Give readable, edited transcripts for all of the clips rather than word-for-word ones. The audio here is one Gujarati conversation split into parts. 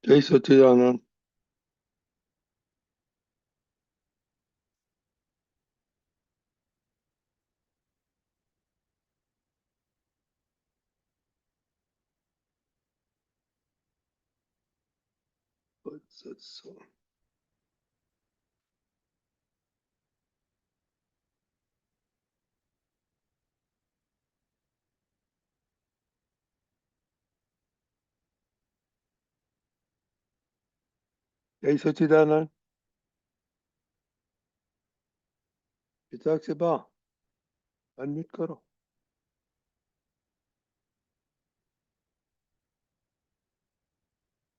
જય સચ્ચિદાનંદ. સત્સંગ. જય સચ્ચિદાનંદ. પિતાક્ષી બા અનમ્યુટ કરો.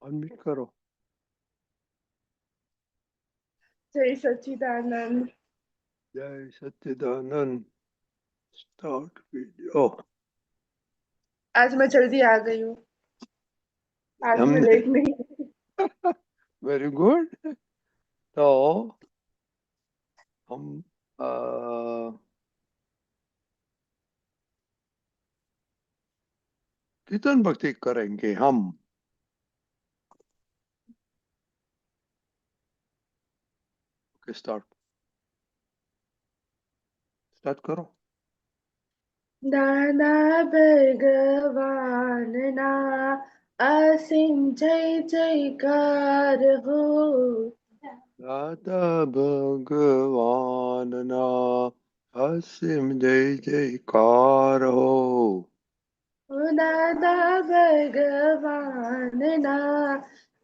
અનમ્યુટ કરો. જય સચ્ચિદાનંદ. જય સચ્ચિદાનંદ. Start video. आज मैं जल्दी आ गई हूँ। आज मैं हमने लेट नहीं। Very good. तो हम अ, कीर्तन भक्ति करेंगे हम. Okay start. स्टार्ट करो. दादा भगवान ना असीम जय जयकार हो। દાદા ભગવાનના અસીમ જય જયકાર હો. ओ दादा भगवान ना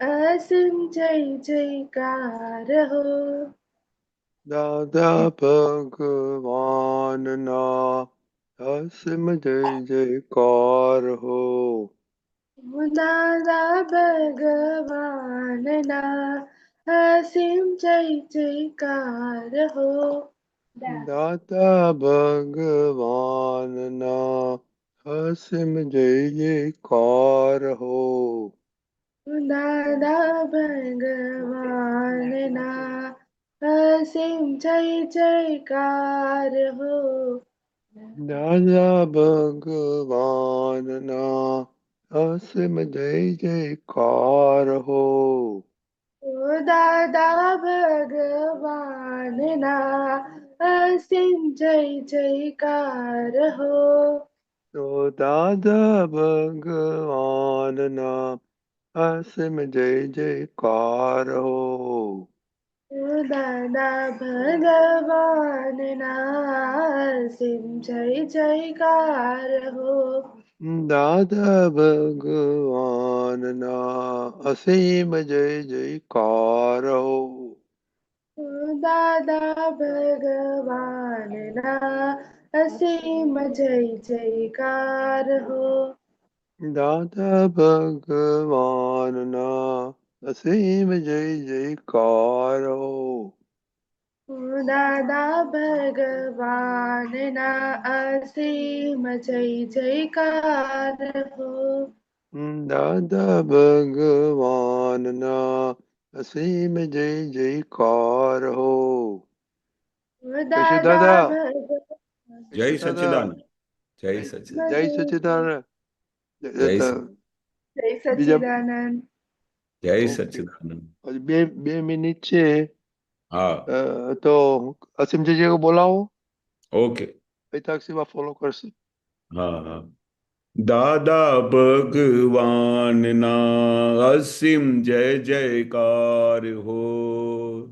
असीम जय जयकार हो। દાદા ભગવાનના અસીમ જય જયકાર હો. ओ दादा भगवान ना असीम जय जयकार हो। દાદા ભગવાનના અસીમ જય જયકાર હો. दादा भगवान ना असीम जय जयकार हो। દાદા ભગવાનના અસીમ જય જયકાર હો. ओ दादा भगवान ना असीम जय जयकार हो। તો દાદા ભગવાનના અસીમ જય જયકાર હો. ओ दादा भगवान ना असीम जय जयकार हो। દાદા ભગવાનના અસીમ જય જયકાર હો. ओ दादा भगवान ना असीम जय जयकार हो। દાદા ભગવાનના અસીમ જય જયકાર હો. ओ दादा भगवान ना असीम जय जयकार हो। દાદા ભગવાનના અસીમ જય જયકાર હો. ओ કશી दादा દાદા भगवान જય કશી દાદા સચ્ચિદાનંદ. જય સચ્ચિદાનંદ. જય સચ્ચિદાનંદ. જય जय બીજા सच्चिदानंद। જય ઓકે સચ્ચિદાનંદ. હજી બે મિનિટ છે. હા, તો અસીમજીજી બોલાવો. ઓકે. પિતાક્ષીમાં ફોલો કરશે. હા હા. દાદા ભગવાનના અસીમ જય જયકાર હો.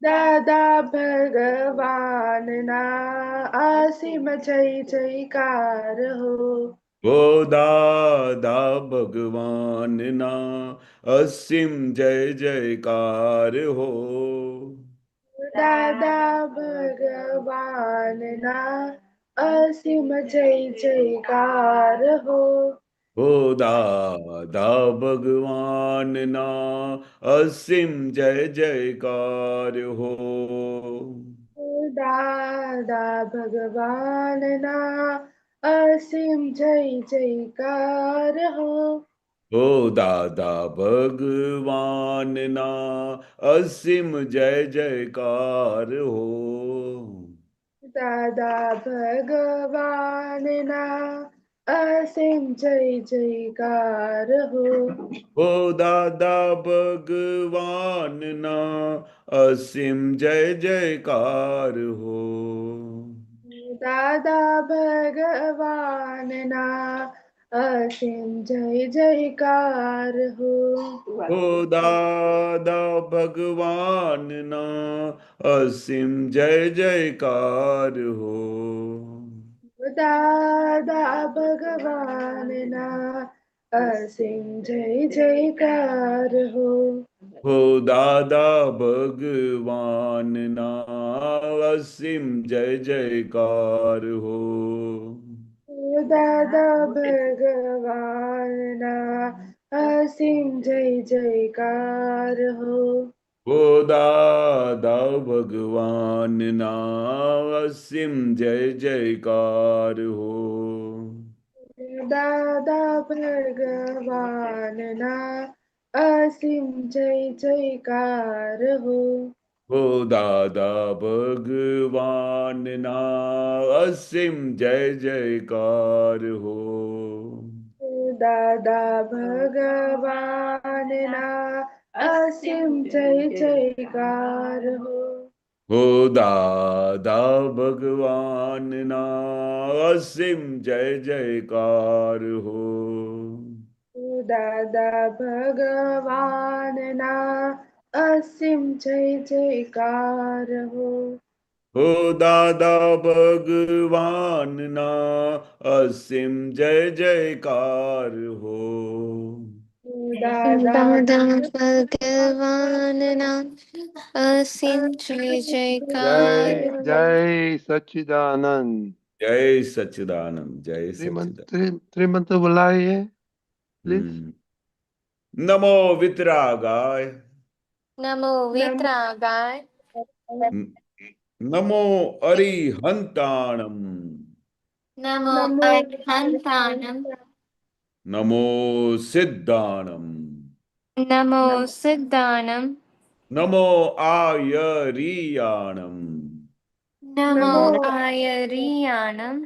दादा भगवान ना असीम जय जयकार हो। હો દાદા ભગવાનના અસીમ જય જયકાર હો. दादा भगवान ना असीम जय जयकार हो। હો દાદા ભગવાનના અસીમ જય જયકાર હો. दादा भगवान ना असीम जय जयकार हो। હો દાદા ભગવાનના અસીમ જય જયકાર હો. दादा भगवान ना असीम जय जयकार हो। हो दादा भगवान ना असीम जय जयकार हो। दादा भगवान ना असीम जय जयकार हो। हो दादा भगवान ना असीम जय जयकार हो। दादा भगवान ना असीम जय जयकार हो। हो दादा भगवान ना असीम जय जयकार हो। दादा भगवान ना असीम जय जयकार हो। हो दादा भगवान ना असीम जय जयकार हो। दादा भगवान ना असीम जय जयकार हो। हो दादा भगवान ना असीम जय जयकार हो। दादा भगवान ना असीम जय जयकार हो। हो दादा भगवान ना असीम जय जयकार हो। दादा भगवान ना असीम जय जयकार हो। हो दादा भगवान ना असीम जय जयकार हो। दादा दादा भगवान ना असीम जय जयकार जय हो। जय सच्चिदानंद। जय सच्चिदानंद जय श्रीमंत सच्चिदानंद। श्रीमंत बुलाइए प्लीज। हम्म। नमो वितरागाय। नमो वितरागाय। नमो अरिहंताणम। नमो नमो अरिहंताणम। नमो सिद्धाणम। नमो सिद्धाणम। नमो आयरियाणम। नमो नमो आयरियाणम।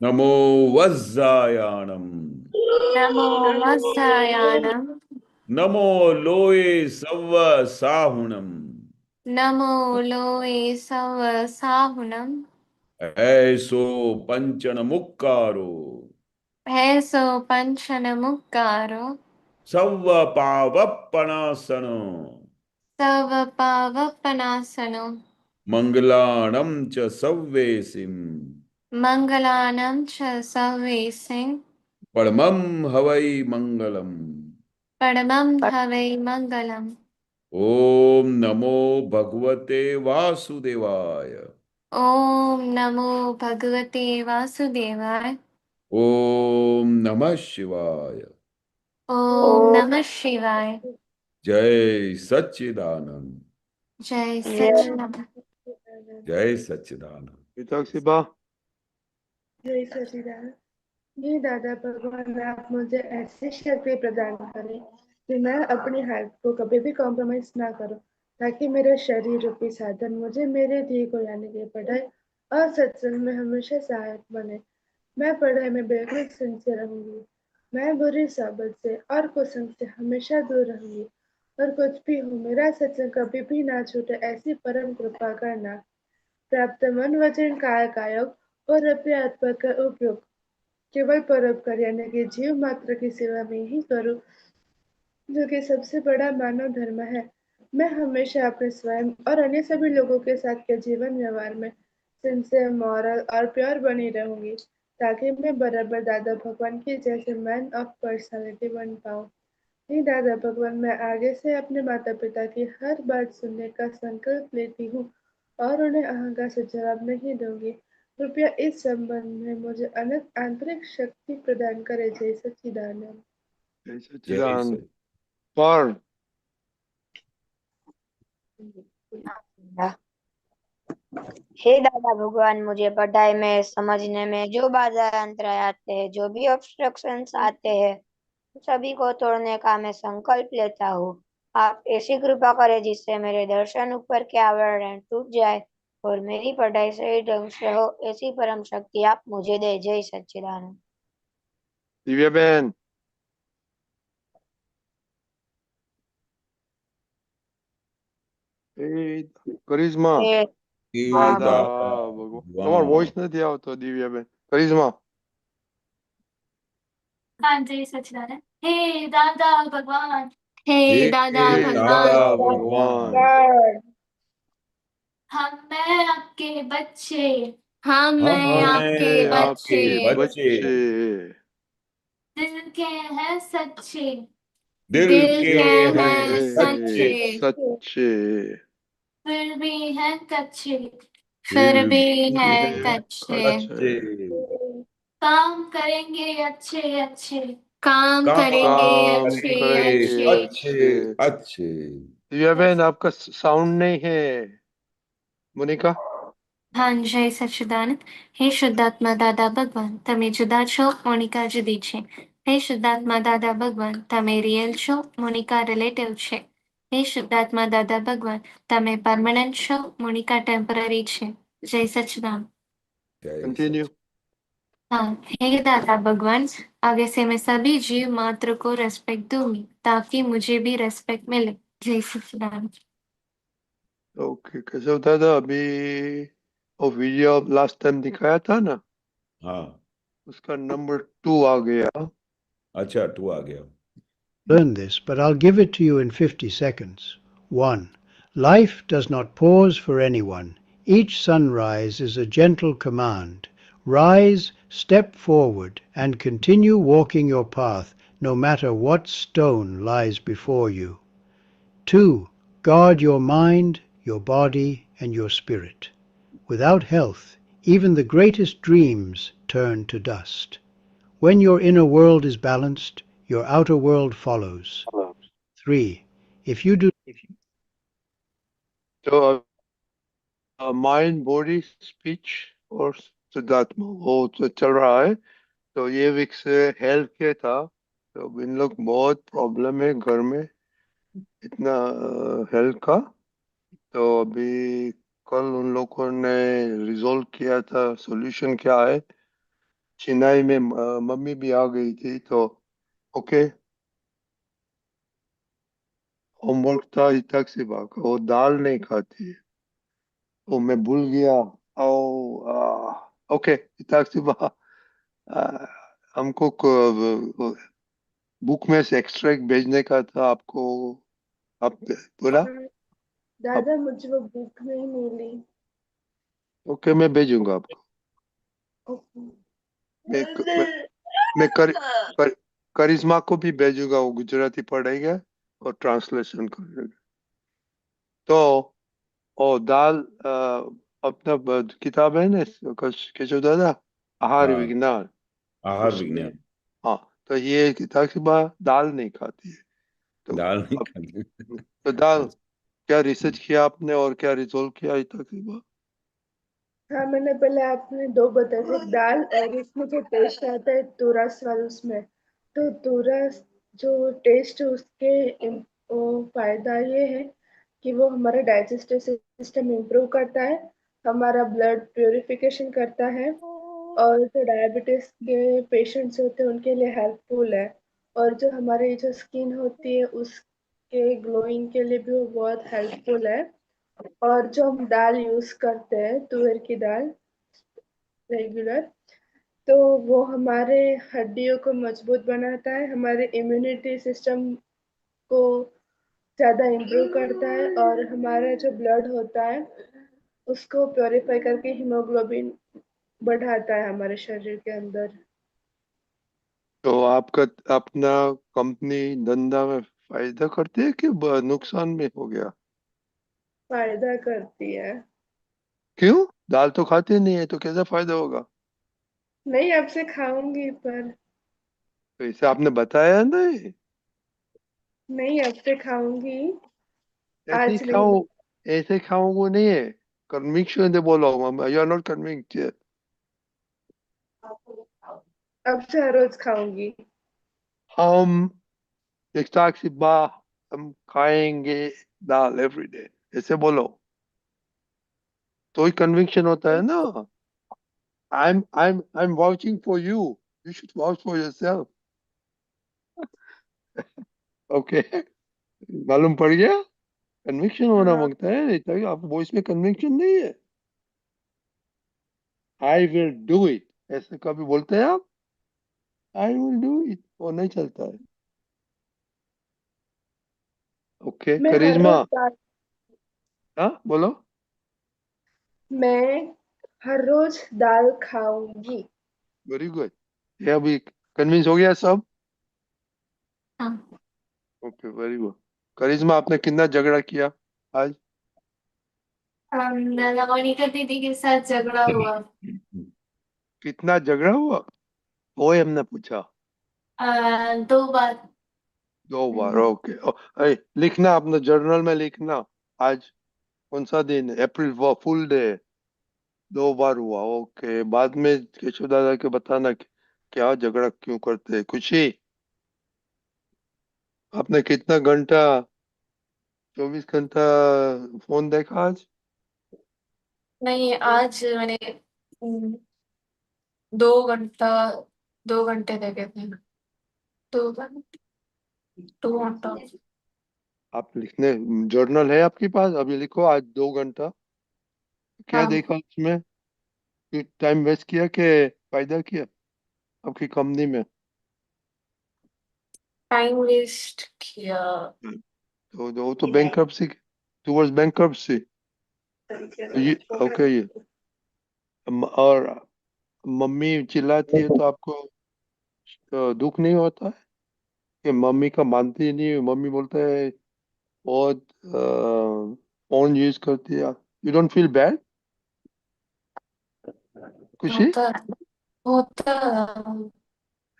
नमो वज्जायाणम। नमो वत्सायाणम। नमो लोए सव्व साहुणम। नमो लोए सव साहुणम। ऐसो पंचन मुक्कारो। भैसो पंचन मुक्कारो। सव्व पावप्पणासनो। सव पावपनासनो। मंगलाणं च सव्वेसिम। मंगलानं च सर्वेसिं। परमं हवै मंगलम। परमं हवै मङ्गलम्। ओम नमो भगवते वासुदेवाय। ॐ नमो भगवते वासुदेवाय। ओम नमः शिवाय। ॐ नमः शिवाय। जय सच्चिदानंद। जय सच्चिदानंद। जय सच्चिदानंद। वितोक्षी बा। जय सचिदानंद। हे दादा भगवान, आप मुझे ऐसी शक्ति प्रदान करें कि मैं अपनी हेल्थ को कभी भी कॉम्प्रोमाइज ना करूं, ताकि मेरा शरीर रूपी साधन मुझे मेरे ध्येय को यानी कि पढ़ाई और सत्संग में हमेशा सहायक बने। मैं पढ़ाई में बिल्कुल सिंसियर रहूंगी। मैं बुरी सोबत से और कुसंग से हमेशा दूर रहूंगी। और कुछ भी हो, मेरा सत्संग कभी भी ना छूटे, ऐसी परम कृपा करना। प्राप्त मन वचन काय कायोग और अपने आत्मा का उपयोग केवल परोपकार यानी कि जीव मात्र की सेवा में ही करूं, जो कि सबसे बड़ा मानव धर्म है। मैं हमेशा अपने स्वयं और अन्य सभी लोगों के साथ के जीवन व्यवहार में सिंसियर, मॉरल और प्योर बनी रहूंगी, ताकि मैं बराबर दादा भगवान की जैसे मैन ऑफ पर्सनालिटी बन पाऊं। नहीं दादा भगवान, मैं आगे से अपने माता पिता की हर बात सुनने का संकल्प लेती हूँ और उन्हें अहंकार से जवाब नहीं दूंगी। कृपया इस संबंध में मुझे अनंत आंतरिक शक्ति प्रदान करे। जय सच्चिदानंद। जय जय सच्चिदानंद। सच। पर हे दादा भगवान, मुझे पढ़ाई में समझने में जो बाधा अंतराय आते हैं, जो भी ऑब्स्ट्रक्शंस आते हैं, सभी को तोड़ने का मैं संकल्प लेता हूँ। आप ऐसी कृपा करें जिससे मेरे दर्शन ऊपर के आवरण टूट जाए और मेरी पढ़ाई सही ढंग से हो, ऐसी परम शक्ति आप मुझे दे। जय सच्चिदानंद। દિવ્યાબેન એ કરિશ્મા હે એ દાદા દાદા ભગવાન તમારો ભગવાન. વોઇસ નથી આવતો દિવ્યાબેન કરિશ્મા हाँ जय सच्चिदानंद हे दादा भगवान हे હે दादा હે भगवान દાદા ભગવાન. ભગવાન हम मैं आपके बच्चे हम हम मैं हैं आपके आपके बच्चे बच्चे. दिल के हैं सच्चे दिल दिल के के हैं हैं सच्चे. सच्चे સચ્ચે फिर भी हैं कच्चे फिर फिर भी भी हैं हैं कच्चे कच्चे. काम करेंगे अच्छे अच्छे काम काम करेंगे काम अच्छे करेंगे अच्छे अच्छे अच्छे. દિવ્યાબેન आपका साउंड नहीं है मोनिका हाँ જય સચ્ચિદાનંદ હે શુદ્ધાત્મા દાદા ભગવાન તમે જુદા છો મોનિકા જુદી છે હે શુદ્ધાત્મા દાદા ભગવાન તમે રિયલ છો મોનિકા રિલેટિવ છે હે શુદ્ધાત્મા દાદા ભગવાન તમે પરમનન્ટ છો મોનિકા ટેમ્પરરી છે જય સચ્ચિદાનંદ જય कंटिन्यू સચ્ચિદાનંદ. हाँ हे दादा भगवान आगे से मैं सभी जीव मात्र को रेस्पेक्ट दूंगी ताकि मुझे भी रेस्पेक्ट मिले जय सच्चिदानंद ओके कैसे होता था अभी वो वीडियो लास्ट टाइम दिखाया था ना हाँ उसका नंबर 2 आ गया अच्छा 2 आ गया. Learn this, but I'll give it to you in 50 seconds. 1. Life does not pause for anyone. Each sunrise is a gentle command. Rise, step forward, and continue walking your path, no matter what stone lies before you. 2. Guard your mind, your body, and your spirit. Without health, even the greatest dreams turn to dust. When your inner world is balanced, your outer world follows. 3. If you do तो माइंड बॉडी स्पीच और सिद्धात्मा वो तो चल रहा है तो ये वीक से हेल्थ के था तो इन लोग बहुत प्रॉब्लम है घर में इतना हेल्थ का तो अभी कल उन लोगों ने रिजोल्व किया था सॉल्यूशन क्या है चेन्नई में मम्मी भी आ गई थी तो ओके होमवर्क था तक से भाग वो दाल नहीं खाती है वो मैं भूल गया ओ ओके तक से हमको बुक में से एक्सट्रैक्ट भेजने का था आपको आप बोला दादा मुझे वो बुक नहीं मिली ओके मैं भेजूंगा आपको ओके मैं करिश्मा को भी भेजूंगा वो गुजराती पढ़ेगा और ट्रांसलेशन करेगा तो ओ दाल अपना किताब है ना केशव दादा आहार हाँ विज्ञान आहार उसमें विज्ञान. हाँ तो ये किताब के बाद दाल नहीं खाती है तो दाल नहीं अब खाते. तो दाल क्या रिसर्च किया आपने और क्या रिजोल्व किया अभी तक के बाद हाँ मैंने पहले आपने दो बताए थे दाल और इसमें जो टेस्ट आता है तुरस वाला उसमें तो तुरस जो टेस्ट उसके वो फायदा ये है कि वो हमारा डाइजेस्टिव सिस्टम इम्प्रूव करता है हमारा ब्लड प्योरिफिकेशन करता है और जो डायबिटीज के पेशेंट्स होते हैं उनके लिए हेल्पफुल है और जो हमारी जो स्किन होती है उसके ग्लोइंग के लिए भी वो बहुत हेल्पफुल है और जो हम दाल यूज करते हैं तुअर की दाल रेगुलर तो वो हमारे हड्डियों को मजबूत बनाता है हमारे इम्यूनिटी सिस्टम को ज़्यादा इम्प्रूव करता है और हमारा जो ब्लड होता है उसको प्योरीफाई करके हीमोग्लोबिन बढ़ाता है हमारे शरीर के अंदर तो आपका अपना कंपनी धंधा में फायदा करती है कि नुकसान में हो गया फायदा करती है क्यों दाल तो खाते नहीं है तो कैसा फायदा होगा नहीं आपसे खाऊंगी पर तो इसे आपने बताया नहीं नहीं आपसे खाऊंगी ऐसे ही आज नहीं खाओ ऐसे खाओगे नहीं है कन्विक्शन से बोलो यू आर नॉट कन्विक्ट अब से हर रोज खाऊंगी हम एक साक्षी बा हम खाएंगे दाल एवरी डे ऐसे बोलो तो ही कन्विक्शन होता है ना I am vouching for you you should vouch for yourself okay, मालूम पड़ गया? कन्विक्शन होना हाँ मांगता है, नहीं तभी आप वॉइस में कन्विक्शन नहीं है। आई विल डू इट, ऐसे कभी बोलते हैं आप? आई विल डू इट, वो नहीं चलता है। ओके, मैं हर करिश्मा। रोज दाल हाँ बोलो। मैं हर रोज दाल खाऊंगी। वेरी गुड, ये अभी कन्विंस हो गया सब? हाँ। Okay, very good. करिश्मा, आपने कितना झगड़ा किया आज? मोनिका दीदी के साथ झगड़ा हुआ। कितना झगड़ा हुआ वो हमने पूछा? 2 बार। 2 बार, ओके। लिखना अपने जर्नल में, लिखना आज कौन सा दिन है? अप्रैल फुल डे, 2 बार हुआ। ओके, बाद में केशव दादा के बताना कि क्या झगड़ा क्यों करते हैं। खुशी, आपने कितना घंटा, 24 घंटा फोन देखा आज? नहीं, आज मैंने 2 घंटा 2 घंटे देखे थे। 2 घंटे 2 घंटा। आप लिखने, जर्नल है आपके पास? अभी लिखो आज 2 घंटा क्या हाँ, देखा उसमें, टाइम वेस्ट किया कि फायदा किया आपकी कंपनी में? टाइम वेस्ट किया। तो वो तो बैंक्रप्सी, टुवर्ड्स बैंक्रप्सी। ये ओके, ये और मम्मी चिल्लाती है तो आपको दुख नहीं होता है कि मम्मी का मानती ही नहीं है? मम्मी बोलता है बहुत फोन यूज करती है, यू डोंट फील बैड? खुशी, होता होता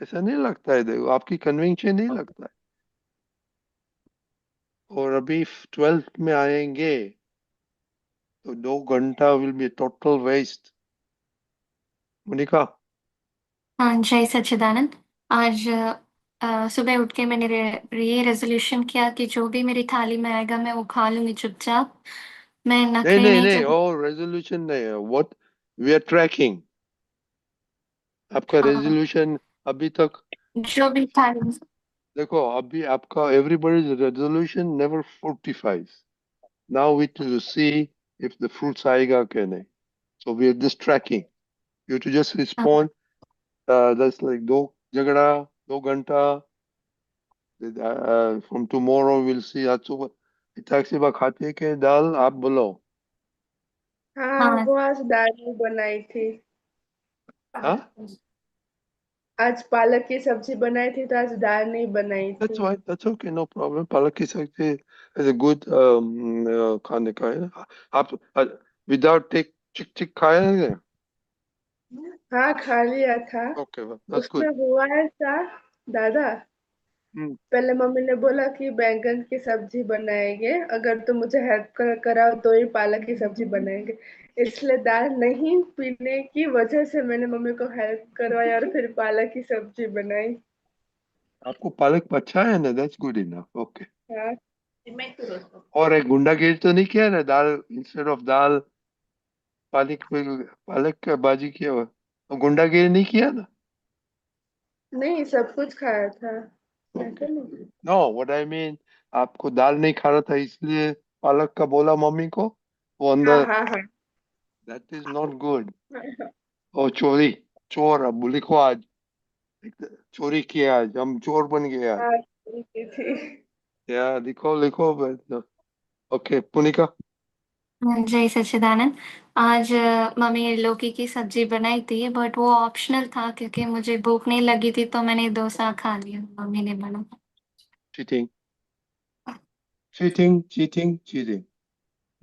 ऐसा नहीं लगता है? देखो, आपकी कन्विक्शन नहीं लगता है। और अभी 12th में आएंगे तो 2 घंटा will be total waste. Monika, हाँ, जय सच्चिदानंद। आज सुबह उठ के मैंने ये रेजोल्यूशन किया कि जो भी मेरी थाली में आएगा मैं वो खा लूंगी चुपचाप। मैं नहीं नखरे नहीं नहीं नहीं, कर। ओ रेजोल्यूशन नहीं है, व्हाट वी आर ट्रैकिंग आपका हाँ, रेजोल्यूशन अभी तक। जो भी थाली। देखो, अभी आपका everybody's resolution never 45। Now we to see if the fruits आएगा क्या नहीं। So we are just tracking, you to just respond. That's like दो झगड़ा, 2 घंटा। From tomorrow will see. आज सुबह टैक्सी बा खाती है कि दाल, आप बोलो। हाँ हाँ। वो आज दाल नहीं बनाई थी। हाँ, आज पालक की सब्जी बनाई थी तो आज दाल नहीं बनाई that's थी। right, that's okay, no problem. पालक की सब्जी is a good खाने का है। आप विदाउट टिक चिक चिक खाए हैं? हाँ खा लिया था। ओके, that's उसमें good. हुआ ऐसा, दादा, हम्म, पहले मम्मी ने बोला कि बैंगन की सब्जी बनाएंगे, अगर तुम मुझे हेल्प कराओ तो ही पालक की सब्जी बनाएंगे। इसलिए दाल नहीं पीने की वजह से मैंने मम्मी को हेल्प करवाई और फिर पालक की सब्जी बनाई। आपको पालक अच्छा है ना, that's good enough, okay. हाँ और एक गुंडागिरी तो नहीं किया ना, दाल इंस्टेड ऑफ दाल पालक पालक का भाजी किया हुआ, और गुंडागिरी नहीं किया ना? नहीं, सब कुछ खाया था, ओके, ऐसा नहीं। नो व्हाट आई मीन, आपको दाल नहीं खाना था इसलिए पालक का बोला मम्मी को, वो हाँ अंदर। हाँ हाँ दैट इज नॉट गुड। हाँ। ओ चोरी, चोर, अब लिखो आज, चोरी किया आज, हम चोर बन गए आज। हाँ, ठीक है, या लिखो लिखो। ओके पुनिका। जय सच्चिदानंद। आज मम्मी लौकी की सब्जी बनाई थी बट वो ऑप्शनल था क्योंकि मुझे भूख नहीं लगी थी तो मैंने डोसा खा लिया मम्मी ने बना। Cheating, cheating, cheating, cheating,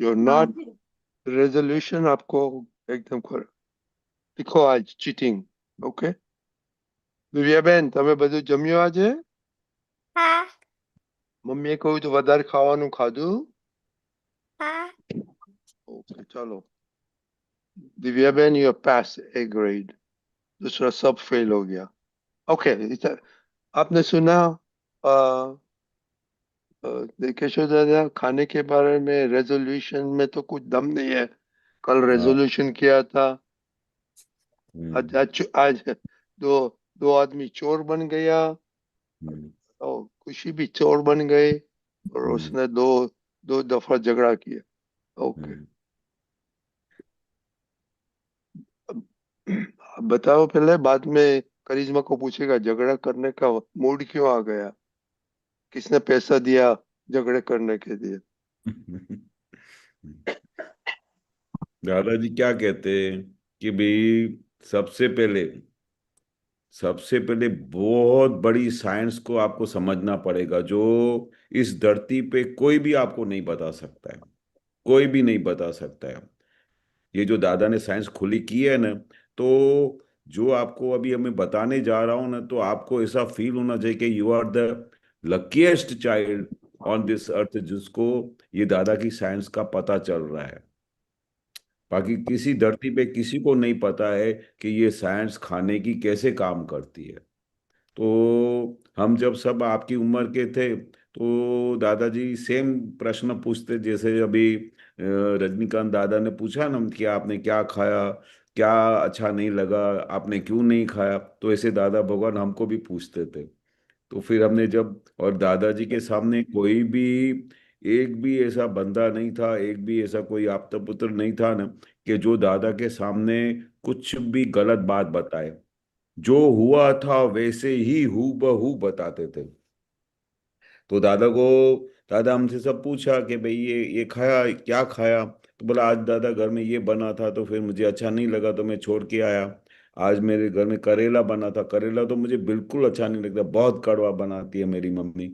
you are हाँ। नॉट। रेजोल्यूशन आपको एकदम कर, लिखो आज चीटिंग। ओके, દિવ્યા બેન, તમે બધું જમ્યો આજે? हाँ। મમ્મીએ કહ્યું તો વધારે ખાવાનું ખાધું? हाँ। ओके चलो, Divya Ben you pass A grade, दूसरा सब फेल हो गया। ओके, आपने सुना केशव दादा, खाने के बारे में रेजोल्यूशन में तो कुछ दम नहीं है। कल हाँ। रेजोल्यूशन किया था, हम्म, आज दो दो आदमी चोर बन गया, हम्म, और खुशी भी चोर बन गए और हम्म, उसने दो दो दफा झगड़ा किया। ओके। हम्म। अब बताओ पहले, बाद में करिश्मा को पूछेगा झगड़ा करने का मूड क्यों आ गया, किसने पैसा दिया झगड़े करने के लिए। दादाजी क्या कहते हैं कि भाई सबसे पहले सबसे पहले बहुत बड़ी साइंस को आपको समझना पड़ेगा, जो इस धरती पे कोई भी आपको नहीं बता सकता है। कोई भी नहीं बता सकता है। ये जो दादा ने साइंस खुली की है ना, तो जो आपको अभी हमें बताने जा रहा हूं ना, तो आपको ऐसा फील होना चाहिए कि you are the luckiest child on this earth, जिसको ये दादा की साइंस का पता चल रहा है। बाकी किसी धरती पे किसी को नहीं पता है कि ये साइंस खाने की कैसे काम करती है। तो हम जब सब आपकी उम्र के थे, तो दादाजी सेम प्रश्न पूछते, जैसे अभी रजनीकांत दादा ने पूछा ना कि आपने क्या खाया, क्या अच्छा नहीं लगा, आपने क्यों नहीं खाया, तो ऐसे दादा भगवान हमको भी पूछते थे। तो फिर हमने जब, और दादाजी के सामने कोई भी, एक भी ऐसा बंदा नहीं था, एक भी ऐसा कोई आपका पुत्र नहीं था ना, कि जो दादा के सामने कुछ भी गलत बात बताए। जो हुआ था वैसे ही हूबहू बताते थे। तो दादा हमसे सब पूछा कि भाई ये खाया, क्या खाया, तो बोला आज दादा घर में ये बना था, तो फिर मुझे अच्छा नहीं लगा तो मैं छोड़ के आया। आज मेरे घर में करेला बना था, करेला तो मुझे बिल्कुल अच्छा नहीं लगता, बहुत कड़वा बनाती है मेरी मम्मी।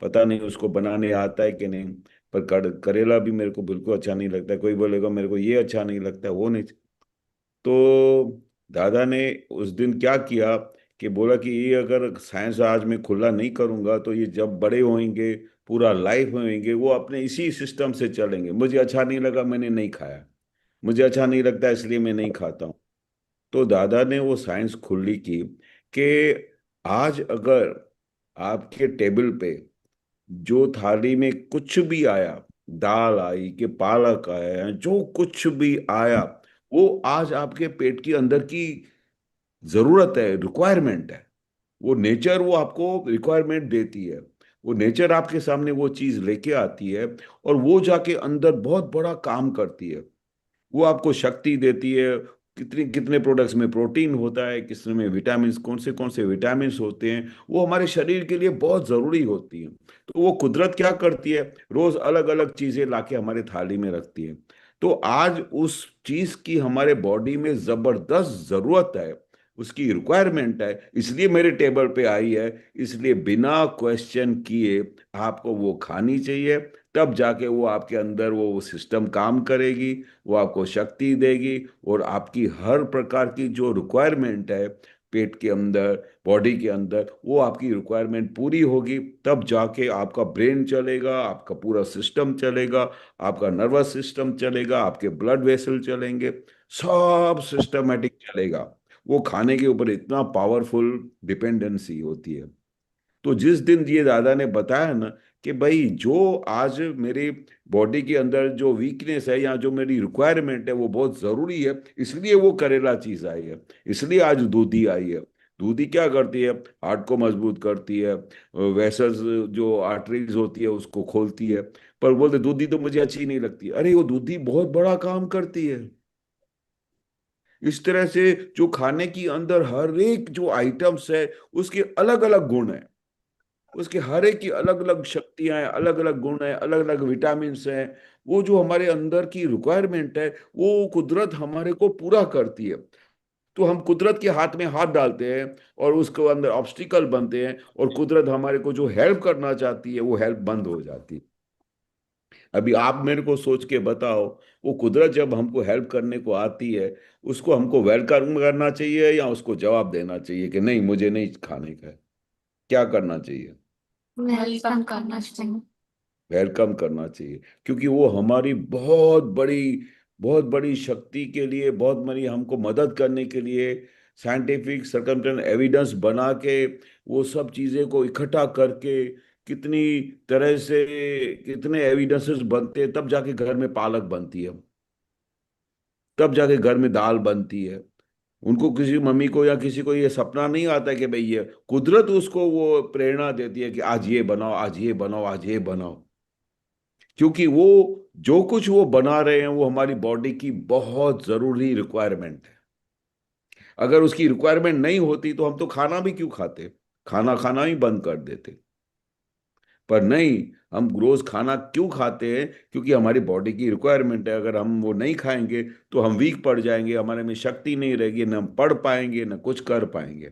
पता नहीं उसको बनाने आता है कि नहीं, पर करेला भी मेरे को बिल्कुल अच्छा नहीं लगता। कोई बोलेगा मेरे को ये अच्छा नहीं लगता, वो नहीं। तो दादा ने उस दिन क्या किया कि बोला कि ये अगर साइंस आज मैं खुला नहीं करूंगा, तो ये जब बड़े होंगे, पूरा लाइफ होंगे, वो अपने इसी सिस्टम से चलेंगे। मुझे अच्छा नहीं लगा, मैंने नहीं खाया। मुझे अच्छा नहीं लगता इसलिए मैं नहीं खाता हूँ। तो दादा ने वो साइंस खुली की कि आज अगर आपके टेबल पे जो थाली में कुछ भी आया, दाल आई कि पालक आया, जो कुछ भी आया, वो आज आपके पेट के अंदर की जरूरत है, रिक्वायरमेंट है। वो नेचर वो आपको रिक्वायरमेंट देती है। वो नेचर आपके सामने वो चीज लेके आती है, और वो जाके अंदर बहुत बड़ा काम करती है। वो आपको शक्ति देती है। कितने कितने प्रोडक्ट्स में प्रोटीन होता है, कितने में विटामिन, कौन से विटामिन होते हैं, वो हमारे शरीर के लिए बहुत जरूरी होती हैं। तो वो कुदरत क्या करती है, रोज अलग अलग चीजें लाके हमारे थाली में रखती है। तो आज उस चीज की हमारे बॉडी में जबरदस्त जरूरत है, उसकी रिक्वायरमेंट है, इसलिए मेरे टेबल पे आई है। इसलिए बिना क्वेश्चन किए आपको वो खानी चाहिए। तब जाके वो आपके अंदर वो सिस्टम काम करेगी, वो आपको शक्ति देगी, और आपकी हर प्रकार की जो रिक्वायरमेंट है पेट के अंदर, बॉडी के अंदर, वो आपकी रिक्वायरमेंट पूरी होगी। तब जाके आपका ब्रेन चलेगा, आपका पूरा सिस्टम चलेगा, आपका नर्वस सिस्टम चलेगा, आपके ब्लड वेसल चलेंगे, सब सिस्टमेटिक चलेगा। वो खाने के ऊपर इतना पावरफुल डिपेंडेंसी होती है। तो जिस दिन ये दादा ने बताया ना कि भाई जो आज मेरे बॉडी के अंदर जो वीकनेस है, या जो मेरी रिक्वायरमेंट है, वो बहुत जरूरी है, इसलिए वो करेला चीज आई है, इसलिए आज दूधी आई है। दूधी क्या करती है, हार्ट को मजबूत करती है, वेसल्स जो आर्टरीज होती है उसको खोलती है। पर बोलते दूधी तो मुझे अच्छी नहीं लगती, अरे वो दूधी बहुत बड़ा काम करती है। इस तरह से जो खाने की अंदर हर एक जो आइटम्स है, उसके अलग अलग गुण है, उसके हर एक की अलग अलग शक्तियां हैं, अलग अलग गुण हैं, अलग अलग विटामिन हैं। वो जो हमारे अंदर की रिक्वायरमेंट है, वो कुदरत हमारे को पूरा करती है। तो हम कुदरत के हाथ में हाथ डालते हैं, और उसके अंदर ऑब्स्टिकल बनते हैं, और कुदरत हमारे को जो हेल्प करना चाहती है, वो हेल्प बंद हो जाती है। अभी आप मेरे को सोच के बताओ, वो कुदरत जब हमको हेल्प करने को आती है, उसको हमको वेलकम करना चाहिए, या उसको जवाब देना चाहिए कि नहीं मुझे नहीं खाने का है? क्या करना चाहिए? वेलकम करना चाहिए। वेलकम करना चाहिए, क्योंकि वो हमारी बहुत बड़ी शक्ति के लिए, बहुत बड़ी हमको मदद करने के लिए, साइंटिफिक सर्कमस्टेंस एविडेंस बना के, वो सब चीज़ें को इकट्ठा करके, कितनी तरह से कितने एविडेंसेस बनते हैं, तब जाके घर में पालक बनती है, तब जाके घर में दाल बनती है। उनको किसी मम्मी को या किसी को ये सपना नहीं आता है कि भाई ये कुदरत उसको वो प्रेरणा देती है कि आज ये बनाओ, आज ये बनाओ, आज ये बनाओ। क्योंकि वो जो कुछ वो बना रहे हैं वो हमारी बॉडी की बहुत जरूरी रिक्वायरमेंट है। अगर उसकी रिक्वायरमेंट नहीं होती तो हम तो खाना भी क्यों खाते, खाना खाना ही बंद कर देते। पर नहीं, हम रोज खाना क्यों खाते हैं? क्योंकि हमारी बॉडी की रिक्वायरमेंट है। अगर हम वो नहीं खाएंगे तो हम वीक पड़ जाएंगे, हमारे में शक्ति नहीं रहेगी, न हम पढ़ पाएंगे न कुछ कर पाएंगे।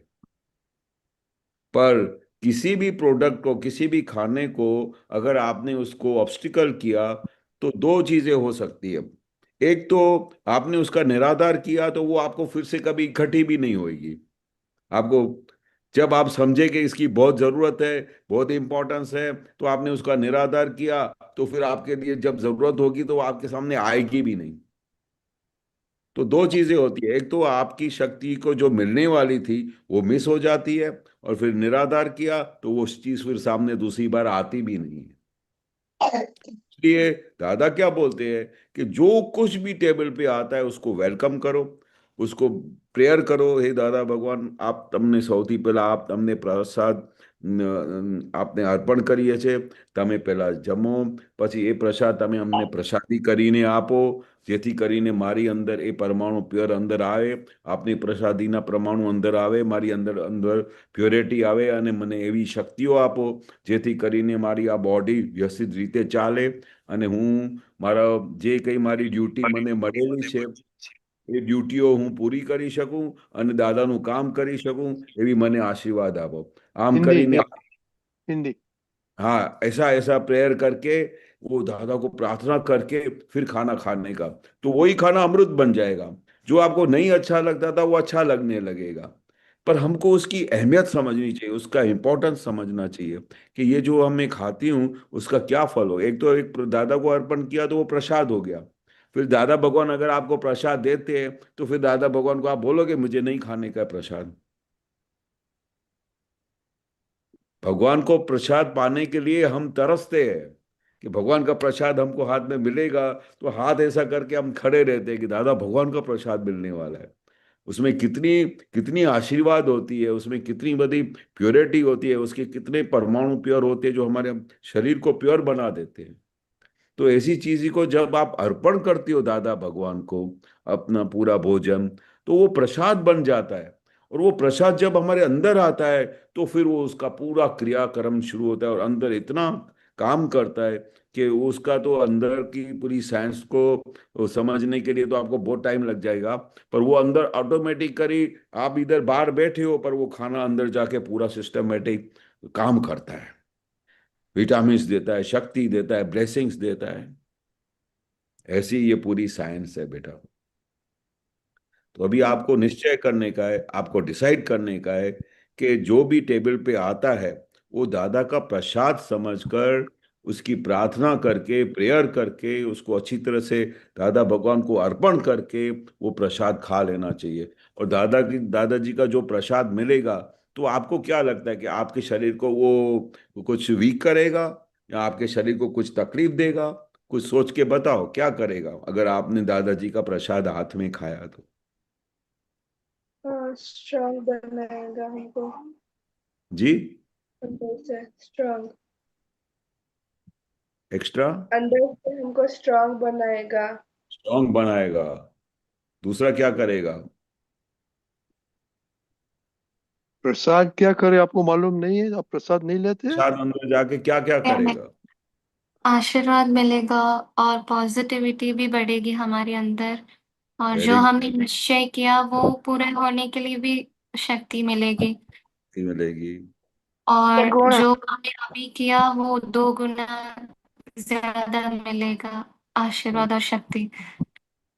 पर किसी भी प्रोडक्ट को, किसी भी खाने को अगर आपने उसको ऑब्स्टिकल किया तो दो चीजें हो सकती है। एक तो आपने उसका निरादर किया तो वो आपको फिर से कभी इकट्ठी भी नहीं होगी। आपको जब आप समझे कि इसकी बहुत जरूरत है, बहुत इंपॉर्टेंस है, तो आपने उसका निरादर किया, तो फिर आपके लिए जब जरूरत होगी तो वो आपके सामने आएगी भी नहीं। तो दो चीजें होती है, एक तो आपकी शक्ति को जो मिलने वाली थी वो मिस हो जाती है, और फिर निरादार किया तो वो चीज फिर सामने दूसरी बार आती भी नहीं है। इसलिए दादा क्या बोलते हैं कि जो कुछ भी टेबल पे आता है उसको वेलकम करो, उसको प्रेयर करो। हे दादा भगवान, आप તમને સૌથી પહેલા આપ તમને પ્રસાદ આપને અર્પણ કરીએ છે। તમે પહેલા જમો, પછી એ પ્રસાદ તમે અમને પ્રસાદી કરીને આપો, જેથી કરીને મારી અંદર એ પરમાણુ પ્યોર અંદર આવે, આપની પ્રસાદીના પરમાણુ અંદર આવે, મારી અંદર અંદર પ્યોરિટી આવે, અને મને એવી શક્તિઓ આપો જેથી કરીને મારી આ બોડી વ્યવસ્થિત રીતે ચાલે, અને હું મારા જે કંઈ મારી ડ્યુટી મને મળેલી છે એ ડ્યુટીઓ હું પૂરી કરી શકું અને દાદાનું કામ કરી શકું, એવી મને આશીર્વાદ આપો। આમ हिंदी કરીને हिंदी। हाँ, ऐसा ऐसा प्रेयर करके, वो दादा को प्रार्थना करके फिर खाना खाने का, तो वही खाना अमृत बन जाएगा। जो आपको नहीं अच्छा लगता था वो अच्छा लगने लगेगा। पर हमको उसकी अहमियत समझनी चाहिए, उसका इम्पोर्टेंस समझना चाहिए कि ये जो हमें खाती हूँ उसका क्या फल हो। एक तो एक दादा को अर्पण किया तो वो प्रसाद हो गया। फिर दादा भगवान अगर आपको प्रसाद देते हैं तो फिर दादा भगवान को आप बोलोगे मुझे नहीं खाने का प्रसाद। भगवान को प्रसाद पाने के लिए हम तरसते हैं कि भगवान का प्रसाद हमको हाथ में मिलेगा, तो हाथ ऐसा करके हम खड़े रहते हैं कि दादा भगवान का प्रसाद मिलने वाला है। उसमें कितनी कितनी आशीर्वाद होती है, उसमें कितनी बड़ी प्योरिटी होती है, उसके कितने परमाणु प्योर होते हैं जो हमारे शरीर को प्योर बना देते हैं। तो ऐसी चीज को जब आप अर्पण करती हो दादा भगवान को अपना पूरा भोजन, तो वो प्रसाद बन जाता है। और वो प्रसाद जब हमारे अंदर आता है तो फिर वो उसका पूरा क्रियाक्रम शुरू होता है और अंदर इतना काम करता है कि उसका तो अंदर की पूरी साइंस को समझने के लिए तो आपको बहुत टाइम लग जाएगा। पर वो अंदर ऑटोमेटिकली, आप इधर बाहर बैठे हो पर वो खाना अंदर जाके पूरा सिस्टमेटिक काम करता है, विटामिन्स देता है, शक्ति देता है, ब्लेसिंग्स देता है। ऐसी ये पूरी साइंस है बेटा। तो अभी आपको निश्चय करने का है, आपको डिसाइड करने का है कि जो भी टेबल पे आता है वो दादा का प्रसाद समझकर, उसकी प्रार्थना करके, प्रेयर करके, उसको अच्छी तरह से दादा भगवान को अर्पण करके वो प्रसाद खा लेना चाहिए। और दादाजी का जो प्रसाद मिलेगा, तो आपको क्या लगता है कि आपके शरीर को वो कुछ वीक करेगा या आपके शरीर को कुछ तकलीफ देगा? कुछ सोच के बताओ क्या करेगा अगर आपने दादाजी का प्रसाद हाथ में खाया तो। स्ट्रांग बनाएगा हमको, जी, अंदर से स्ट्रांग, एक्स्ट्रा अंदर से हमको स्ट्रांग बनाएगा। स्ट्रांग बनाएगा। दूसरा क्या करेगा? प्रसाद क्या करे आपको मालूम नहीं है? आप प्रसाद नहीं लेते हैं? प्रसाद अंदर जाके क्या क्या हमें करेगा? आशीर्वाद मिलेगा और पॉजिटिविटी भी बढ़ेगी हमारे अंदर, और जो वेरी हमने निश्चय किया वो पूरे होने के लिए भी शक्ति मिलेगी। गुड मिलेगी। के और गुण जो हमने अभी किया वो 2 गुना ज्यादा मिलेगा, आशीर्वाद और शक्ति।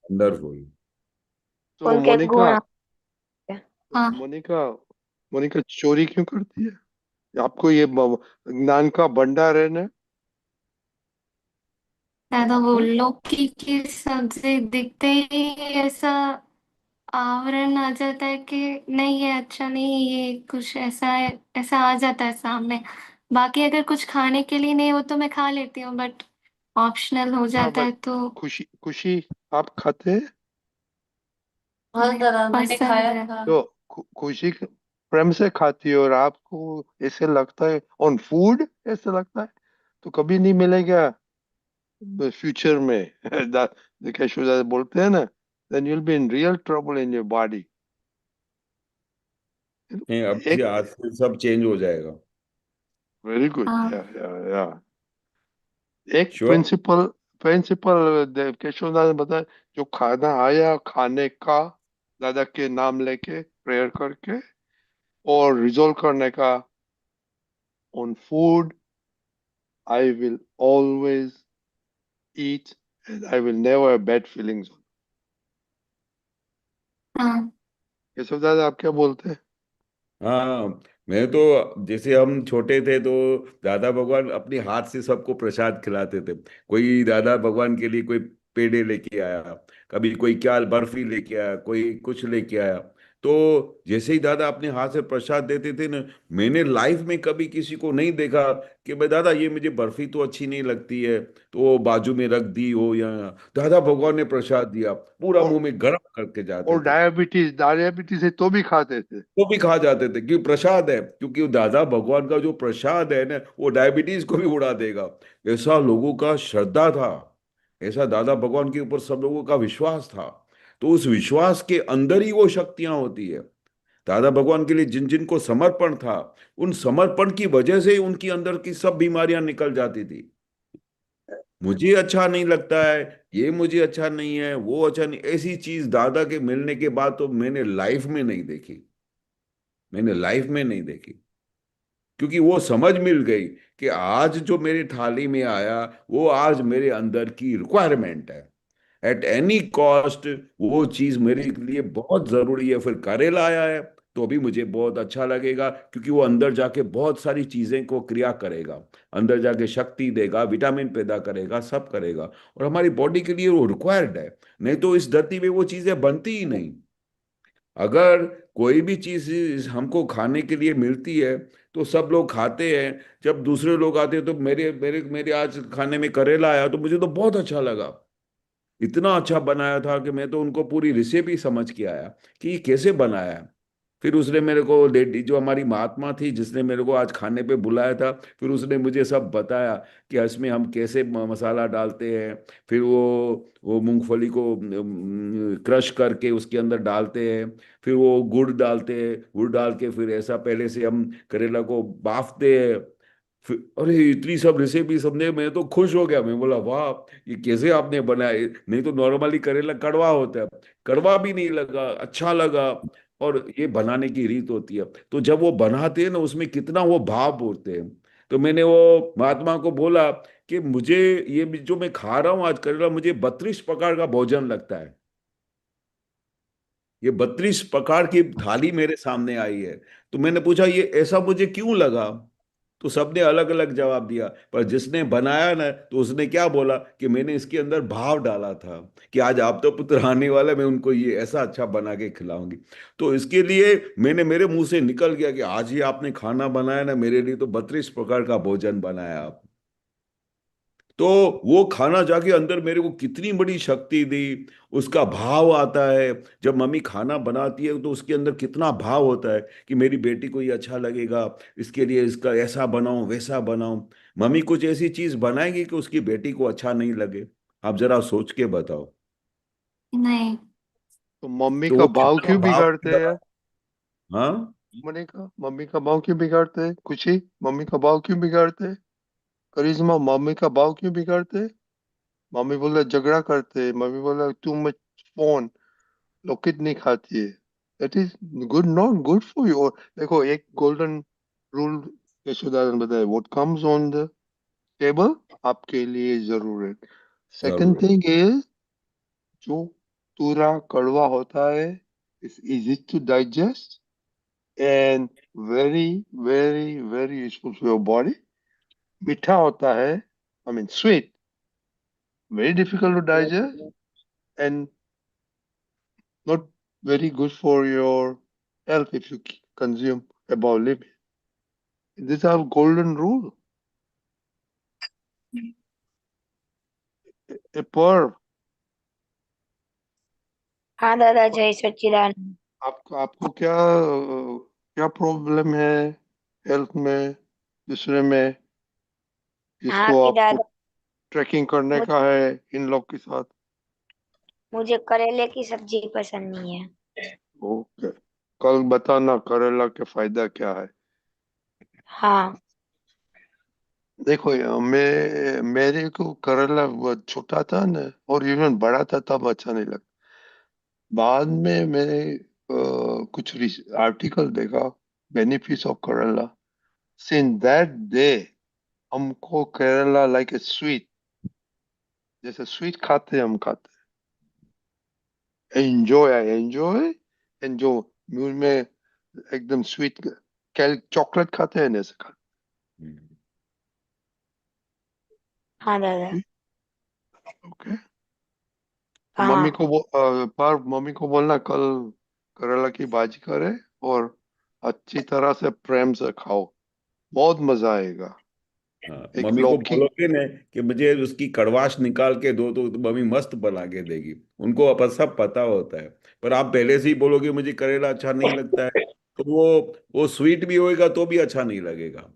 वंडरफुल। तो उनके गुण हाँ, मोनिका मोनिका चोरी क्यों करती है? आपको ये ज्ञान का भंडार है ना? ज्यादा वो हाँ? लौकी की सब्जी दिखते ही ऐसा आवरण आ जाता है कि नहीं ये अच्छा नहीं, ये कुछ ऐसा है, ऐसा आ जाता है सामने। बाकी अगर कुछ खाने के लिए नहीं हो तो मैं खा लेती हूँ, बट ऑप्शनल हो हाँ, जाता है बट तो। खुशी खुशी आप खाते हैं? हाँ दादा मैंने खाया था। तो खुशी प्रेम से खाती है और आपको ऐसे लगता है ऑन फूड ऐसे लगता है, तो कभी नहीं मिलेगा फ्यूचर में। कैशो दादा बोलते हैं ना, then you'll be in real trouble in your body. नहीं, अब से एक आज से सब चेंज हो जाएगा। वेरी गुड, हाँ या एक श्योर। प्रिंसिपल प्रिंसिपल केशव दादा ने बताया, जो खाना आया खाने का, दादा के नाम लेके प्रेयर करके और रिजोल्व करने का, on food I will always eat and I will never have bad feelings. हाँ केशव दादा आप क्या बोलते हैं? हाँ, मैं तो जैसे हम छोटे थे तो दादा भगवान अपने हाथ से सबको प्रसाद खिलाते थे। कोई दादा भगवान के लिए कोई पेड़े लेके आया, कभी कोई क्या बर्फी लेके आया, कोई कुछ लेके आया। तो जैसे ही दादा अपने हाथ से प्रसाद देते थे ना, मैंने लाइफ में कभी किसी को नहीं देखा कि भाई दादा ये मुझे बर्फी तो अच्छी नहीं लगती है तो वो बाजू में रख दी हो, या दादा भगवान ने प्रसाद दिया पूरा और मुंह में गर्म करके जाते और थे। डायबिटीज डायबिटीज है तो भी खाते थे। वो भी खा जाते थे क्योंकि प्रसाद है, क्योंकि वो दादा भगवान का जो प्रसाद है ना वो डायबिटीज को भी उड़ा देगा। ऐसा लोगों का श्रद्धा था, ऐसा दादा भगवान के ऊपर सब लोगों का विश्वास था। तो उस विश्वास के अंदर ही वो शक्तियां होती है। दादा भगवान के लिए जिन जिन को समर्पण था, उन समर्पण की वजह से ही उनकी अंदर की सब बीमारियां निकल जाती थी। मुझे अच्छा नहीं लगता है, ये मुझे अच्छा नहीं है, वो अच्छा नहीं, ऐसी चीज दादा के मिलने के बाद तो मैंने लाइफ में नहीं देखी। मैंने लाइफ में नहीं देखी, क्योंकि वो समझ मिल गई कि आज जो मेरी थाली में आया वो आज मेरे अंदर की रिक्वायरमेंट है। एट एनी कॉस्ट वो चीज मेरे लिए बहुत जरूरी है। फिर करेला आया है तो भी मुझे बहुत अच्छा लगेगा, क्योंकि वो अंदर जाके बहुत सारी चीजें को क्रिया करेगा, अंदर जाके शक्ति देगा, विटामिन पैदा करेगा, सब करेगा, और हमारी बॉडी के लिए वो रिक्वायर्ड है। नहीं तो इस धरती पे वो चीजें बनती ही नहीं। अगर कोई भी चीज हमको खाने के लिए मिलती है तो सब लोग खाते हैं। जब दूसरे लोग आते हैं तो मेरे मेरे मेरे आज खाने में करेला आया तो मुझे तो बहुत अच्छा लगा। इतना अच्छा बनाया था कि मैं तो उनको पूरी रेसिपी समझ के आया कि ये कैसे बनाया है। फिर उसने मेरे को लेडी जो हमारी महात्मा थी जिसने मेरे को आज खाने पे बुलाया था, फिर उसने मुझे सब बताया कि इसमें हम कैसे मसाला डालते हैं। फिर वो मूंगफली को क्रश करके उसके अंदर डालते हैं। फिर वो गुड़ डालते हैं, गुड़ डाल के फिर ऐसा पहले से हम करेला को बाफते हैं। फिर अरे इतनी सब रेसिपी समझे, मैं तो खुश हो गया। मैं बोला वाह, ये कैसे आपने बनाया। नहीं तो नॉर्मली करेला कड़वा होता है, कड़वा भी नहीं लगा, अच्छा लगा। और ये बनाने की रीत होती है, तो जब वो बनाते हैं ना उसमें कितना वो भाव बोलते हैं। तो मैंने वो महात्मा को बोला कि मुझे ये जो मैं खा रहा हूँ आज करेला, मुझे 32 प्रकार का भोजन लगता है। ये 32 प्रकार की थाली मेरे सामने आई है। तो मैंने पूछा ये ऐसा मुझे क्यों लगा। तो सबने अलग अलग जवाब दिया, पर जिसने बनाया ना तो उसने क्या बोला कि मैंने इसके अंदर भाव डाला था कि आज आप तो पुत्र आने वाला, मैं उनको ये ऐसा अच्छा बना के खिलाऊंगी। तो इसके लिए मैंने मेरे मुंह से निकल गया कि आज ही आपने खाना बनाया ना मेरे लिए, तो 32 प्रकार का भोजन बनाया आप। तो वो खाना जाके अंदर मेरे को कितनी बड़ी शक्ति दी। उसका भाव आता है, जब मम्मी खाना बनाती है तो उसके अंदर कितना भाव होता है कि मेरी बेटी को ये अच्छा लगेगा, इसके लिए इसका ऐसा बनाऊं वैसा बनाऊं। मम्मी कुछ ऐसी चीज बनाएगी कि उसकी बेटी को अच्छा नहीं लगे? आप जरा सोच के बताओ। नहीं तो मम्मी तो का वो भाव कितना क्यों भाव बिगाड़ते हैं? हाँ। मम्मी का भाव क्यों बिगाड़ते हैं? खुशी, मम्मी का भाव क्यों बिगाड़ते हैं? करिश्मा, मम्मी का भाव क्यों बिगाड़ते हैं? मम्मी बोले झगड़ा करते हैं, मम्मी बोले तू मत फोन, लोग कितनी खाती है। That is good, not good for you. और देखो एक गोल्डन रूल यशोदा ने बताया, what comes on the table आपके लिए जरूर है। सेकंड जरूर है। थिंग इज, जो पूरा कड़वा होता है, it's easy to digest and very very very useful for your body. मीठा होता है, I mean sweet, very difficult to digest and not very good for your health if you consume above limit. These are golden rule, a pearl. हाँ दादा, जय सच्चिदानंद। आपको क्या क्या प्रॉब्लम है हेल्थ में, दूसरे में, हाँ जिसको कि आपको दादा, ट्रैकिंग करने मुझ- का है इन लोग के साथ? मुझे करेले की सब्जी पसंद नहीं है। ओके, कल बताना करेला के फायदा क्या है। हाँ। देखो मैं मेरे को करेला वो छोटा था ना, और इवन बड़ा था तब अच्छा नहीं लगा। बाद में मैंने कुछ आर्टिकल देखा, बेनिफिट्स ऑफ करेला। सिंस दैट डे हमको केरला लाइक ए स्वीट, जैसे स्वीट खाते हैं हम खाते हैं। एंजॉय, आई एंजॉय, एंजॉय मुंह में एकदम स्वीट, कैल चॉकलेट खाते हैं ना, ऐसे खाते हाँ दादा। हैं। ओके, मम्मी हाँ। को पर मम्मी को बोलना कल करेला की भाजी करे, और अच्छी तरह से प्रेम से खाओ, बहुत मजा आएगा। हाँ, एक मम्मी को लौकी, बोलोगे ना कि मुझे उसकी कड़वाश निकाल के दो, तो मम्मी मस्त बना के देगी। उनको सब पता होता है। पर आप पहले से ही बोलोगे मुझे करेला अच्छा नहीं लगता है, तो वो स्वीट भी होएगा तो भी अच्छा नहीं लगेगा।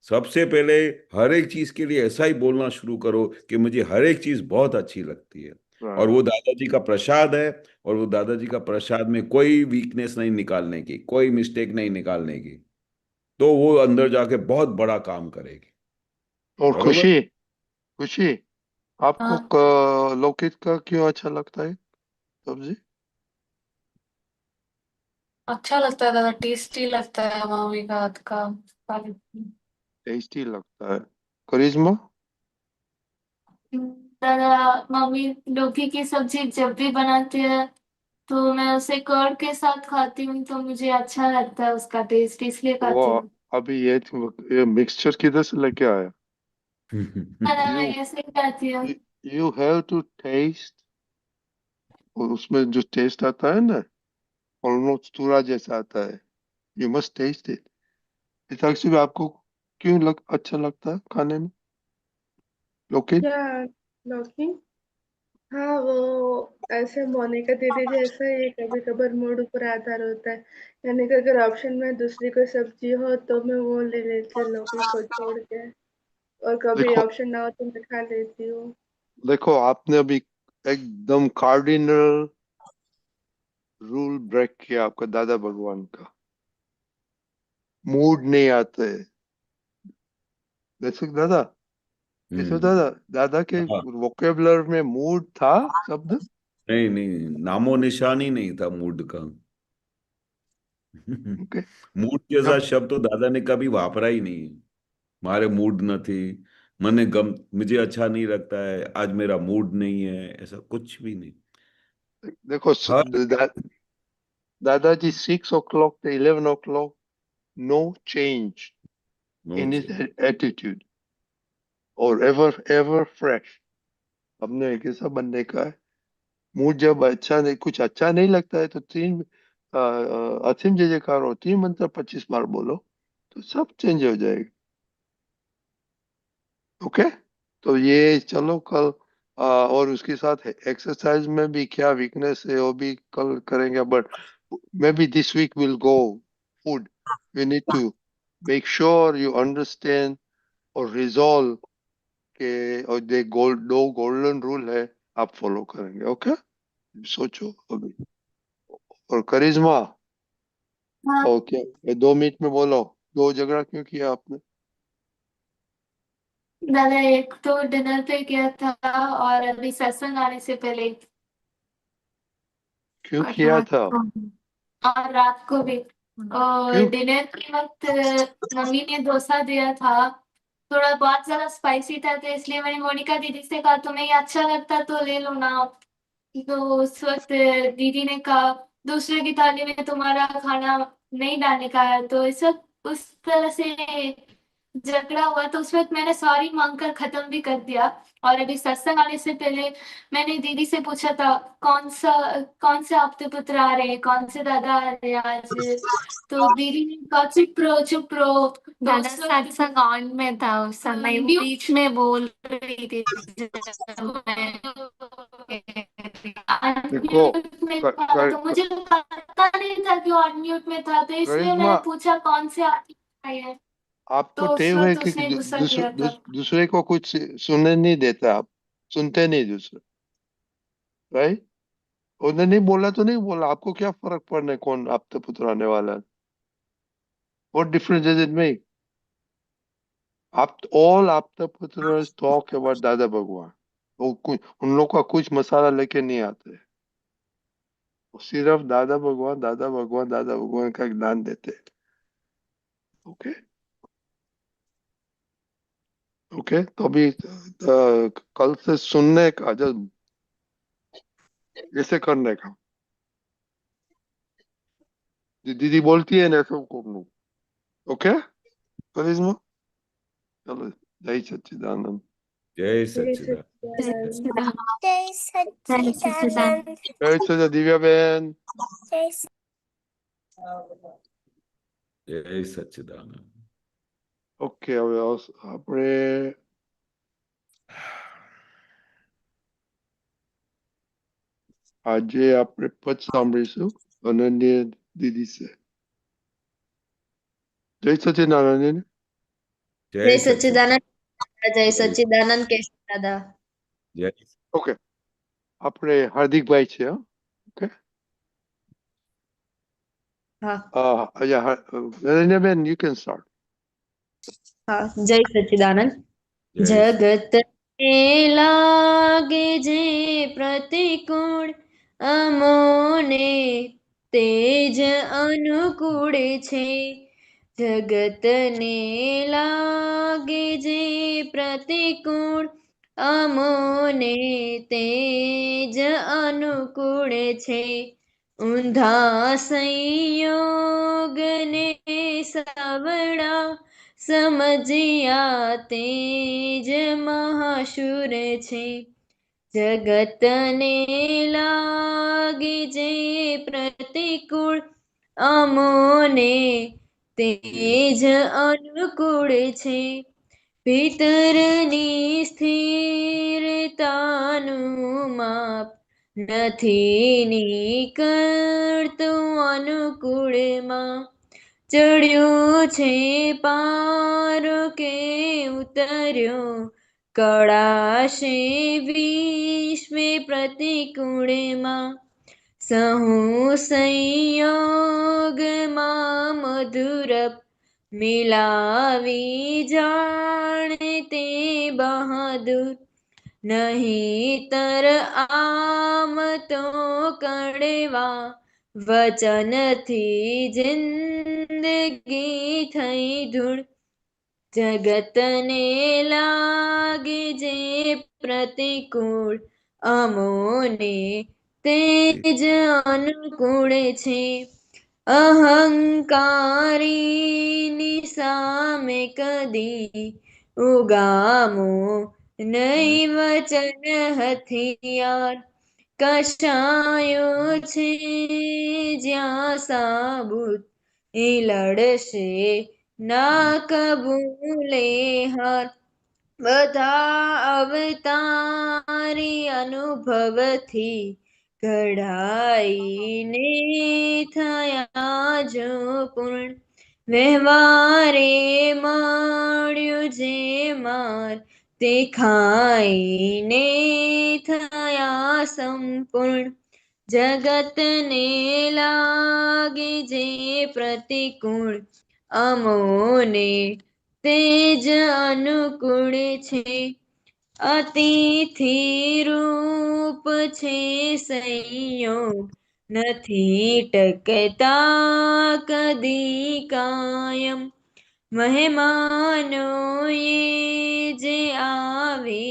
सबसे पहले हर एक चीज के लिए ऐसा ही बोलना शुरू करो कि मुझे हर एक चीज बहुत अच्छी लगती है। और वो दादाजी का प्रसाद है, और वो दादाजी का प्रसाद में कोई वीकनेस नहीं निकालने की, कोई मिस्टेक नहीं निकालने की, तो वो अंदर जाके बहुत बड़ा काम करेगी। और बरोबर। खुशी, खुशी, आपको हाँ, लौकी का क्यों अच्छा लगता है सब्जी? अच्छा लगता है दादा, टेस्टी लगता है मम्मी का हाथ का। टेस्टी लगता है। करिश्मा? दादा, मम्मी लौकी की सब्जी जब भी बनाती है तो मैं उसे कर्ड के साथ खाती हूँ, तो मुझे अच्छा लगता है उसका टेस्ट, इसलिए वो खाती हूँ। अभी ये मिक्सचर किधर से लेके आया? दादा, मैं यू ऐसे ही खाती हूँ। यू हैव टू टेस्ट, और उसमें जो टेस्ट आता है ना, ऑलमोस्ट चूरा जैसा आता है। You must taste it. Hitakshi भी आपको क्यों अच्छा लगता है खाने में लौकी? क्या लौकी? हाँ, वो ऐसे मोनिका दीदी जैसा ही कभी कभार मूड ऊपर आधार होता है। यानी कि अगर ऑप्शन में दूसरी कोई सब्जी हो तो मैं वो ले लेती हूँ लौकी को छोड़ के, और कभी देखो, ऑप्शन ना हो तो मैं खा लेती हूँ। देखो आपने अभी एकदम कार्डिनल रूल ब्रेक किया आपका दादा भगवान का। मूड नहीं आते, जैसे दादा, जैसे हम्म। दादा, दादा के हाँ, वोकेबलर में मूड था शब्द। नहीं नहीं, नामो निशान ही नहीं था मूड का। ओके, मूड जैसा जब शब्द तो दादा ने कभी वापरा ही नहीं। मारे मूड न थी, मने गम, मुझे अच्छा नहीं लगता है आज, मेरा मूड नहीं है, ऐसा कुछ भी नहीं। देखो हर दादाजी 6 o'clock to 11 o'clock, no change in note. His attitude, और एवर एवर फ्रेश। हमने एक ऐसा बनने का है। मूड जब अच्छा नहीं, कुछ अच्छा नहीं लगता है, तो असीम जय जयकार हो, 3 मंत्र 25 बार बोलो, तो सब चेंज हो जाएगा। ओके, तो ये चलो कल और उसके साथ एक्सरसाइज में भी क्या वीकनेस है वो भी कल करेंगे, but maybe this week will go food. You need to make sure you understand और रिजॉल्व के, और दो गोल्डन रूल है, आप फॉलो करेंगे। ओके, सोचो अभी। और करिश्मा, हाँ ओके, ये 2 मिनट में बोलो, दो झगड़ा क्यों किया आपने? दादा, एक तो डिनर पे किया था, और अभी सत्संग आने से पहले, क्यों और किया रात था? को भी, और रात को भी। और क्यों? डिनर के वक्त मम्मी ने डोसा दिया था, थोड़ा बहुत ज्यादा स्पाइसी था, तो इसलिए मैंने मोनिका दीदी से कहा तुम्हें ये अच्छा लगता तो ले लो ना। तो उस वक्त दीदी ने कहा दूसरे की थाली में तुम्हारा खाना नहीं डालने का है, तो इस वक्त उस तरह से झगड़ा हुआ, तो उस वक्त मैंने सॉरी मांगकर खत्म भी कर दिया। और अभी सत्संग आने से पहले मैंने दीदी से पूछा था कौन से आपके पुत्र आ रहे हैं, कौन से दादा आ रहे हैं आज। तो दीदी ने कहा चुप रहो। तो दादा उस वक्त सत्संग ऑन में था उस समय, वो बीच में बोल रही थी जब मैं देखो अनम्यूट में था तो मुझे पता नहीं था कि वो अनम्यूट में था, तो इसलिए करिश्मा, मैंने पूछा कौन से आपकी भाई है, आपको तो उस टेव है वक्त कि उसने गुस्सा किया था। दूसरे को कुछ सुनने नहीं देता, आप सुनते नहीं दूसरे, राइट? उन्होंने नहीं बोला तो नहीं बोला, आपको क्या फर्क पड़ना है कौन आपका पुत्र आने वाला है? What difference does it make? आप ऑल आपका पुत्र टॉक अबाउट दादा भगवान, वो कुछ उन लोग का कुछ मसाला लेके नहीं आते, वो सिर्फ दादा भगवान दादा भगवान दादा भगवान का ज्ञान देते। ओके, ओके, तो अभी कल से सुनने का जब ऐसे करने का, दीदी बोलती है ना सब को। ओके, करिश्मा, चलो, जय सच्चिदानंद। जय जय सच्चिदानंद। सच्चिदानंद। जय जय सच्चिदानंद। सच्चिदानंद। जय सच्चिदानंद दिव्या बहन। जय जय सच्चिदानंद। ઓકે, હવે આપણે આજે આપણે પદ સાંભળીશું અનન્ય દીદી છે. જય સચ્ચિદાનંદ. जय सच्चिदानंद। जय सच्चिदानंद केशव दादा। जय। ઓકે, આપણે હાર્દિકભાઈ છે. હા, ઓકે. हाँ નરેન્દ્રબેન, યુ કેન સ્ટાર્ટ. हाँ, जय सच्चिदानंद। जय जगत ने लागे जे प्रतिकूल, अमोने तेज अनुकूल छे। जगत ने लागे जे प्रतिकूल, अमोने तेज अनुकूल छे। ऊंधा संयोग ने सवड़ा, समझिया तेज महाशूर छे। जगत ने लागे जे प्रतिकूल, अमोने तेज अनुकूल छे। પિતરની સ્થિરતાનું માપ નથી નીકળતું અનુકૂળમાં. ચડ્યો છે પારો કે ઉતર્યો, કળાશે વિશ્વે પ્રતિકૂળમાં. સહુ સંયોગમાં મધુરપ મિલાવી જાણે તે બહાદુર. નહીતર આમ તો કડવા વચનથી જિંદગી થઈ ધૂળ. જગતને લાગે જે પ્રતિકૂળ, અમોને તેજ અનુકૂળ છે. અહંકારીની સામે કદી ઉગામો નહીં વચન હથિયાર. કશાયો છે જ્યાં સાબુત, એ લડશે ના કબૂલે હાર. બધા અવતારી અનુભવથી ઘડાઈને થયા જો પૂર્ણ. વ્યવહારે મળ્યું જે માર, તે ખાઈને થયા સંપૂર્ણ. જગતને લાગે જે પ્રતિકૂળ, અમોને તેજ અનુકૂળ છે. અતિથિ રૂપ છે સંયોગ, નથી ટકતા કદી કાયમ. મહેમાનો એ જે આવે,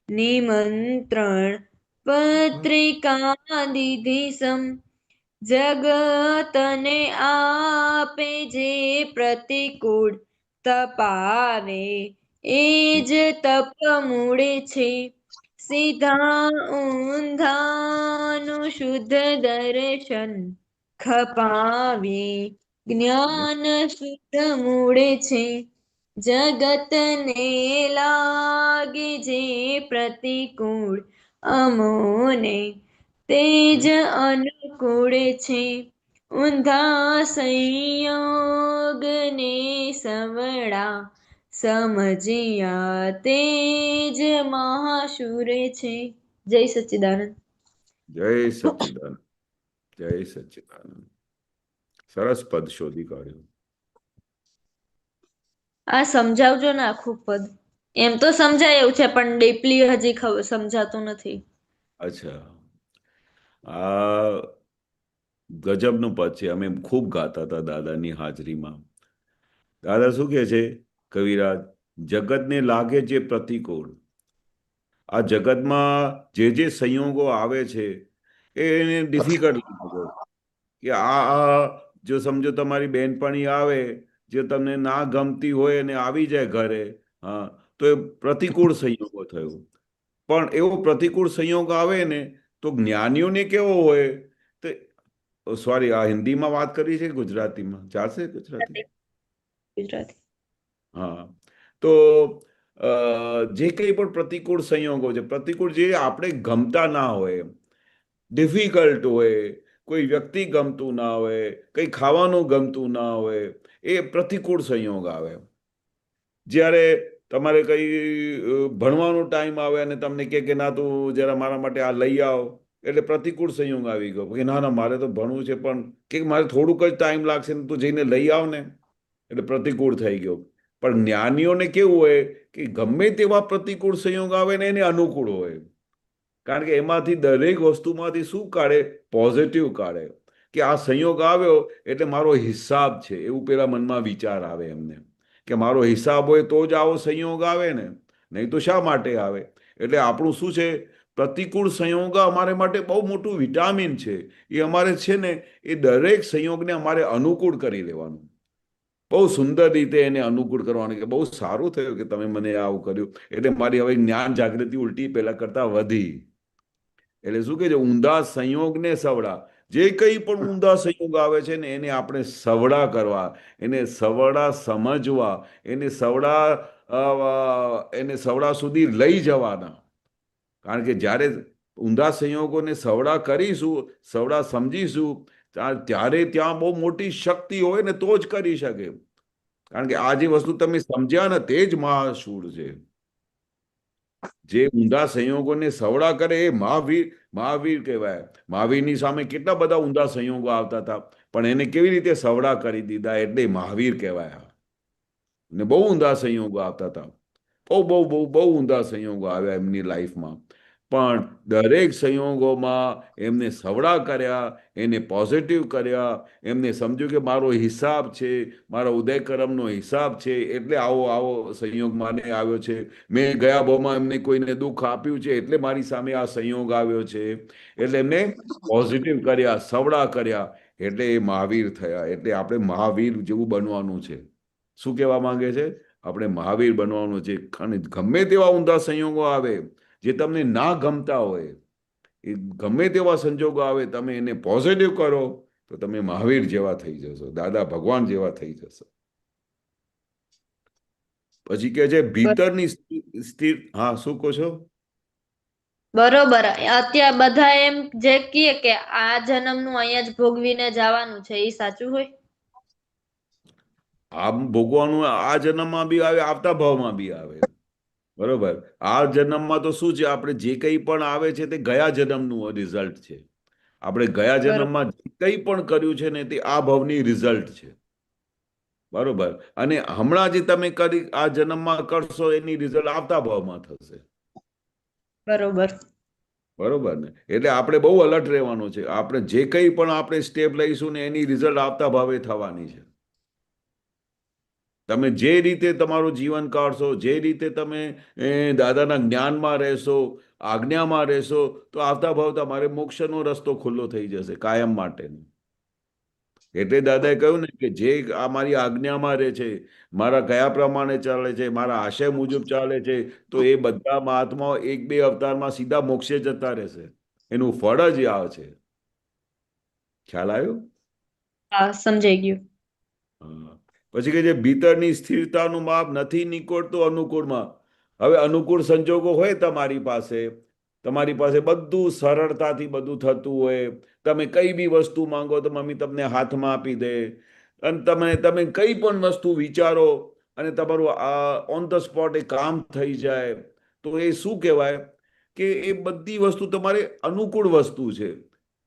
નિમંત્રણ પત્રિકા દીધી સમ. જગતને આપે જે પ્રતિકૂળ, તપાવે એ જ તપ મૂળે છે. સીધા ઊંધાનું શુદ્ધ દર્શન, ખપાવી જ્ઞાન શુદ્ધ મૂળે છે. જગતને લાગે જે પ્રતિકૂળ, અમોને તે જ અનુકૂળ છે ઊંધા સંયોગને સવડા સમજ્યા તે જ મહાશુર છે. જય સચ્ચિદાનંદ. જય સચ્ચિદાનંદ. જય સચ્ચિદાનંદ. સરસ પદ શોધી કાઢ્યું. આ સમજાવજો ને આખું પદ. એમ તો સમજાય એવું છે પણ ડીપલી હજી સમજાતું નથી. અચ્છા, આ ગજબનું પદ છે. અમે ખૂબ ગાતા હતા દાદાની હાજરીમાં. દાદા શું કહે છે કવિરાજ? જગતને લાગે જે પ્રતિકૂળ, આ જગતમાં જે સંયોગો આવે છે એને ડિફિકલ્ટ લાગે કે આ જો સમજો તમારી બહેનપણી આવે જે તમને ના ગમતી હોય અને આવી જાય ઘરે, હા, તો એ પ્રતિકૂળ સંયોગો થયો. પણ એવો પ્રતિકૂળ સંયોગ આવે ને તો જ્ઞાનીઓને કેવો હોય તો, સોરી, આ હિન્દીમાં વાત કરી છે ગુજરાતીમાં ચાલશે? ગુજરાતી. ગુજરાતી. હા, તો જે કંઈ પણ પ્રતિકૂળ સંયોગો છે, પ્રતિકૂળ જે આપણે ગમતા ના હોય, ડિફિકલ્ટ હોય, કોઈ વ્યક્તિ ગમતું ના હોય, કંઈ ખાવાનું ગમતું ના હોય, એ પ્રતિકૂળ સંયોગ આવે. જ્યારે તમારે કંઈ ભણવાનો ટાઈમ આવે અને તમને કે ના તું જરા મારા માટે આ લઈ આવ, એટલે પ્રતિકૂળ સંયોગ આવી ગયો કે ના ના મારે તો ભણવું છે પણ કે મારે થોડુંક જ ટાઈમ લાગશે ને તું જઈને લઈ આવ ને, એટલે પ્રતિકૂળ થઈ ગયો. પણ જ્ઞાનીઓને કેવું હોય કે ગમે તેવા પ્રતિકૂળ સંયોગ આવે ને એને અનુકૂળ હોય, કારણ કે એમાંથી દરેક વસ્તુમાંથી શું કાઢે? પોઝિટિવ કાઢે. કે આ સંયોગ આવ્યો એટલે મારો હિસાબ છે, એવું પેલા મનમાં વિચાર આવે એમને કે મારો હિસાબ હોય તો જ આવો સંયોગ આવે ને, નહીં તો શા માટે આવે? એટલે આપણું શું છે, પ્રતિકૂળ સંયોગ અમારે માટે બહુ મોટું વિટામિન છે. એ અમારે છે ને એ દરેક સંયોગને અમારે અનુકૂળ કરી લેવાનું, બહુ સુંદર રીતે એને અનુકૂળ કરવાનું કે બહુ સારું થયું કે તમે મને આવું કર્યું, એટલે મારી હવે જ્ઞાન જાગૃતિ ઉલટી પહેલા કરતા વધી. એટલે શું કે છે, ઊંધા સંયોગને સવડા, જે કંઈ પણ ઊંધા સંયોગ આવે છે ને એને આપણે સવડા કરવા, એને સવડા સમજવા, એને સવડા સુધી લઈ જવાના. કારણ કે જ્યારે ઊંધા સંયોગોને સવડા કરીશું, સવડા સમજીશું, ત્યારે ત્યાં બહુ મોટી શક્તિ હોય ને તો જ કરી શકે. કારણ કે આ જે વસ્તુ તમે સમજ્યા ને તે જ મહાશૂળ છે. જે ઊંધા સંયોગોને સવડા કરે એ મહાવીર કહેવાય. મહાવીરની સામે કેટલા બધા ઊંધા સંયોગો આવતા હતા પણ એને કેવી રીતે સવડા કરી દીધા, એટલે મહાવીર કહેવાય. ને બહુ ઊંધા સંયોગો આવતા હતા, બહુ બહુ બહુ બહુ ઊંધા સંયોગો આવ્યા એમની લાઈફમાં, પણ દરેક સંયોગોમાં એમને સવડા કર્યા, એને પોઝિટિવ કર્યા, એમને સમજ્યું કે મારો હિસાબ છે, મારા ઉદયકરમનો હિસાબ છે, એટલે આવો આવો સંયોગ મને આવ્યો છે. મેં ગયા ભાવમાં એમને કોઈને દુઃખ આપ્યું છે એટલે મારી સામે આ સંયોગ આવ્યો છે. એટલે એમને પોઝિટિવ કર્યા, સવડા કર્યા, એટલે એ મહાવીર થયા. એટલે આપણે મહાવીર જેવું બનવાનું છે. શું કહેવા માંગે છે? આપણે મહાવીર બનવાનું છે. અને ગમે તેવા ઊંધા સંયોગો આવે જે તમને ના ગમતા હોય, એ ગમે તેવા સંજોગો આવે, તમે એને પોઝિટિવ કરો તો તમે મહાવીર જેવા થઈ જશો, દાદા ભગવાન જેવા થઈ જશો. પછી કે છે ભીતરની સ્થિર, હા શું કહો છો? બરોબર. અત્યારે બધા એમ જે કહે કે આ જન્મનું અહીંયા જ ભોગવીને જવાનું છે, એ સાચું હોય? આમ ભોગવાનું આ જન્મમાં બી આવે, આવતા ભાવમાં બી આવે. બરોબર. આ જન્મમાં તો શું છે, આપણે જે કંઈ પણ આવે છે તે ગયા જન્મનું રિઝલ્ટ છે. આપણે ગયા જન્મમાં જે કંઈ પણ કર્યું છે ને તે આ ભાવની રિઝલ્ટ છે. બરોબર. અને હમણાં જે તમે કરી આ જન્મમાં કરશો એની રિઝલ્ટ આવતા ભાવમાં થશે. બરોબર. બરોબર ને? એટલે આપણે બહુ અલર્ટ રહેવાનું છે. આપણે જે કંઈ પણ આપણે સ્ટેપ લઈશું ને એની રિઝલ્ટ આવતા ભાવે થવાની છે. તમે જે રીતે તમારું જીવન કાઢશો, જે રીતે તમે દાદાના જ્ઞાનમાં રહેશો, આજ્ઞામાં રહેશો, તો આવતા ભાવ તમારે મોક્ષનો રસ્તો ખુલ્લો થઈ જશે કાયમ માટેનો. એટલે દાદાએ કહ્યું ને કે જે આ મારી આજ્ઞામાં રહે છે, મારા કયા પ્રમાણે ચાલે છે, મારા આશય મુજબ ચાલે છે, તો એ બધા મહાત્માઓ એક બે અવતારમાં સીધા મોક્ષે જતા રહેશે. એનું ફળ જ આ છે. ખ્યાલ આવ્યો? હા, સમજાઈ ગયું. હા. પછી કે જે ભીતરની સ્થિરતાનું માપ નથી નીકળતું અનુકૂળમાં. હવે અનુકૂળ સંજોગો હોય તમારી પાસે તમારી પાસે બધું સરળતાથી બધું થતું હોય, તમે કઈ બી વસ્તુ માંગો તો મમ્મી તમને હાથમાં આપી દે, અને તમે કઈ પણ વસ્તુ વિચારો અને તમારું આ ઓન ધ સ્પોટ એ કામ થઈ જાય, તો એ શું કહેવાય કે એ બધી વસ્તુ તમારે અનુકૂળ વસ્તુ છે,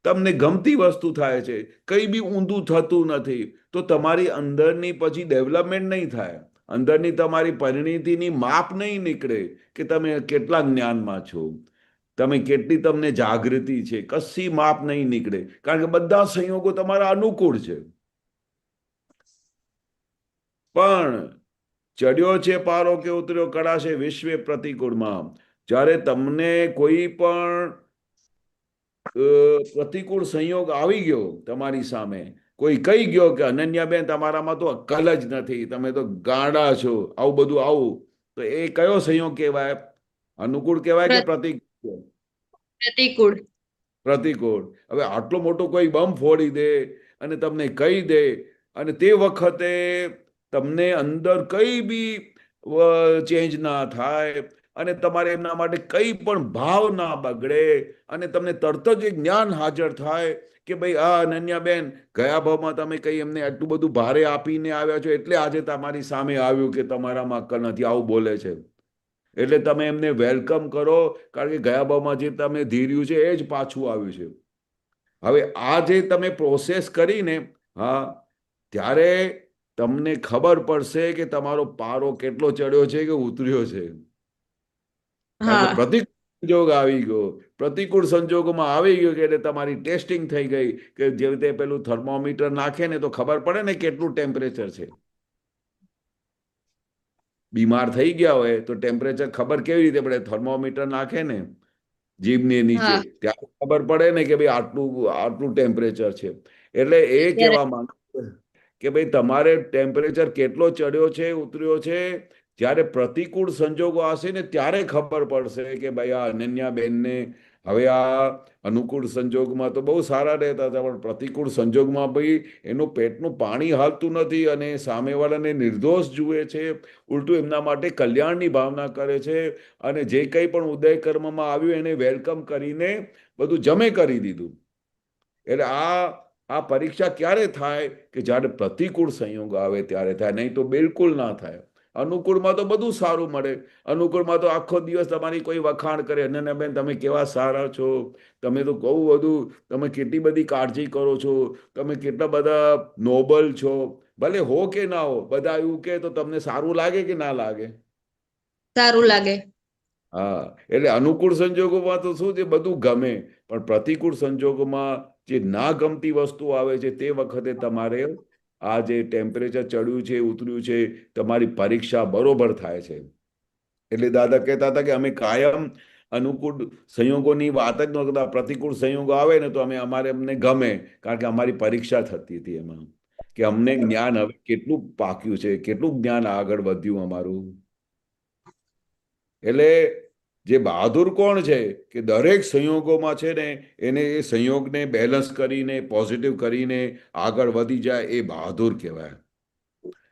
તમને ગમતી વસ્તુ થાય છે, કઈ બી ઊંધું થતું નથી, તો તમારી અંદરની પછી ડેવલપમેન્ટ નહીં થાય, અંદરની તમારી પરિણીતિની માપ નહીં નીકળે કે તમે કેટલા જ્ઞાનમાં છો, તમે કેટલી તમને જાગૃતિ છે, કશી માપ નહીં નીકળે, કારણ કે બધા સંયોગો તમારા અનુકૂળ છે. પણ ચડ્યો છે પારો કે ઉતર્યો કળા છે વિશ્વે પ્રતિકૂળમાં, જ્યારે તમને કોઈ પણ પ્રતિકૂળ સંયોગ આવી ગયો તમારી સામે, કોઈ કહી ગયો કે અનન્યાબેન તમારામાં તો અક્કલ જ નથી, તમે તો ગાંડા છો, આવું બધું આવું, તો એ કયો સંયોગ કહેવાય? અનુકૂળ કહેવાય કે પ્રતિકૂળ? પ્રતિકૂળ. પ્રતિકૂળ. હવે આટલો મોટો કોઈ બમ ફોડી દે અને તમને કહી દે, અને તે વખતે તમને અંદર કઈ બી ચેન્જ ના થાય, અને તમારે એમના માટે કઈ પણ ભાવ ના બગડે, અને તમને તરત જ જ્ઞાન હાજર થાય કે ભાઈ આ અનન્યાબેન ગયા ભાવમાં તમે કઈ એમને આટલું બધું ભારે આપીને આવ્યા છો, એટલે આજે તમારી સામે આવ્યું કે તમારામાં અક્કલ નથી, આવું બોલે છે. એટલે તમે એમને વેલકમ કરો, કારણ કે ગયા ભાવમાં જે તમે ધીર્યું છે એ જ પાછું આવ્યું છે. હવે આ જે તમે પ્રોસેસ કરીને, હા, ત્યારે તમને ખબર પડશે કે તમારો પારો કેટલો ચડ્યો છે કે ઉતર્યો છે. કારણ કે પ્રતિકૂળ સંજોગ આવી ગયો, પ્રતિકૂળ સંજોગોમાં આવી ગયો કે એટલે તમારી ટેસ્ટિંગ થઈ ગઈ, કે જે રીતે પેલું થર્મોમીટર નાખે ને તો ખબર પડે ને કેટલું ટેમ્પરેચર છે. બીમાર થઈ ગયા હોય તો ટેમ્પરેચર ખબર કેવી રીતે પડે? થર્મોમીટર નાખે ને જીભની નીચે, ત્યારે ખબર પડે ને કે ભાઈ આટલું આટલું ટેમ્પરેચર છે. એટલે એ કહેવા માંગુ કે ભાઈ તમારે ટેમ્પરેચર કેટલો ચડ્યો છે, ઉતર્યો છે, જ્યારે પ્રતિકૂળ સંજોગો આવશે ને ત્યારે ખબર પડશે કે ભાઈ આ અનન્યાબેનને હવે આ અનુકૂળ સંજોગમાં તો બહુ સારા રહેતા હતા, પણ પ્રતિકૂળ સંજોગમાં ભાઈ એનું પેટનું પાણી હાલતું નથી, અને સામેવાળાને નિર્દોષ જુએ છે, ઉલટું એમના માટે કલ્યાણની ભાવના કરે છે, અને જે કંઈ પણ ઉદય કર્મમાં આવ્યું એને વેલકમ કરીને બધું જમે કરી દીધું. એટલે આ પરીક્ષા ક્યારે થાય કે જ્યારે પ્રતિકૂળ સંયોગ આવે ત્યારે થાય, નહીં તો બિલકુલ ના થાય. અનુકૂળમાં તો બધું સારું મળે, અનુકૂળમાં તો આખો દિવસ તમારી કોઈ વખાણ કરે, અનન્યાબેન તમે કેવા સારા છો, તમે તો કહું બધું, તમે કેટલી બધી કાળજી કરો છો, તમે કેટલા બધા નોબલ છો, ભલે હો કે ના હો, બધા એવું કે તો તમને સારું લાગે કે ના લાગે? સારું લાગે. હા, એટલે અનુકૂળ સંજોગોમાં તો શું છે, બધું ગમે, પણ પ્રતિકૂળ સંજોગોમાં જે ના ગમતી વસ્તુ આવે છે તે વખતે તમારે આ જે ટેમ્પરેચર ચડ્યું છે, ઉતર્યું છે, તમારી પરીક્ષા બરોબર થાય છે. એટલે દાદા કહેતા હતા કે અમે કાયમ અનુકૂળ સંયોગોની વાત જ ન કરતા, પ્રતિકૂળ સંયોગો આવે ને તો અમારે અમને ગમે, કારણ કે અમારી પરીક્ષા થતી હતી એમાં, કે અમને જ્ઞાન હવે કેટલું પાક્યું છે, કેટલું જ્ઞાન આગળ વધ્યું અમારું. એટલે જે બહાદુર કોણ છે કે દરેક સંયોગોમાં છે ને એને એ સંયોગને બેલેન્સ કરીને પોઝિટિવ કરીને આગળ વધી જાય, એ બહાદુર કહેવાય.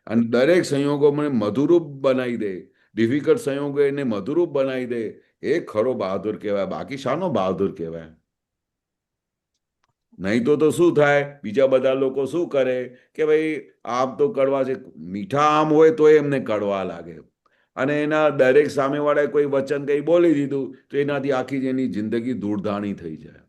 અને દરેક સંયોગોને મધુરૂપ બનાવી દે, ડિફિકલ્ટ સંયોગો એને મધુરૂપ બનાવી દે, એ ખરો બહાદુર કહેવાય. બાકી શાનો બહાદુર કહેવાય? નહીં તો શું થાય, બીજા બધા લોકો શું કરે કે ભાઈ આમ તો કડવા છે, મીઠા આમ હોય તો એમને કડવા લાગે, અને એના દરેક સામેવાળાએ કોઈ વચન કંઈ બોલી દીધું તો એનાથી આખી જ એની જિંદગી ધૂળધાણી થઈ જાય.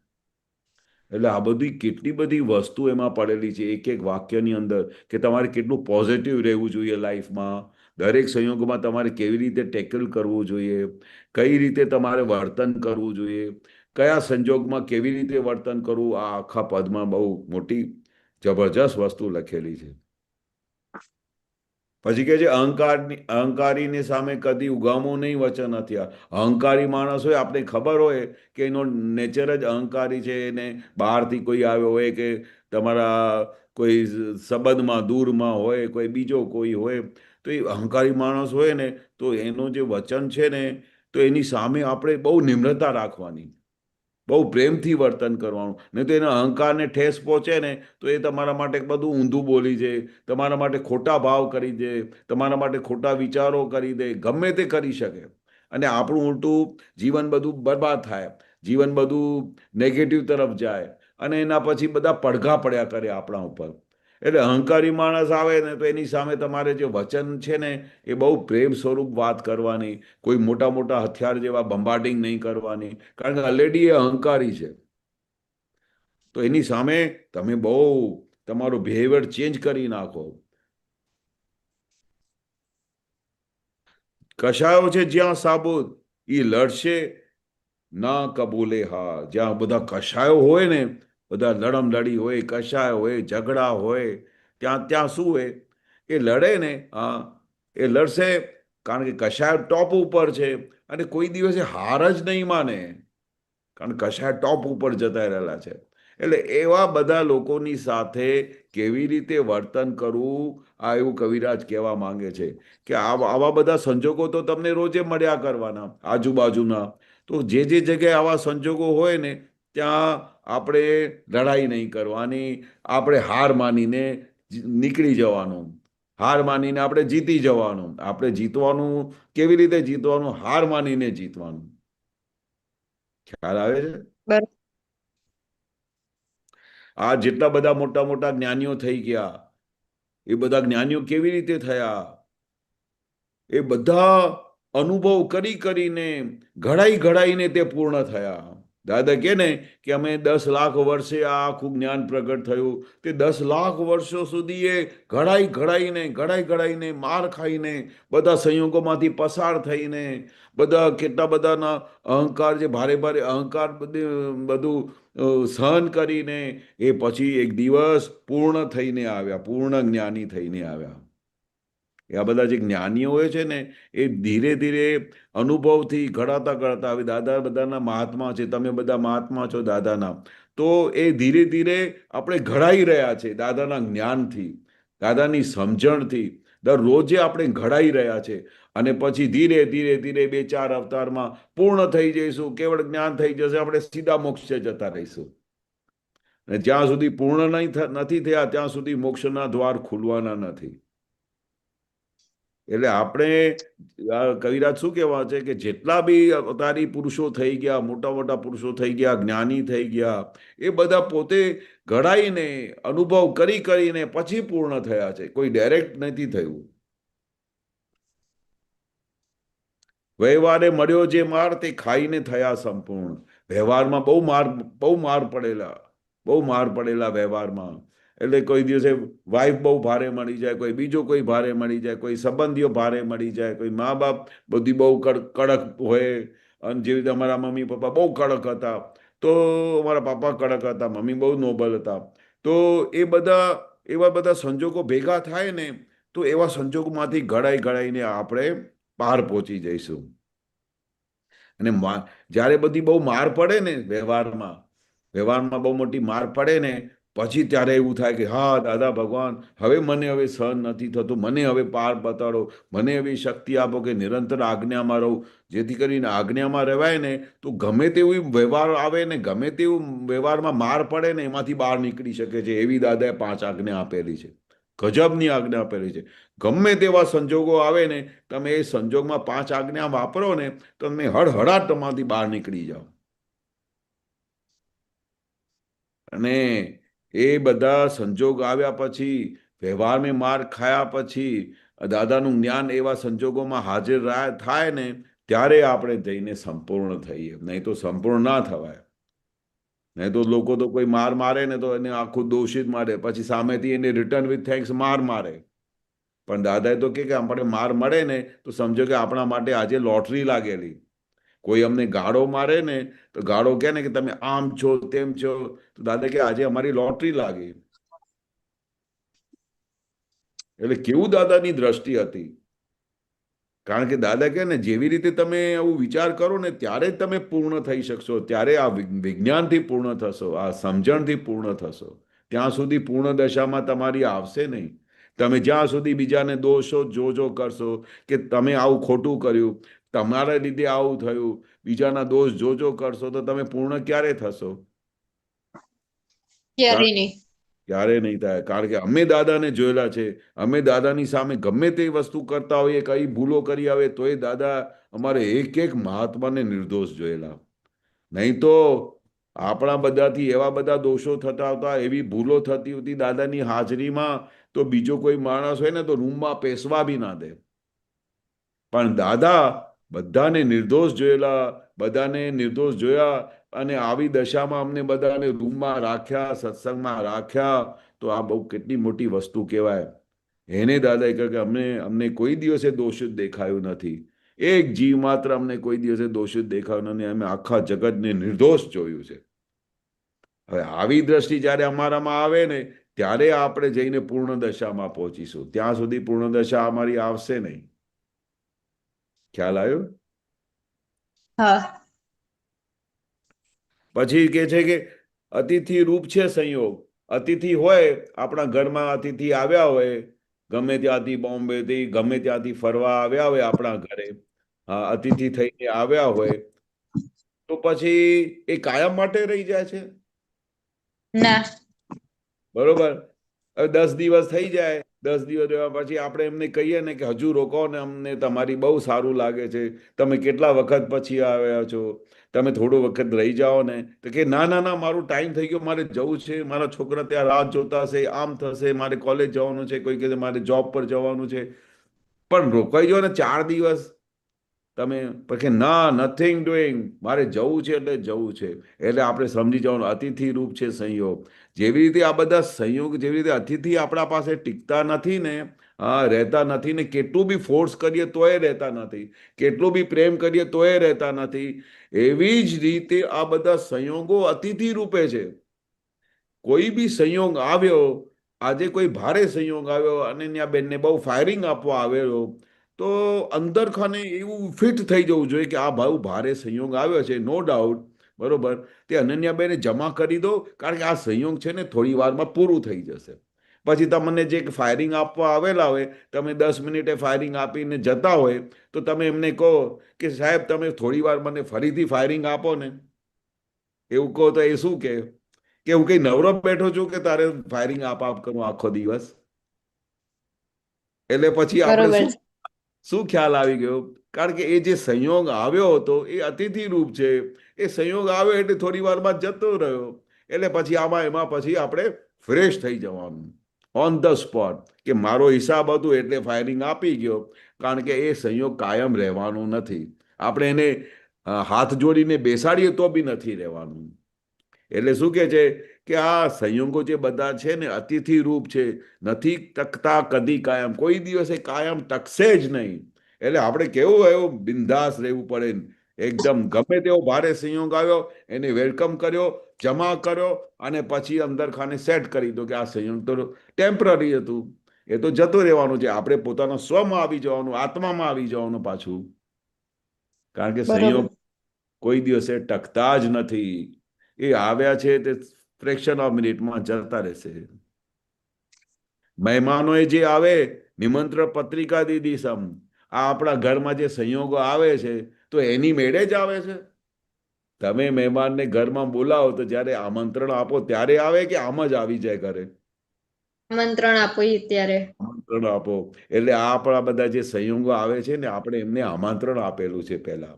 એટલે આ બધી કેટલી બધી વસ્તુ એમાં પડેલી છે એક એક વાક્યની અંદર, કે તમારે કેટલું પોઝિટિવ રહેવું જોઈએ લાઈફમાં, દરેક સંયોગમાં તમારે કેવી રીતે ટેકલ કરવું જોઈએ, કઈ રીતે તમારે વર્તન કરવું જોઈએ, કયા સંજોગમાં કેવી રીતે વર્તન કરવું, આ આખા પદમાં બહુ મોટી જબરજસ્ત વસ્તુ લખેલી છે. પછી કે છે અહંકારીની સામે કદી ઉગામવું નહીં વચન હથિયાર. અહંકારી માણસ હોય, આપણે ખબર હોય કે એનો નેચર જ અહંકારી છે, એને બહારથી કોઈ આવ્યો હોય કે તમારા કોઈ સંબંધમાં દૂરમાં હોય, કોઈ બીજો કોઈ હોય, તો એ અહંકારી માણસ હોય ને તો એનું જે વચન છે ને, તો એની સામે આપણે બહુ નિમ્રતા રાખવાની, બહુ પ્રેમથી વર્તન કરવાનું, નહીં તો એના અહંકારને ઠેસ પહોંચે ને તો એ તમારા માટે બધું ઊંધું બોલી દે, તમારા માટે ખોટા ભાવ કરી દે, તમારા માટે ખોટા વિચારો કરી દે, ગમે તે કરી શકે, અને આપણું ઉલટું જીવન બધું બરબાદ થાય. જીવન બધું નેગેટિવ તરફ જાય અને એના પછી બધા પડઘા પડ્યા કરે આપણા ઉપર. એટલે અહંકારી માણસ આવે ને તો એની સામે તમારે જે વચન છે ને એ બહુ પ્રેમ સ્વરૂપ વાત કરવાની, કોઈ મોટા મોટા હથિયાર જેવા બંબાર્ડિંગ નહીં કરવાની, કારણ કે ઓલરેડી એ અહંકારી છે. તો એની સામે તમે બહુ તમારું બિહેવિયર ચેન્જ કરી નાખો. કશાયો છે જ્યાં સાબુત એ લડશે ના કબૂલે હાર. જ્યાં બધા કશાયો હોય ને, બધા લડમ લડી હોય, કશાયો હોય, ઝઘડા હોય, ત્યાં શું હોય, એ લડે ને, હા, એ લડશે, કારણ કે કશાયો ટોપ ઉપર છે અને કોઈ દિવસે હાર જ નહીં માને, કારણ કે કશાય ટોપ ઉપર જતા રહેલા છે. એટલે એવા બધા લોકોની સાથે કેવી રીતે વર્તન કરવું, આ એવું કવિરાજ કહેવા માંગે છે કે આવા બધા સંજોગો તો તમને રોજે મળ્યા કરવાના આજુબાજુના. તો જે જગ્યાએ આવા સંજોગો હોય ને ત્યાં આપણે લડાઈ નહીં કરવાની, આપણે હાર માનીને નીકળી જવાનું, હાર માનીને આપણે જીતી જવાનું. આપણે જીતવાનું કેવી રીતે જીતવાનું? હાર માનીને જીતવાનું. ખ્યાલ આવે છે? બરાબર. આ જેટલા બધા મોટા મોટા જ્ઞાનીઓ થઈ ગયા, એ બધા જ્ઞાનીઓ કેવી રીતે થયા? એ બધા અનુભવ કરી કરીને ઘડાઈને તે પૂર્ણ થયા. દાદા કે ને કે અમે 10 લાખ વર્ષે આ આખું જ્ઞાન પ્રગટ થયું, તે 10 લાખ વર્ષો સુધી એ ઘડાઈને માર ખાઈને બધા સંયોગોમાંથી પસાર થઈને બધા કેટલા બધાના અહંકાર, જે ભારે ભારે અહંકાર બધું સહન કરીને એ પછી એક દિવસ પૂર્ણ થઈને આવ્યા, પૂર્ણ જ્ઞાની થઈને આવ્યા. એ આ બધા જે જ્ઞાનીઓ હોય છે ને એ ધીરે ધીરે અનુભવથી ઘડાતા હવે દાદા બધાના મહાત્મા છે, તમે બધા મહાત્મા છો દાદાના, તો એ ધીરે ધીરે આપણે ઘડાઈ રહ્યા છે દાદાના જ્ઞાનથી, દાદાની સમજણથી. દરરોજે આપણે ઘડાઈ રહ્યા છે અને પછી ધીરે ધીરે 2-4 અવતારમાં પૂર્ણ થઈ જઈશું, કેવળ જ્ઞાન થઈ જશે, આપણે સીધા મોક્ષે જતા રહીશું. અને જ્યાં સુધી પૂર્ણ નથી થયા ત્યાં સુધી મોક્ષના દ્વાર ખુલવાના નથી. એટલે આપણે કવિરાજ શું કહેવા છે કે જેટલા બી અવતારી પુરુષો થઈ ગયા, મોટા મોટા પુરુષો થઈ ગયા, જ્ઞાની થઈ ગયા, એ બધા પોતે ઘડાઈને અનુભવ કરીને પછી પૂર્ણ થયા છે, કોઈ ડાયરેક્ટ નથી થયું. વ્યવહારે મળ્યો જે માર તે ખાઈને થયા સંપૂર્ણ. વ્યવહારમાં બહુ માર પડેલા વ્યવહારમાં. એટલે કોઈ દિવસે વાઈફ બહુ ભારે મળી જાય, કોઈ બીજો કોઈ ભારે મળી જાય, કોઈ સંબંધીઓ ભારે મળી જાય, કોઈ મા બાપ બધી બહુ કડક હોય. અને જેવી રીતે અમારા મમ્મી પપ્પા બહુ કડક હતા, તો અમારા પપ્પા કડક હતા, મમ્મી બહુ નોબલ હતા. તો એવા બધા સંજોગો ભેગા થાય ને તો એવા સંજોગોમાંથી ઘડાઈને આપણે પાર પહોંચી જઈશું. અને જ્યારે બધી બહુ માર પડે ને વ્યવહારમાં બહુ મોટી માર પડે ને પછી ત્યારે એવું થાય કે હા દાદા ભગવાન, હવે સહન નથી થતું, મને હવે પાર બતાડો, મને એવી શક્તિ આપો કે નિરંતર આજ્ઞામાં રહું, જેથી કરીને આજ્ઞામાં રહેવાય ને તો ગમે તેવું વ્યવહાર આવે ને ગમે તેવું વ્યવહારમાં માર પડે ને એમાંથી બહાર નીકળી શકે છે. એવી દાદાએ 5 આજ્ઞા આપેલી છે, ગજબની આજ્ઞા આપેલી છે. ગમે તેવા સંજોગો આવે ને તમે એ સંજોગમાં 5 આજ્ઞા વાપરો ને તો તમે હળહળાટમાંથી બહાર નીકળી જાઓ. અને એ બધા સંજોગ આવ્યા પછી, વ્યવહારમાં માર ખાયા પછી દાદાનું જ્ઞાન એવા સંજોગોમાં હાજર થાય ને ત્યારે આપણે જઈને સંપૂર્ણ થઈએ, નહીં તો સંપૂર્ણ ના થવાય. નહીં તો લોકો તો કોઈ મારે ને તો એને આખું દોષિત મારે, પછી સામેથી એને રિટર્ન વિથ થેન્ક્સ મારે. પણ દાદાએ તો કે આપણે માર મળે ને તો સમજો કે આપણા માટે આજે લોટરી લાગેલી. કોઈ અમને ગાળો મારે ને તો ગાળો કહે ને કે તમે આમ છો તેમ છો, તો દાદા કે આજે અમારી લોટરી લાગી. એટલે કેવું દાદાની દ્રષ્ટિ હતી. કારણ કે દાદા કહે ને જેવી રીતે તમે આવું વિચાર કરો ને ત્યારે જ તમે પૂર્ણ થઈ શકશો, ત્યારે આ વિજ્ઞાનથી પૂર્ણ થશો, આ સમજણથી પૂર્ણ થશો. ત્યાં સુધી પૂર્ણ દશામાં તમારી આવશે નહીં. તમે જ્યાં સુધી બીજાને દોષો જોજો કરશો કે તમે આવું ખોટું કર્યું, તમારા લીધે આવું થયું, બીજાના દોષ જોજો કરશો તો તમે પૂર્ણ ક્યારે થશો? ક્યારે નહીં થાય. કારણ કે અમે દાદાને જોયેલા છે, અમે દાદાની સામે ગમે તે વસ્તુ કરતા હોઈએ, કઈ ભૂલો કરી આવે તો એ દાદા અમારે એક મહાત્માને નિર્દોષ જોયેલા. નહીં તો આપણા બધાથી એવા બધા દોષો થતા હતા, એવી ભૂલો થતી હતી દાદાની હાજરીમાં, તો બીજો કોઈ માણસ હોય ને તો રૂમમાં પેસવા બી ના દે. પણ દાદા બધાને નિર્દોષ જોયેલા, બધાને નિર્દોષ જોયા, અને આવી દશામાં અમને બધાને રૂમમાં રાખ્યા, સત્સંગમાં રાખ્યા. તો આ બહુ કેટલી મોટી વસ્તુ કહેવાય. એને દાદાએ કહ્યું કે અમને કોઈ દિવસે દોષિત દેખાયું નથી. એક જીવ માત્ર અમને કોઈ દિવસે દોષિત દેખાયું નથી. અમે આખા જગતને નિર્દોષ જોયું છે. હવે આવી દ્રષ્ટિ જ્યારે અમારામાં આવે ને, ત્યારે આપણે જઈને પૂર્ણ દશામાં પહોંચીશું. ત્યાં સુધી પૂર્ણ દશા અમારી આવશે નહીં. ખ્યાલ આવ્યો? હા. પછી કે છે કે અતિથિ રૂપ છે સંયોગ. અતિથિ હોય, આપણા ઘરમાં અતિથિ આવ્યા હોય, ગમે ત્યાંથી, બોમ્બેથી, ગમે ત્યાંથી ફરવા આવ્યા હોય આપણા ઘરે, અતિથિ થઈને આવ્યા હોય, તો પછી એ કાયમ માટે રહી જાય છે? ના. બરોબર. હવે 10 દિવસ થઈ જાય, 10 દિવસ રહેવા પછી આપણે એમને કહીએ ને કે હજુ રોકો ને, અમને તમારી બહુ સારું લાગે છે, તમે કેટલા વખત પછી આવ્યા છો, તમે થોડો વખત રહી જાઓ ને. તો કે ના ના ના, મારું ટાઈમ થઈ ગયો, મારે જવું છે, મારા છોકરા ત્યાં રાહ જોતા હશે, આમ થશે, મારે કોલેજ જવાનું છે, કોઈ કહે મારે જોબ પર જવાનું છે. પણ રોકાઈ જાઓ ને 4 દિવસ તમે. પછી ના, નથિંગ ડુઈંગ, મારે જવું છે એટલે જવું છે. એટલે આપણે સમજી જવાનું અતિથિ રૂપ છે સંયોગ. જેવી રીતે આ બધા સંયોગ, જેવી રીતે અતિથિ આપણા પાસે ટીકતા નથી ને, રહેતા નથી ને, કેટલું બી ફોર્સ કરીએ તોય રહેતા નથી, કેટલું બી પ્રેમ કરીએ તોય રહેતા નથી, એવી જ રીતે આ બધા સંયોગો અતિથિ રૂપે છે. કોઈ બી સંયોગ આવ્યો, આજે કોઈ ભારે સંયોગ આવ્યો અને ત્યાં બેનને બહુ ફાયરિંગ આપવા આવેલો, તો અંદર ખાને એવું ફિટ થઈ જવું જોઈએ કે આ બહુ ભારે સંયોગ આવ્યો છે, નો ડાઉટ. બરોબર. તે અનન્યાબેને જમા કરી દો, કારણ કે આ સંયોગ છે ને થોડી વારમાં પૂરું થઈ જશે. પછી તમને જે ફાયરિંગ આપવા આવેલા હોય, તમે 10 મિનિટે ફાયરિંગ આપીને જતા હોય, તો તમે એમને કહો કે સાહેબ તમે થોડી વાર મને ફરીથી ફાયરિંગ આપો ને. એવું કહો તો એ શું કે હું કઈ નવરો બેઠો છું કે તારે ફાયરિંગ આપ કરું આખો દિવસ? એટલે પછી આપણે બરોબર શું છે. શું ખ્યાલ આવી ગયો? કારણ કે એ જે સંયોગ આવ્યો હતો એ અતિથિ રૂપ છે. એ સંયોગ આવ્યો એટલે થોડી વારમાં જતો રહ્યો. એટલે પછી એમાં પછી આપણે ફ્રેશ થઈ જવાનું ઓન ધ સ્પોટ, કે મારો હિસાબ હતું એટલે ફાયરિંગ આપી ગયો. કારણ કે એ સંયોગ કાયમ રહેવાનું નથી. આપણે એને હાથ જોડીને બેસાડીએ તો બી નથી રહેવાનું. એટલે શું કે છે કે આ સંયોગો જે બધા છે ને અતિથિ રૂપ છે, નથી ટકતા કદી કાયમ, કોઈ દિવસે કાયમ ટકશે જ નહીં. એટલે આપણે કેવું એવું બિંદાસ રહેવું પડે. એકદમ ગમે તેવો ભારે સંયોગ આવ્યો, એને વેલકમ કર્યો, જમા કર્યો, અને પછી અંદર ખાને સેટ કરી દો કે આ સંયોગ તો ટેમ્પરરી હતું, એ તો જતું રહેવાનું છે. આપણે પોતાના સ્વમાં આવી જવાનું, આત્મામાં આવી જવાનું પાછું. કારણ કે બરોબર. સંયોગ કોઈ દિવસે ટકતા જ નથી. એ આવ્યા છે તે ફ્રેક્શન ઓફ મિનિટમાં જતા રહેશે. મહેમાનોએ જે આવે, નિમંત્રણ પત્રિકા દીધી સમ, આ આપણા ઘરમાં જે સંયોગો આવે છે, તો એની મેળે જ આવે છે. તમે મહેમાનને ઘરમાં બોલાવો તો જ્યારે આમંત્રણ આપો ત્યારે આવે કે આમ જ આવી જાય ઘરે? આમંત્રણ આપો ત્યારે. આમંત્રણ આપો. એટલે આ આપણા બધા જે સંયોગો આવે છે ને, આપણે એમને આમંત્રણ આપેલું છે પહેલા,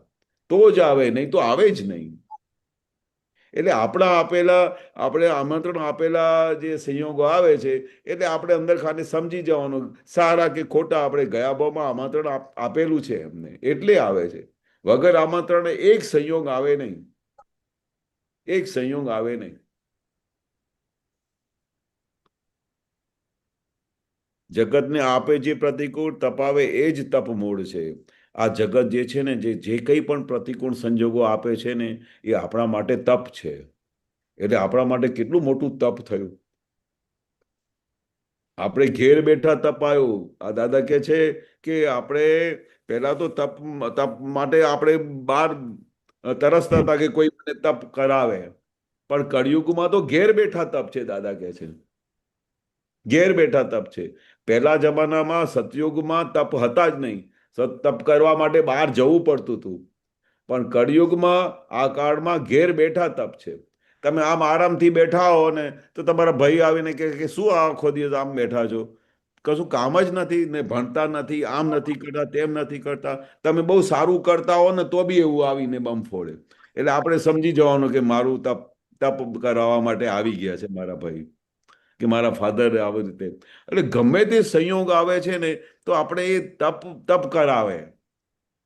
તો જ આવે, નહીં તો આવે જ નહીં. એટલે આપણે આમંત્રણ આપેલા જે સંયોગો આવે છે, એટલે આપણે અંદર ખાને સમજી જવાનું, સારા કે ખોટા, આપણે ગયા ભાવમાં આમંત્રણ આપેલું છે એમને, એટલે આવે છે. વગર આમંત્રણે એક સંયોગ આવે નહીં, એક સંયોગ આવે નહીં. જગતને આપે જે પ્રતિકૂળ, તપાવે એ જ તપ મૂળ છે. આ જગત જે છે ને, જે કંઈ પણ પ્રતિકૂળ સંજોગો આપે છે ને, એ આપણા માટે તપ છે. એટલે આપણા માટે કેટલું મોટું તપ થયું. આપણે ઘેર બેઠા તપ આવ્યું. આ દાદા કે છે કે આપણે પહેલા તો તપ માટે આપણે બહાર તરસતા હતા કે કોઈ મને તપ કરાવે, પણ કળિયુગમાં તો ઘેર બેઠા તપ છે. દાદા કે છે ઘેર બેઠા તપ છે. પહેલા જમાનામાં સતયુગમાં તપ હતા જ નહીં. તપ કરવા માટે બહાર જવું પડતું હતું. પણ કળિયુગમાં આ કાળમાં ઘેર બેઠા તપ છે. તમે આમ આરામથી બેઠા હો ને, તો તમારા ભાઈ આવીને કે શું આખો દિવસ આમ બેઠા છો, કશું કામ જ નથી ને, ભણતા નથી, આમ નથી કરતા, તેમ નથી કરતા. તમે બહુ સારું કરતા હો ને, તો બી એવું આવીને બમ ફોડે. એટલે આપણે સમજી જવાનું કે મારું તપ તપ કરાવવા માટે આવી ગયા છે મારા ભાઈ, કે મારા ફાધર આવી રીતે. એટલે ગમે તે સંયોગ આવે છે ને તો આપણે એ તપ કરાવે.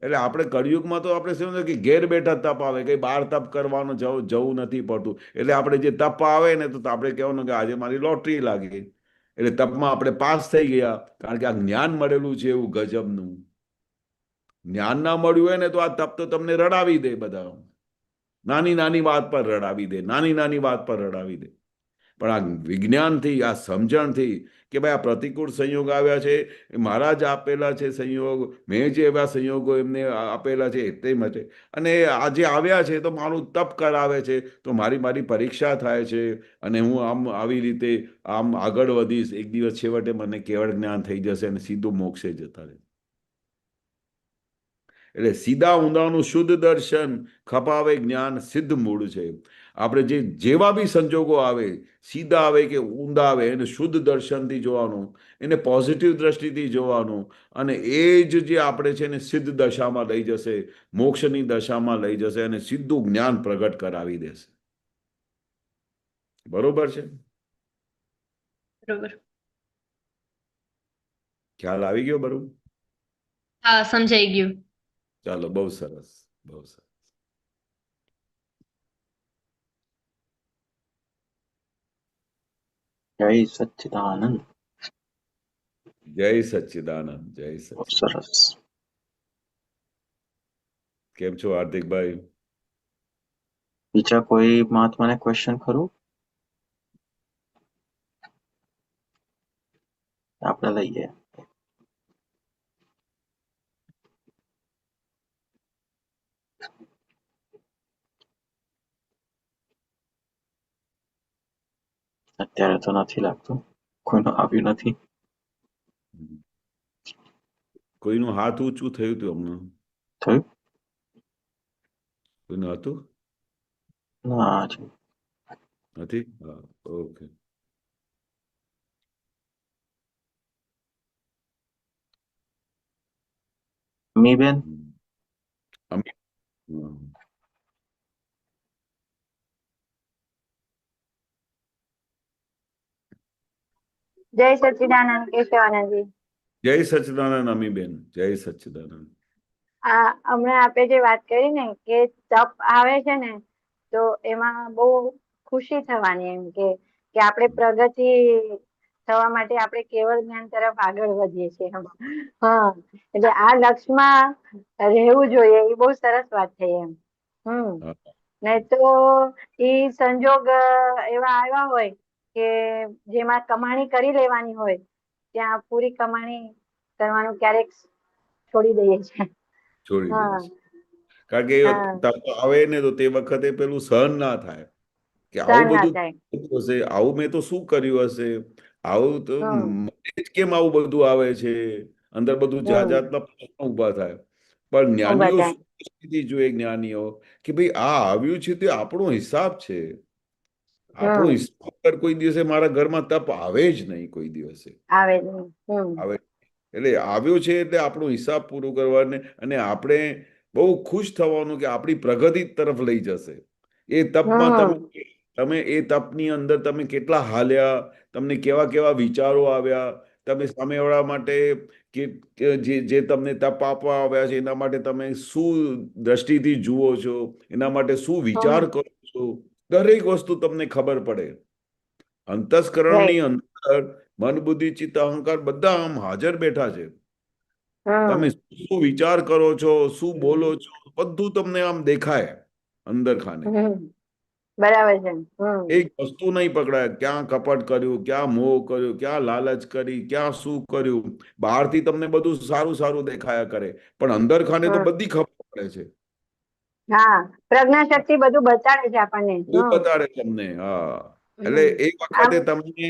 એટલે આપણે કળિયુગમાં તો આપણે શું કે ઘેર બેઠા તપ આવે, કઈ બહાર તપ કરવાનું જવું નથી પડતું. એટલે આપણે જે તપ આવે ને તો આપણે કહેવાનું કે આજે મારી લોટરી લાગી, એટલે તપમાં આપણે પાસ થઈ ગયા, કારણ કે આ જ્ઞાન મળેલું છે એવું ગજબનું. જ્ઞાન ના મળ્યું હોય ને તો આ તપ તો તમને રડાવી દે, બધા નાની નાની વાત પર રડાવી દે, નાની નાની વાત પર રડાવી દે. પણ આ વિજ્ઞાનથી, આ સમજણથી કે ભાઈ આ પ્રતિકૂળ સંયોગ આવ્યા છે, એ મારા જ આપેલા છે સંયોગ, મેં જે એવા સંયોગો એમને આપેલા છે તે માટે, અને આજે આવ્યા છે તો મારું તપ કરાવે છે, તો મારી પરીક્ષા થાય છે, અને હું આમ આવી રીતે આમ આગળ વધીશ. એક દિવસ છેવટે મને કેવળ જ્ઞાન થઈ જશે અને સીધું મોક્ષે જતા રહે. એટલે સીધા ઊંધાનું શુદ્ધ દર્શન ખપાવે જ્ઞાન સિદ્ધ મૂળ છે. આપણે જેવા બી સંજોગો આવે, સીધા આવે કે ઊંધા આવે, એને શુદ્ધ દર્શનથી જોવાનું, એને પોઝિટિવ દ્રષ્ટિથી જોવાનું, અને એ જે આપણે છે ને સિદ્ધ દશામાં લઈ જશે, મોક્ષની દશામાં લઈ જશે, અને સીધું જ્ઞાન પ્રગટ કરાવી દેશે. બરોબર છે? બરોબર. ખ્યાલ આવી ગયો? બરોબર, હા, સમજાઈ ગયું. ચાલો, બહુ સરસ, બહુ સરસ. જય સચ્ચિદાનંદ. જય સચ્ચિદાનંદ, જય બહુ સચ્ચિદાનંદ. સરસ. કેમ છો હાર્દિકભાઈ? બીજા કોઈ મહાત્માને ક્વેશ્ચન ખરું? આપણે લઈએ. અત્યારે તો નથી લાગતું કોઈનું આવ્યું નથી. કોઈનું હાથ ઊંચું થયું હતું હમણાં? થયું? કોઈનું હતું? ના, હજુ નથી? હા, ઓકે. અમીબેન. અમી, જય સચ્ચિદાનંદ કેશવાનંદજી. જય સચ્ચિદાનંદ અમીબેન, જય સચ્ચિદાનંદ. આ હમણાં આપણે જે વાત કરી ને કે તપ આવે છે ને તો એમાં બહુ ખુશી થવાની, એમ કે આપણે પ્રગતિ થવા માટે આપણે કેવળ જ્ઞાન તરફ આગળ વધીએ છીએ. હા, એટલે આ લક્ષ્યમાં રહેવું જોઈએ, એ બહુ સરસ વાત થઈ એમ. નહીં તો એ સંજોગ એવા આવ્યા હોય કે જેમાં કમાણી કરી લેવાની હોય, ત્યાં પૂરી કમાણી કરવાનું ક્યારેક છોડી દઈએ છીએ. છોડી હા, દઈશ. કારણ કે તપ આવે ને તો તે વખતે પેલું સહન ના થાય કે સહન આવું ના બધું થાય. થતું હશે, આવું મેં તો શું કર્યું હશે, આવું તો મને જ કેમ આવું બધું આવે છે, અંદર બધું જાતના પ્રશ્નો ઊભા થાય. પણ જ્ઞાનીઓ ઉભા શું સ્થિતિ જોઈએ, જ્ઞાનીઓ કે ભાઈ આ આવ્યું છે તે આપણો હિસાબ છે. આપણો હિસાબ પર કોઈ દિવસે મારા ઘરમાં તપ આવે જ નહીં, કોઈ દિવસે આવે નહીં. આવે. એટલે આવ્યો છે એટલે આપણો હિસાબ પૂરો કરવાને, અને આપણે બહુ ખુશ થવાનું કે આપણી પ્રગતિ તરફ લઈ જશે. એ તપમાં તમે એ તપની અંદર તમે કેટલા હાલ્યા, તમને કેવા કેવા વિચારો આવ્યા, તમે સામેવાળા માટે કે જે તમને તપ આપવા આવ્યા છે એના માટે તમે શું દ્રષ્ટિથી જુઓ છો, એના માટે શું વિચાર કરો છો, દરેક વસ્તુ તમને ખબર પડે. અંતસ્કરણની અંદર મન, બુદ્ધિ, ચિત્ત, અહંકાર બધા આમ હાજર બેઠા છે. તમે શું વિચાર કરો છો, શું બોલો છો, બધું તમને આમ દેખાય અંદર ખાને. બરાબર છે. એક વસ્તુ નહીં પકડાય, ક્યાં કપટ કર્યું, ક્યાં મોહ કર્યું, ક્યાં લાલચ કરી, ક્યાં શું કર્યું. બહારથી તમને બધું સારું સારું દેખાયા કરે, પણ અંદર ખાને તો બધી ખબર પડે છે. હા, પ્રજ્ઞા શક્તિ બધું બતાડે છે આપણને. બધું બતાડે તમને. હા, એટલે એક વખતે તમને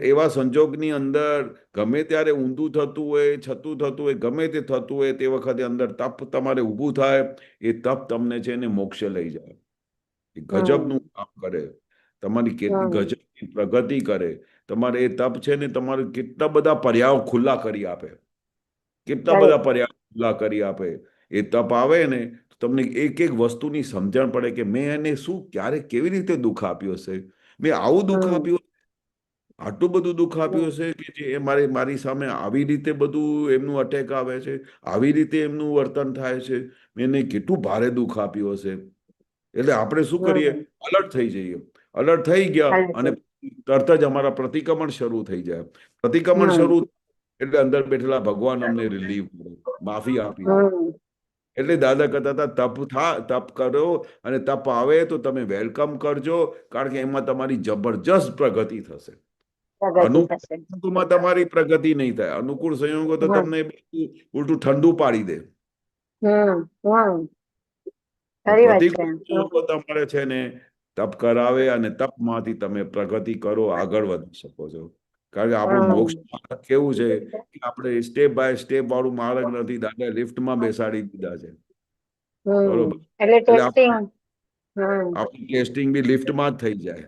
એવા સંજોગની અંદર ગમે ત્યારે ઊંધું થતું હોય, છતું થતું હોય, ગમે તે થતું હોય, તે વખતે અંદર તપ તમારે ઊભું થાય, એ તપ તમને છે ને મોક્ષે લઈ જાય. એ ગજબનું કામ કરે, તમારી કેટલી ગજબની પ્રગતિ કરે. તમારે એ તપ છે ને તમારે કેટલા બધા પર્યાયો ખુલ્લા કરી આપે, કેટલા બધા પર્યાયો ખુલ્લા કરી આપે. એ તપ આવે ને તમને એક એક વસ્તુની સમજણ પડે કે મેં એને શું ક્યારે કેવી રીતે દુઃખ આપ્યું હશે, મેં આવું દુઃખ આપ્યું, આટલું બધું દુઃખ આપ્યું હશે કે જે મારી સામે આવી રીતે બધું એમનું અટેક આવે છે, આવી રીતે એમનું વર્તન થાય છે, મેં એને કેટલું ભારે દુઃખ આપ્યું હશે. એટલે આપણે શું કરીએ, અલર્ટ થઈ જઈએ. અલર્ટ થઈ ગયા અને તરત જ અમારા પ્રતિક્રમણ શરૂ થઈ જાય. પ્રતિક્રમણ શરૂ એટલે અંદર બેઠેલા ભગવાન અમને રિલીવ કરે, માફી આપી દે. એટલે દાદા કહેતા હતા તપ કરો, અને તપ આવે તો તમે વેલકમ કરજો, કારણ કે એમાં તમારી જબરજસ્ત પ્રગતિ થશે. અનુકૂળ સંજોગોમાં તમારી પ્રગતિ નહીં થાય. અનુકૂળ સંયોગો તો તમને ઉલટું ઠંડુ પાડી દે. પ્રતિકૂળ સંયોગો તમારે છે ને તપ કરાવે, અને તપમાંથી તમે પ્રગતિ કરો, આગળ વધી શકો છો. કારણ કે આપણું મોક્ષ કેવું છે કે આપણે સ્ટેપ બાય સ્ટેપ વાળું માર્ગ નથી. દાદા લિફ્ટમાં બેસાડી દીધા છે. બરોબર, એટલે આપણું ટેસ્ટિંગ બી લિફ્ટમાં જ થઈ જાય.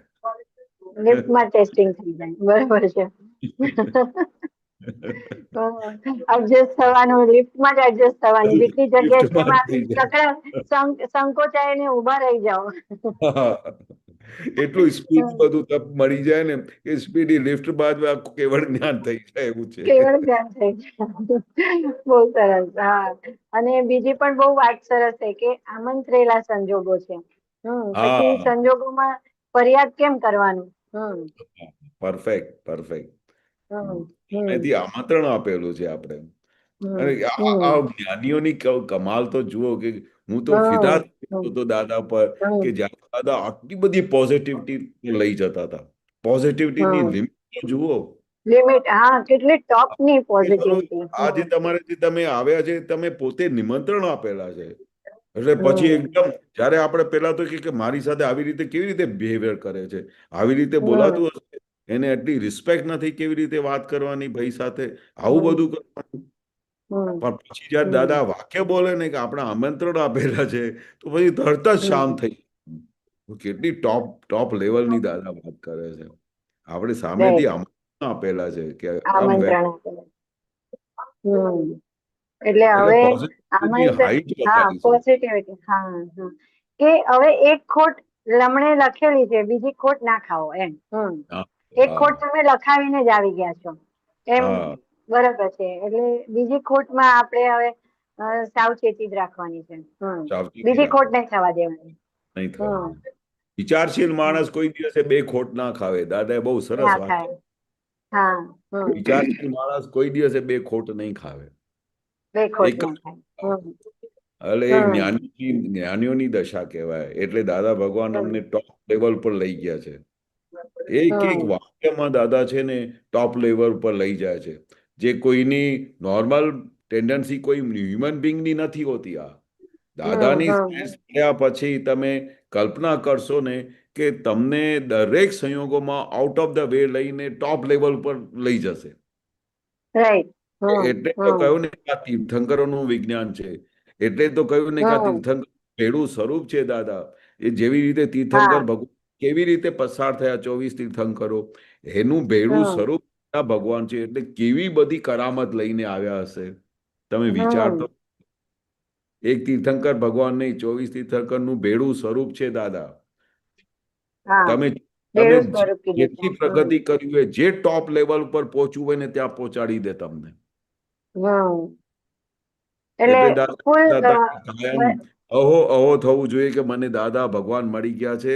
લિફ્ટમાં ટેસ્ટિંગ થઈ જાય, બરોબર છે. એડજસ્ટ થવાનું, લિફ્ટમાં જ એડજસ્ટ થવાનું. જેટલી જગ્યાએ સંકોચાય ને ઉભા રહી જાઓ. એટલું સ્પીડ બધું તપ મળી જાય ને કે સ્પીડી લિફ્ટ બાદ કેવળ જ્ઞાન થઈ જાય એવું છે. કેવળ જ્ઞાન થઈ જાય. બહુ સરસ. હા, અને બીજી પણ બહુ વાત સરસ છે કે આમંત્રેલા સંજોગો છે. પછી સંજોગોમાં ફરિયાદ કેમ કરવાનું? પરફેક્ટ. એથી આમંત્રણ આપેલું છે આપણે. અને આ જ્ઞાનીઓની કમાલ તો જુઓ કે હું તો ફિદા હતો દાદા પર કે જ્યારે દાદા આટલી બધી પોઝિટિવિટી લઈ જતા હતા. પોઝિટિવિટીની લિમિટ જુઓ. લિમિટ, હા, કેટલી ટોપની પોઝિટિવિટી. આજે તમે આવ્યા છે, તમે પોતે નિમંત્રણ આપેલા છે. એટલે પછી એકદમ જયારે આપણે પેલા તો કે મારી સાથે આવી રીતે કેવી રીતે બિહેવિયર કરે છે, આવી રીતે બોલાતું હશે, એને એટલી રિસ્પેક્ટ નથી, કેવી રીતે વાત કરવાની ભાઈ સાથે, આવું બધું કરવાનું. પણ પછી જયારે દાદા વાક્ય બોલે ને કે આપણે આમંત્રણ આપેલા છે, તો પછી તરત જ શાંત થઈ. કેટલી ટોપ લેવલની દાદા વાત કરે છે. આપણે સામેથી આમંત્રણ આપેલા છે કે એટલે હવે પોઝિટિવિટી, કે હવે એક ખોટ લમણે લખેલી છે, બીજી ખોટ ના ખાઓ એમ. એક ખોટ તમે લખાવીને જ આવી ગયા છો એમ, બરાબર છે. એટલે બીજી ખોટમાં આપણે હવે સાવચેતી જ રાખવાની છે. બીજી ખોટ નહીં થવા દેવાની. વિચારશીલ માણસ કોઈ દિવસે બે ખોટ ના ખાવે. દાદાએ બહુ સરસ વાત કરી. વિચારશીલ માણસ કોઈ દિવસે બે ખોટ નહીં ખાવે. એટલે એ જ્ઞાનીઓની દશા કહેવાય. એટલે દાદા ભગવાન અમને ટોપ લેવલ પર લઈ ગયા છે. એક વાક્યમાં દાદા છે ને ટોપ લેવલ પર લઈ જાય છે, જે કોઈની નોર્મલ ટેન્ડન્સી કોઈ હ્યુમન બીંગની નથી હોતી. આ દાદાની સાયન્સ મળ્યા પછી તમે કલ્પના કરશો ને કે તમને દરેક સંયોગોમાં આઉટ ઓફ ધ વે લઈને ટોપ લેવલ પર લઈ જશે. એટલે તો કહ્યું ને કે આ તીર્થંકરોનું વિજ્ઞાન છે. એટલે તો કહ્યું ને કે આ તીર્થંકર ભેડું સ્વરૂપ છે દાદા. એ જેવી રીતે તીર્થંકર ભગવાન કેવી રીતે પસાર થયા 24 તીર્થંકરો, એનું ભેડું સ્વરૂપ ભગવાન છે. એટલે કેવી બધી કરામત લઈને આવ્યા હશે તમે વિચારતો. એક તીર્થંકર ભગવાન નહીં, 24 તીર્થંકર નું ભેડું સ્વરૂપ છે દાદા. તમે જેટલી પ્રગતિ કરી હોય, જે ટોપ લેવલ પર પહોંચવું હોય ને ત્યાં પહોંચાડી દે તમને. એટલે અહો થવું જોઈએ કે મને દાદા ભગવાન મળી ગયા છે,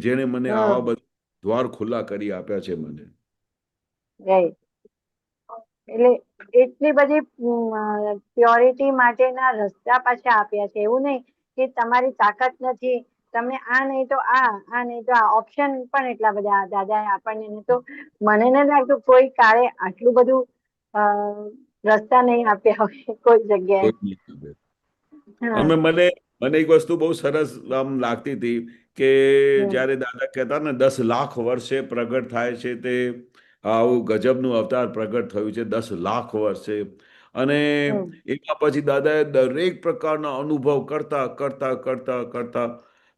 જેને મને આવા બધા દ્વાર ખુલ્લા કરી આપ્યા છે મને. એટલે એટલી બધી પ્યોરિટી માટેના રસ્તા પાછા આપ્યા છે. એવું નહીં કે તમારી તાકાત નથી, તમને આ નહીં તો આ નહીં તો આ ઓપ્શન પણ એટલા બધા દાદાએ આપણને. તો મને નથી લાગતું કોઈ કાળે આટલું બધું રસ્તા નહીં આપ્યા હોય કોઈ જગ્યાએ. મને એક વસ્તુ બહુ સરસ આમ લાગતી હતી કે જયારે દાદા કહેતા ને 10 લાખ વર્ષે પ્રગટ થાય છે, તે આવું ગજબનું અવતાર પ્રગટ થયું છે 10 લાખ વર્ષે. અને એના પછી દાદાએ દરેક પ્રકારના અનુભવ કરતા કરતા કરતા કરતા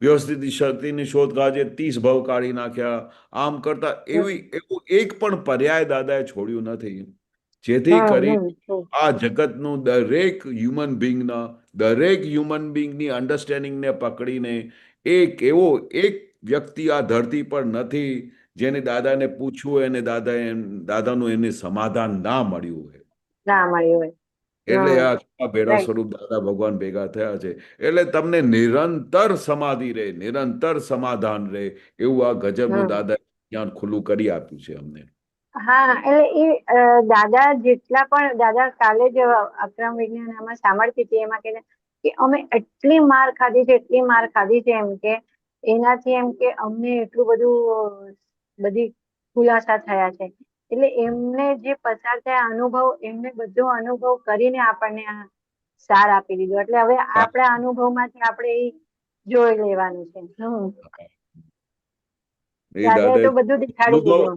વ્યવસ્થિત શક્તિની શોધ કાઢે, 30 ભવ કાઢી નાખ્યા. આમ કરતા એવું એક પણ પર્યાય દાદાએ છોડ્યું નથી. જેથી કરી હમ. આ જગતનું દરેક હ્યુમન બીંગની અન્ડરસ્ટેન્ડિંગને પકડીને એક એવો એક વ્યક્તિ આ ધરતી પર નથી જેને દાદાને પૂછવું હોય અને દાદાનું એમને સમાધાન ના મળ્યું હોય. ના મળ્યું હોય. એટલે આ ભેળા Right. સ્વરૂપ દાદા ભગવાન ભેગા થયા છે. એટલે તમને નિરંતર સમાધિ રહે, નિરંતર સમાધાન રહે એવું આ ગજબનું દાદા જ્ઞાન ખુલ્લું કરી આપ્યું છે અમને. હા, એટલે એ દાદા જેટલા પણ દાદા કાલે જ અક્રમ વિજ્ઞાન આમાં સાંભળતી હતી એમાં કે અમે એટલી માર ખાધી છે એમ કે એનાથી એમ કે અમને એટલું બધું બધી ખુલાસા થયા છે. એટલે એમને જે પસાર થયા અનુભવ એમને બધો અનુભવ કરીને આપણને આ સાર આપી દીધો. એટલે હવે આપણા અનુભવમાંથી આપણે એ જોઈ લેવાનું છે. દાદાએ તો બધું દેખાડી દીધું.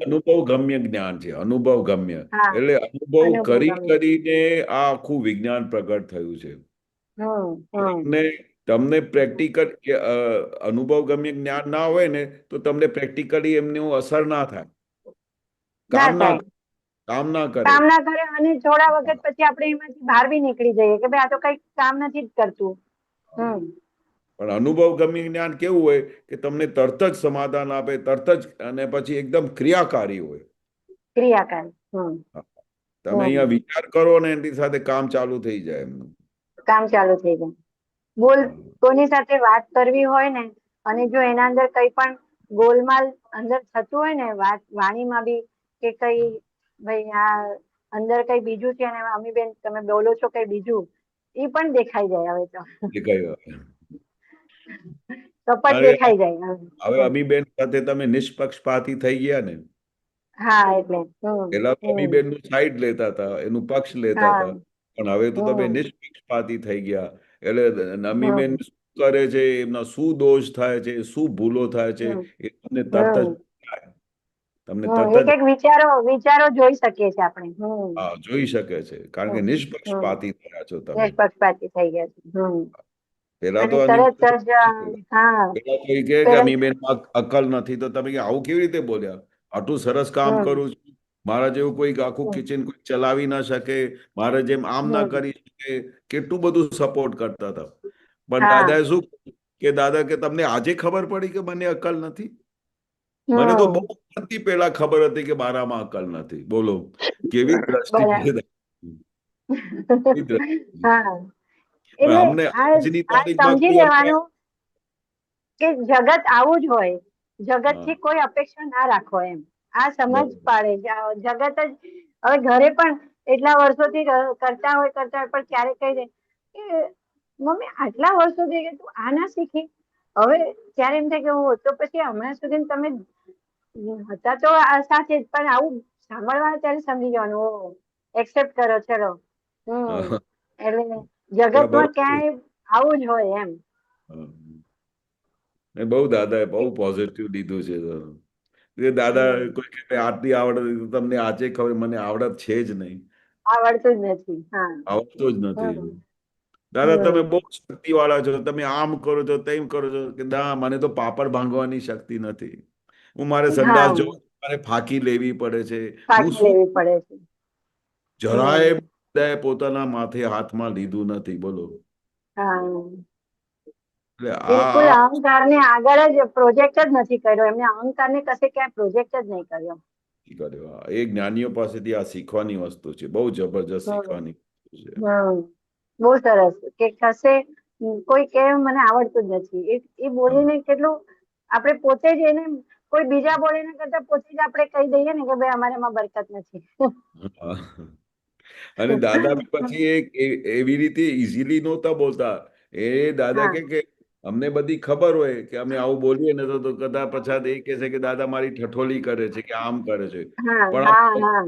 અનુભવ ગમ્ય જ્ઞાન છે, અનુભવ ગમ્ય. હા, એટલે અનુભવ અનુભવ કરી ગમ્ય. કરીને આ આખું વિજ્ઞાન પ્રગટ થયું છે. તમને પ્રેક્ટિકલ અનુભવ ગમ્ય જ્ઞાન ના હોય ને તો તમને પ્રેક્ટિકલી એમનું અસર ના થાય, કામ ના કરે. અને થોડા વખત પછી આપણે એમાંથી બહાર બી નીકળી જઈએ કે ભાઈ આ તો કઈ કામ નથી જ કરતું. પણ અનુભવ ગમ્ય જ્ઞાન કેવું હોય કે તમને તરત જ સમાધાન આપે, તરત જ, અને પછી એકદમ ક્રિયાકારી હોય. તમે અહીંયા વિચાર કરો ને એની સાથે કામ ચાલુ થઈ જાય એમનું. કોઈની સાથે વાત કરવી હોય ને અને જો એના અંદર કઈ પણ ગોલમાલ અંદર થતું હોય ને વાણીમાં બી કે કઈ ભાઈ આ અંદર કઈ બીજું છે અને અમીબેન તમે બોલો છો કઈ બીજું, એ પણ દેખાઈ જાય હવે તો. કપટ દેખાઈ જાય. હવે અમીબેન સાથે તમે નિષ્પક્ષપાતી થઈ ગયા ને. હા, એટલે પેલા તો અમીબેન નું સાઈડ લેતા હતા, એનું પક્ષ લેતા હતા, પણ હવે તો તમે નિષ્પક્ષપાતી થઈ ગયા. એટલે અમીબેન શું કરે છે, એમના શું દોષ થાય છે, શું ભૂલો થાય છે, એ તમને તરત જ વિચારો જોઈ શકીએ છીએ આપણે. હા, જોઈ શકે છે, કારણ કે નિષ્પક્ષપાતી થયા છો તમે. નિષ્પક્ષપાતી થઈ ગયા છે. પેલા તો અમીબેન અકલ નથી, તો તમે આવું કેવી રીતે બોલ્યા? આટલું સરસ કામ કરું છું, મારા જેવું કોઈ આખું કિચન કોઈ ચલાવી ના શકે, મારા જેમ આમ ના કરી શકે, કેટલું બધું સપોર્ટ કરતા હતા. પણ દાદાએ શું કે દાદા કે તમને આજે ખબર પડી કે મને અકલ નથી? મને તો બહુ પેલા ખબર હતી કે મારામાં અકલ નથી. બોલો કેવી દ્રષ્ટિ. એટલે આ સમજી લેવાનું કે જગત આવું જ હોય, જગત થી કોઈ અપેક્ષા ના રાખો એમ. આ સમજ પાડે જગત જ. હવે ઘરે પણ એટલા વર્ષોથી કરતા હોય પણ ક્યારેક કહી દે કે મમ્મી આટલા વર્ષોથી કે તું આ ના શીખી. હવે ત્યારે એમ થાય કે તો પછી હમણાં સુધી તમે હતા તો સાથે જ, પણ આવું સાંભળવાનું ત્યારે સમજી જવાનું, એક્સેપ્ટ કરો. ચલો. એટલે જગતમાં ક્યાંય આવું જ હોય એમ. બહુ દાદાએ બહુ પોઝિટિવ લીધું છે. દાદા કોઈ કે આટલી આવડત તમને આજે ખબર, મને આવડત છે જ નહીં, આવડતું જ નથી. આવડતું જ નથી. દાદા તમે બહુ શક્તિ વાળા છો, તમે આમ કરો છો, તેમ કરો છો, કે ના મને તો પાપડ ભાંગવાની શક્તિ નથી. હું મારે સંદાસ જો મારે ફાંકી લેવી પડે છે. હું શું જરાય પોતાના માથે હાથમાં લીધું નથી. બોલો. બિલકુલ અહંકાર ને આગળ જ પ્રોજેક્ટ જ નથી કર્યો એમને. અહંકાર ને કશે ક્યાંય પ્રોજેક્ટ જ નહીં કર્યો. એ જ્ઞાનીઓ પાસેથી આ શીખવાની વસ્તુ છે, બહુ જબરજસ્ત શીખવાની વસ્તુ છે. બહુ સરસ કે કશે કોઈ કે મને આવડતું જ નથી એ બોલીને કેટલું આપણે પોતે જ એને કોઈ બીજા બોલીને કરતા પોતે જ આપણે કહી દઈએ ને કે ભાઈ અમારામાં બરકત નથી. અને દાદા પછી એવી રીતે ઇઝીલી નહોતા બોલતા. એ દાદા કે અમને બધી ખબર હોય કે અમે આવું બોલીએ ને તો કદાચ પછાત એ કે છે કે દાદા મારી ઠઠોલી કરે છે કે આમ કરે છે, પણ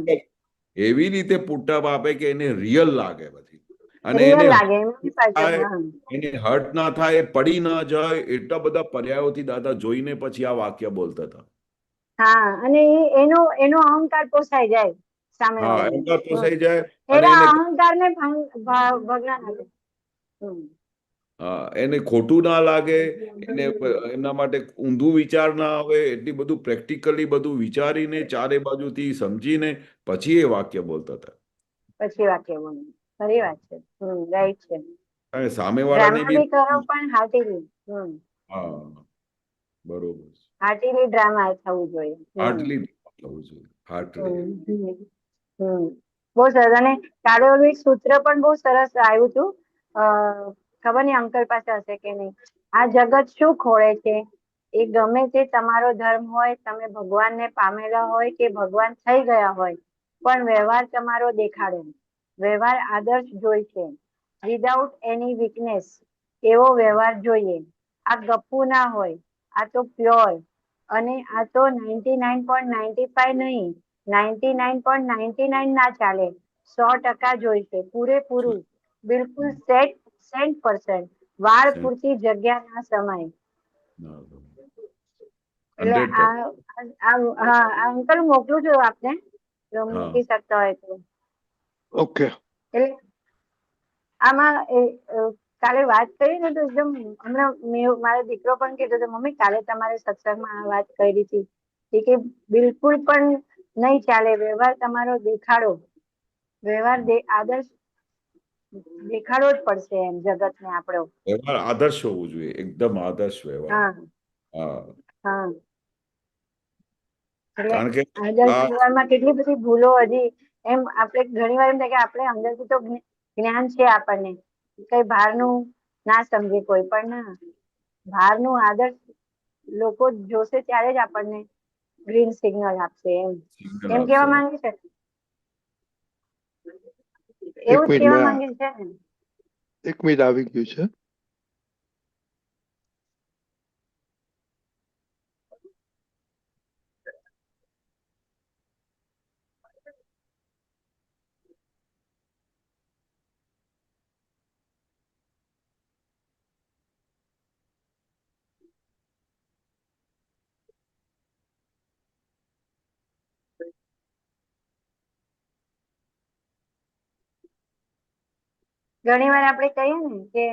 એવી રીતે પુટઅપ આપે કે એને રિયલ લાગે પછી, અને એને હર્ટ ના થાય, પડી ના જાય, એટલા બધા પર્યાયોથી દાદા જોઈને પછી આ વાક્ય બોલતા હતા. અને એનો અહંકાર પોસાઈ જાય સામે પોસાઈ જાય એના અહંકાર ને ભગવાન આપે. હા, એને ખોટું ના લાગે, એને એમના માટે ઊંધું વિચાર ના આવે, એટલી બધું પ્રેક્ટિકલી બધું વિચારીને ચારે બાજુથી સમજીને પછી એ વાક્ય બોલતા હતા. પછી વાક્ય બોલો. ખરી વાત છે. રાઈટ છે. કારણ કે સામેવાળાને ડ્રામા બી બી કરો પણ હાર્ટીલી. હા, બરોબર છે. હાર્ટીલી ડ્રામા થવું જોઈએ. હાર્ટલી થવું જોઈએ, હાર્ટલી. બહુ સરસ. અને કાલે ઓલું એક સૂત્ર પણ બહુ સરસ આવ્યું હતું. ખબર નહીં અંકલ પાસે હશે કે નહીં. આ જગત શું ખોળે છે, એ ગમે તે તમારો ધર્મ હોય, તમે ભગવાનને પામેલા હોય કે ભગવાન થઈ ગયા હોય, પણ વ્યવહાર તમારો દેખાડો, વ્યવહાર આદર્શ જોઈશે, વિધાઉટ એની વીકનેસ, એવો વ્યવહાર જોઈએ. આ ગપ્પુ ના હોય, આ તો પ્યોર. અને આ તો 99.95 નહીં, 99.99 ના ચાલે, 100% જોઈશે, પૂરેપૂરું, બિલકુલ સેન્ટ%. વાળ પૂરતી જગ્યા ના સમાય. એટલે 100%. હા, અંકલ મોકલું છું આપને, જો હા. મૂકી શકતા હોય તો. ઓકે. એટલે આમાં કાલે વાત કરી ને તો એકદમ હમણાં મારો દીકરો પણ કહેતો હતો, મમ્મી કાલે તમારે સત્સંગમાં આ વાત કરી હતી કે બિલકુલ પણ નહીં ચાલે, વ્યવહાર તમારો દેખાડો, વ્યવહાર આદર્શ દેખાડવો જ પડશે એમ જગતને આપણો. વ્યવહાર આદર્શ હોવું જોઈએ, એકદમ આદર્શ વ્યવહાર. હા. એટલે કારણ કે આદર્શ વ્યવહારમાં કેટલી બધી ભૂલો હજી એમ આપણે ઘણી વાર એમ થાય કે આપણે અંદરથી તો જ્ઞાન છે આપણને, કઈ બહારનું ના સમજે કોઈ, પણ ના, બહારનું આદર્શ લોકો જોશે ત્યારે જ આપણને ગ્રીન સિગ્નલ આપશે એમ કેવા માંગે છે. એવું જ કેવા માંગે છે ને. 1 મિનિટ આવી ગયું છે. ઘણી વાર આપણે કહીએ ને કે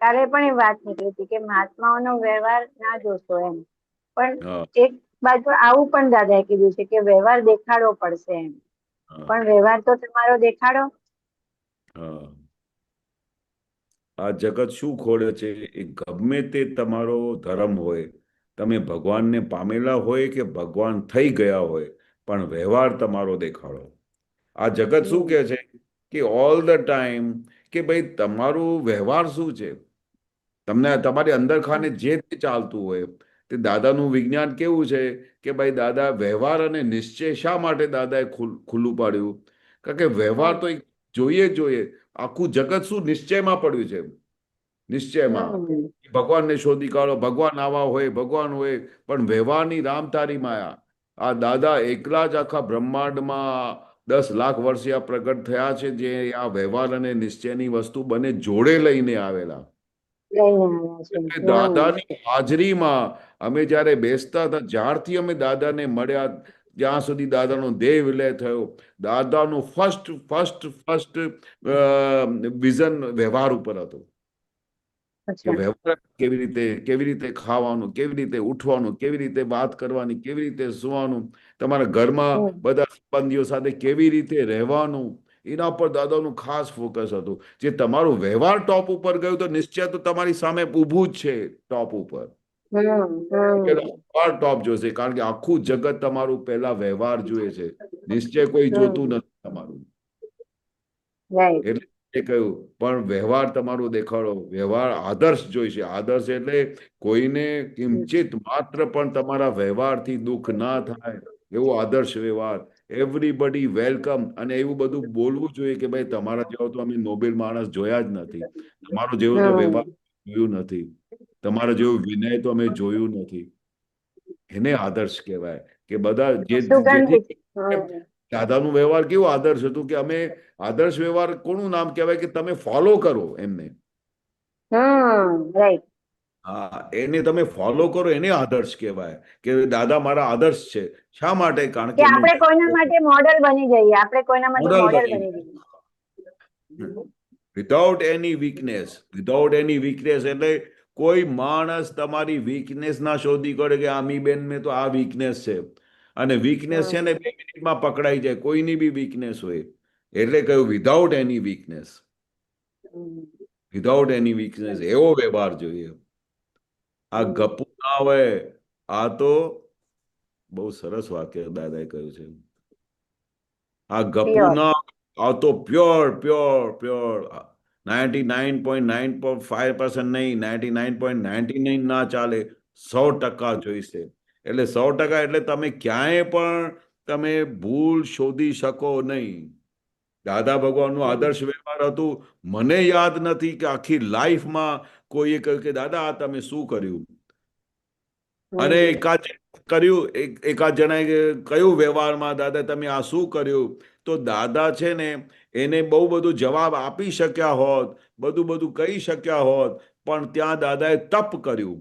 કાલે પણ એ વાત નીકળી હતી કે મહાત્માઓનો વ્યવહાર ના જોશો એમ, પણ એક બાજુ આવું પણ દાદાએ કીધું છે કે વ્યવહાર દેખાડવો પડશે એમ, પણ વ્યવહાર તો તમારો દેખાડો. આ જગત શું ખોળે છે, એ ગમે તે તમારો ધર્મ હોય, તમે ભગવાનને પામેલા હોય કે ભગવાન થઈ ગયા હોય, પણ વ્યવહાર તમારો દેખાડો. આ જગત શું કહે છે કે ઓલ ધ ટાઈમ કે ભાઈ તમારું વ્યવહાર શું છે, તમને તમારી અંદર ખાને જે ચાલતું હોય તે. દાદાનું વિજ્ઞાન કેવું છે કે ભાઈ દાદા વ્યવહાર અને નિશ્ચય શા માટે દાદાએ ખુલ્લું પાડ્યું, કારણ કે વ્યવહાર તો જોઈએ. આખું જગત શું નિશ્ચયમાં પડ્યું છે, નિશ્ચયમાં ભગવાનને શોધી કાઢો, ભગવાન આવા હોય, ભગવાન હોય, પણ વ્યવહારની રામ તારી માયા. આ દાદા એકલા જ આખા બ્રહ્માંડમાં 10 લાખ વર્ષે આ પ્રગટ થયા છે, જે આ વ્યવહાર અને નિશ્ચયની વસ્તુ બંને જોડે લઈને આવેલા. દાદાની હાજરીમાં અમે જયારે બેસતા હતા, જ્યારથી અમે દાદાને મળ્યા જ્યાં સુધી દાદાનો દેહ વિલય થયો, દાદાનું ફર્સ્ટ વિઝન વ્યવહાર ઉપર હતું. કે વ્યવહાર કેવી રીતે ખાવાનું, કેવી રીતે ઉઠવાનું, કેવી રીતે વાત કરવાની, કેવી રીતે સુવાનું, તમારા ઘરમાં બધા સંબંધીઓ સાથે કેવી રીતે રહેવાનું, એના પર દાદાનું ખાસ ફોકસ હતું. જે તમારું વ્યવહાર ટોપ ઉપર ગયું તો નિશ્ચય તો તમારી સામે ઊભું જ છે ટોપ ઉપર. ટોપ જોશે, કારણ કે આખું જગત તમારું પહેલા વ્યવહાર જોઈએ છે, નિશ્ચય કોઈ જોતું નથી તમારું. એટલે એ કહ્યું પણ વ્યવહાર તમારું દેખાડો, વ્યવહાર આદર્શ જોઈશે. આદર્શ એટલે કોઈને કિંચિત માત્ર પણ તમારા વ્યવહારથી દુઃખ ના થાય એવો આદર્શ વ્યવહાર. Everybody welcome. અને એવું બધું બોલવું જોઈએ કે ભાઈ તમારા જેવો તો અમે નોબેલ માણસ જોયા જ નથી, તમારો જેવો તો વ્યવહાર જોયું નથી, તમારા જેવું વિનય તો અમે જોયું નથી. એને આદર્શ કહેવાય. કે બધા જે દાદાનું વ્યવહાર કેવું આદર્શ હતું કે અમે આદર્શ વ્યવહાર કોનું નામ કહેવાય કે તમે ફોલો કરો એમને. હા, એને તમે ફોલો કરો, એને આદર્શ કહેવાય કે દાદા મારા આદર્શ છે. શા માટે? કારણ કે આપણે કોઈના માટે મોડેલ બની જઈએ, આપણે કોઈના માટે મોડેલ બની જઈએ. વિધાઉટ એની વીકનેસ એટલે કોઈ માણસ તમારી વીકનેસ ના શોધી કાઢે કે આમીબેન મેં તો આ વીકનેસ છે, અને વીકનેસ છે ને 2 મિનિટમાં પકડાઈ જાય, કોઈની બી વીકનેસ હોય. એટલે કહ્યું વિધાઉટ એની વીકનેસ, એવો વ્યવહાર જોઈએ. આ ગપુ ના હોય. આ તો બહુ સરસ વાક્ય દાદાએ કહ્યું છે. આ ગપુ ના, આ તો પ્યોર 99.9.5% નહીં, 99.99 ના ચાલે, 100% જોઈશે. એટલે 100% એટલે તમે ક્યાંય પણ તમે ભૂલ શોધી શકો નહીં. દાદા ભગવાનનું આદર્શ વ્યવહાર હતું. મને યાદ નથી કે આખી લાઈફમાં કોઈએ કહ્યું કે દાદા આ તમે શું કર્યું, અને એકાદ જણાએ કયું વ્યવહારમાં દાદા તમે આ શું કર્યું, તો દાદા છે ને એને બહુ બધું જવાબ આપી શક્યા હોત, બધું કહી શક્યા હોત, પણ ત્યાં દાદાએ તપ કર્યું.